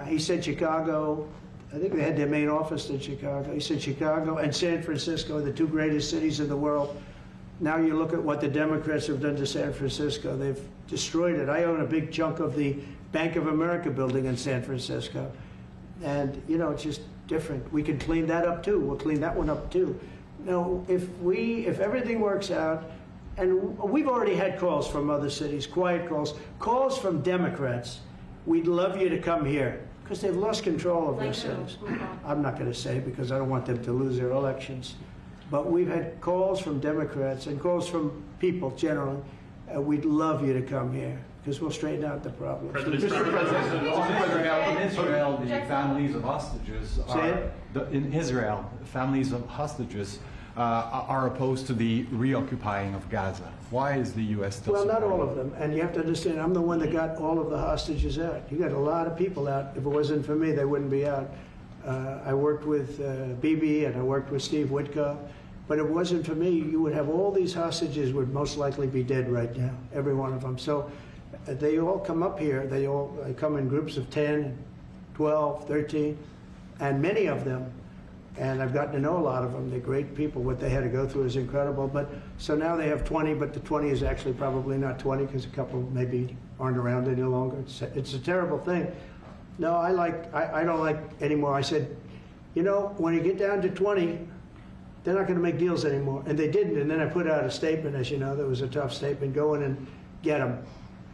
He said Chicago, I think they had their main office in Chicago. He said Chicago and San Francisco are the two greatest cities in the world. Now you look at what the Democrats have done to San Francisco. They've destroyed it. I own a big chunk of the Bank of America building in San Francisco. And, you know, it's just different. We can clean that up too. We'll clean that one up too. No, if everything works out, and we've already had calls from other cities, quiet calls from Democrats. We'd love you to come here because they've lost control of their cities. I'm not going to say because I don't want them to lose their elections. But we've had calls from Democrats and calls from people generally. We'd love you to come here because we'll straighten out the problem. Mr. President, in Israel, the families of hostages in Israel, families of hostages are opposed to the reoccupying of Gaza. Why is the U.S. still Well, not supporting all of them. And you have to understand, I'm the one that got all of the hostages out. You got a lot of people out. If it wasn't for me, they wouldn't be out. I worked with Bibi and I worked with Steve Witkoff. But if it wasn't for me, you would have all these hostages would most likely be dead right now, every one of them. So they all come up here. They come in groups of 10, 12, 13, and many of them, and I've gotten to know a lot of them. They're great people. What they had to go through is incredible. But so now they have 20, but the 20 is actually probably not 20 because a couple maybe aren't around any longer. It's a terrible thing. No, I don't like anymore. I said, you know, when you get down to 20, they're not going to make deals anymore. And they didn't. And then I put out a statement, as you know, that was a tough statement, go in and get them.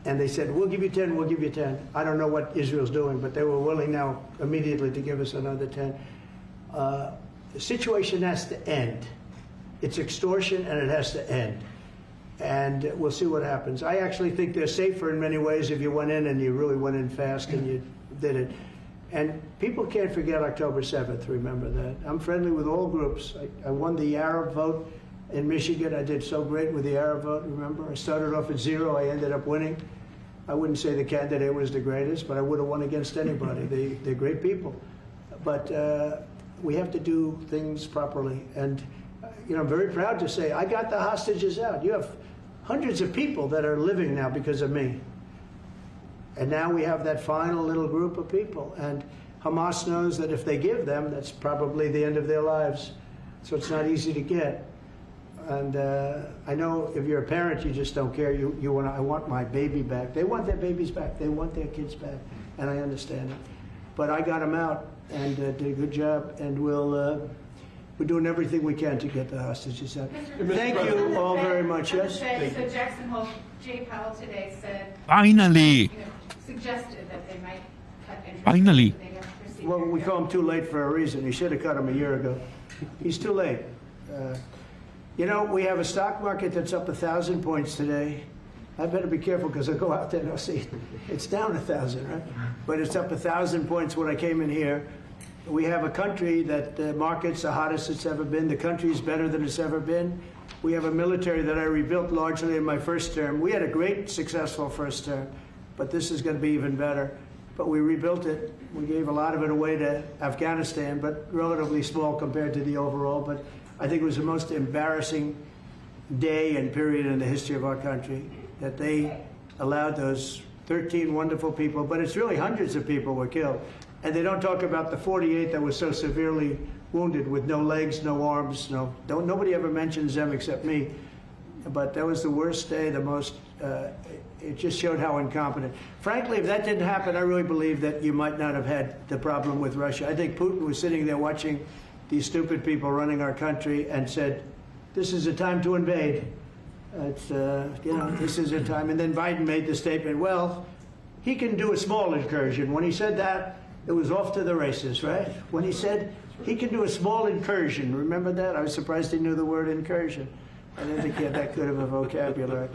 And they said, we'll give you 10, we'll give you 10. I don't know what Israel's doing, but they were willing now immediately to give us another 10. The situation has to end. It's extortion and it has to end. And we'll see what happens. I actually think they're safer in many ways if you went in and you really went in fast and you did it. And people can't forget October 7th, remember that. I'm friendly with all groups. I won the Arab vote in Michigan. I did so great with the Arab vote, remember? I started off at 0, I ended up winning. I wouldn't say the candidate was the greatest, but I would have won against anybody. They're great people. But we have to do things properly. And you know, I'm very proud to say I got the hostages out. You have hundreds of people that are living now because of me. And now we have that final little group of people. And Hamas knows that if they give them, that's probably the end of their lives. So it's not easy to get. And I know if you're a parent, you just don't care. You want, I want my baby back. They want their babies back. They want their kids back. And I understand it. But I got them out and did a good job. And we're doing everything we can to get the hostages out. Thank you all very much. Yes? So Jackson Hole, Jay Powell today said, Finally. Suggested that they might cut interest. Finally. Well, we call him too late for a reason. He should have cut him a year ago. He's too late. You know, we have a stock market that's up 1,000 points today. I better be careful because I go out there and I'll see it's down 1,000, right? But it's up 1,000 points when I came in here. We have a country that the market's the hottest it's ever been. The country's better than it's ever been. We have a military that I rebuilt largely in my first term. We had a great, successful first term, but this is going to be even better. But we rebuilt it. We gave a lot of it away to Afghanistan, but relatively small compared to the overall. But I think it was the most embarrassing day and period in the history of our country that they allowed those 13 wonderful people, but it's really hundreds of people were killed. And they don't talk about the 48 that were so severely wounded with no legs, no arms, nobody ever mentions them except me. But that was the worst day, the most, it just showed how incompetent. Frankly, if that didn't happen, I really believe that you might not have had the problem with Russia. I think Putin was sitting there watching these stupid people running our country and said, this is a time to invade. It's, you know, this is a time. And then Biden made the statement, well, he can do a small incursion. When he said that, it was off to the races, right? When he said he can do a small incursion, remember that? I was surprised he knew the word incursion. I didn't think he had that good of a vocabulary.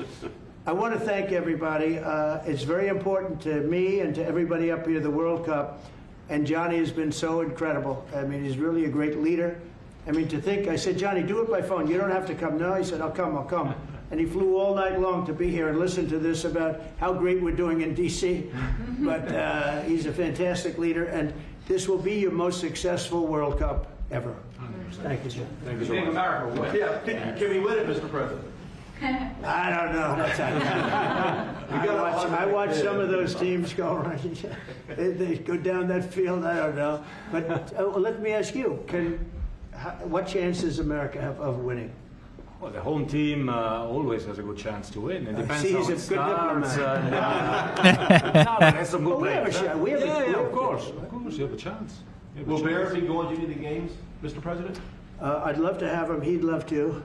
I want to thank everybody. It's very important to me and to everybody up here, the World Cup. And Johnny has been so incredible. I mean, he's really a great leader. I mean, to think, I said, Johnny, do it by phone. You don't have to come. No, he said, I'll come. and he flew all night long to be here and listen to this about how great we're doing in D.C. But he's a fantastic leader, and this will be your most successful World Cup ever. Thank you, Jim. Thank you so much. America will win. Yeah. Can we win it, Mr. President? I don't know. I watch some of those teams go right. They go down that field. I don't know. But let me ask you: what chance does America have of winning? Well, the home team always has a good chance to win. It depends See, how he's it a good starts. diplomat. No, there's some good We have a players. shot. We have a- Yeah, of course, you have a chance. Will Bears be going to any of the games, Mr. President? I'd love to have him. He'd love to.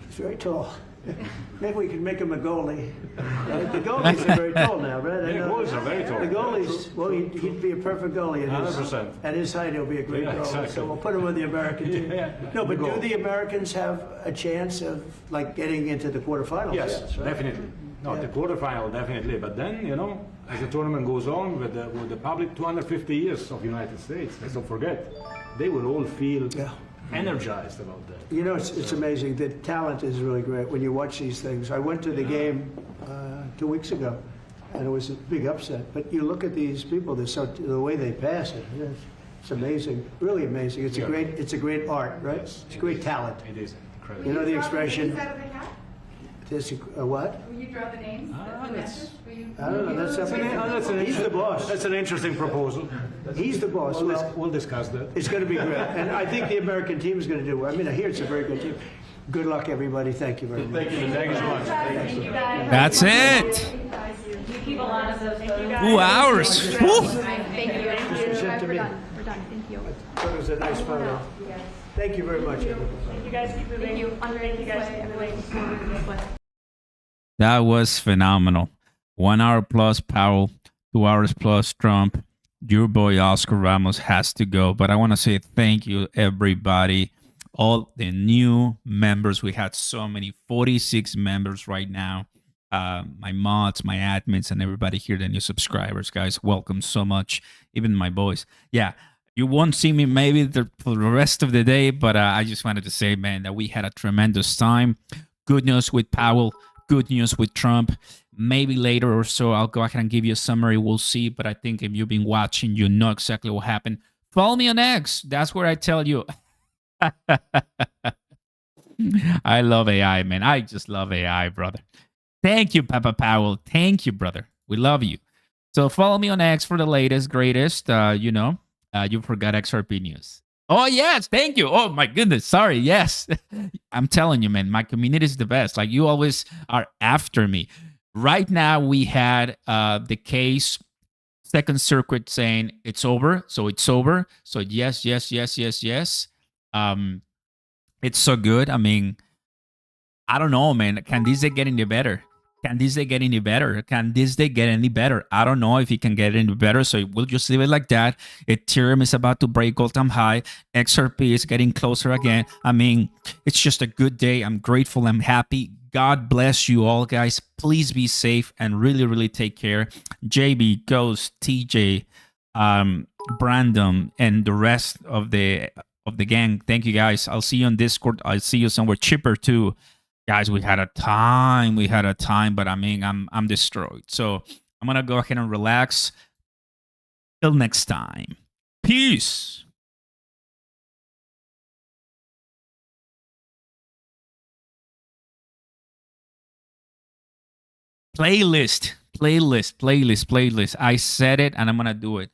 He's very tall. Maybe we could make him a goalie. The goalies are very tall now, right? Yeah, goalies are very tall. The goalies, well, he'd be a perfect goalie. 100%. At his height, he'll be a great Yeah, goalie. exactly. So we'll put him on the American team. Yeah. No, but Goal. do the Americans have a chance of like getting into the quarterfinals? Yes, right? definitely. No, the quarterfinal definitely. But then, you know, as the tournament goes on with the public 250 years of United States, let's don't forget, they will all feel energized about that. You know, it's amazing. The talent is really great when you watch these things. I went to the game 2 weeks ago, and it was a big upset. But you look at these people, the way they pass it, it's amazing, really amazing. It's a great art, right? Yes, It's a great talent. It is incredible. You know the expression? Is that of the hat? What? Will you draw the names? the matches? Will you? I don't know. He's the boss. That's an interesting proposal. He's the boss. We'll discuss that. It's going to be great. And I think the American team is going to do well. I mean, I hear it's a very good team. Good luck, everybody. Thank you very much. Thank you so much. Thank you guys. That's it. You keep a lot of those photos. 2 hours. Woo. Thank you. Sent to me. We're done. Thank you. It was a nice photo. Thank you very much, everybody. You guys keep moving. Thank you. Thank you guys keep moving. That was phenomenal. 1 hour plus Powell, 2 hours plus Trump. Your boy Oscar Ramos has to go. But I want to say thank you, everybody. All the new members. We had so many, 46 members right now. My mods, my admins, and everybody here, the new subscribers, guys. Welcome so much. Even my boys. Yeah, you won't see me maybe for the rest of the day, but I just wanted to say, man, that we had a tremendous time. Good news with Powell. Good news with Trump. Maybe later or so, I'll go ahead and give you a summary. We'll see. But I think if you've been watching, you know exactly what happened. Follow me on X. That's where I tell you. I love AI, man. I just love AI, brother. Thank you, Papa Powell. Thank you, brother. We love you. So follow me on X for the latest, greatest. You forgot XRP news. Oh, yes. Thank you. Oh, my goodness. Sorry. Yes. I'm telling you, man, my community is the best. Like, you always are after me. Right now, we had the case, Second Circuit saying it's over. So it's over. So yes. It's so good. I mean, I don't know, man. Can this day get any better? Can this day get any better? Can this day get any better? I don't know if it can get any better, so we'll just leave it like that. Ethereum is about to break all-time high. XRP is getting closer again. I mean, it's just a good day. I'm grateful. I'm happy. God bless you all, guys. Please be safe and really, really take care. JB, Ghost, TJ, Brandon, and the rest of the gang. Thank you, guys. I'll see you on Discord. I'll see you somewhere. Chipper, too. Guys, we had a time, but I mean, I'm destroyed. So I'm going to go ahead and relax. Till next time. Peace. Playlist. I said it and I'm going to do it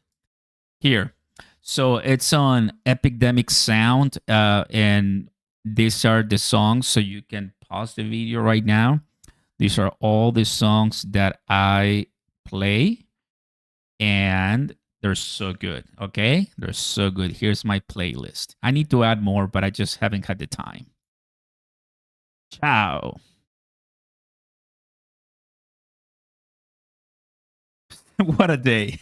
here. So it's on Epidemic Sound and these are the songs, so you can pause the video right now. These are all the songs that I play, and they're so good, okay? They're so good. Here's my playlist. I need to add more, but I just haven't had the time. Ciao. What a day.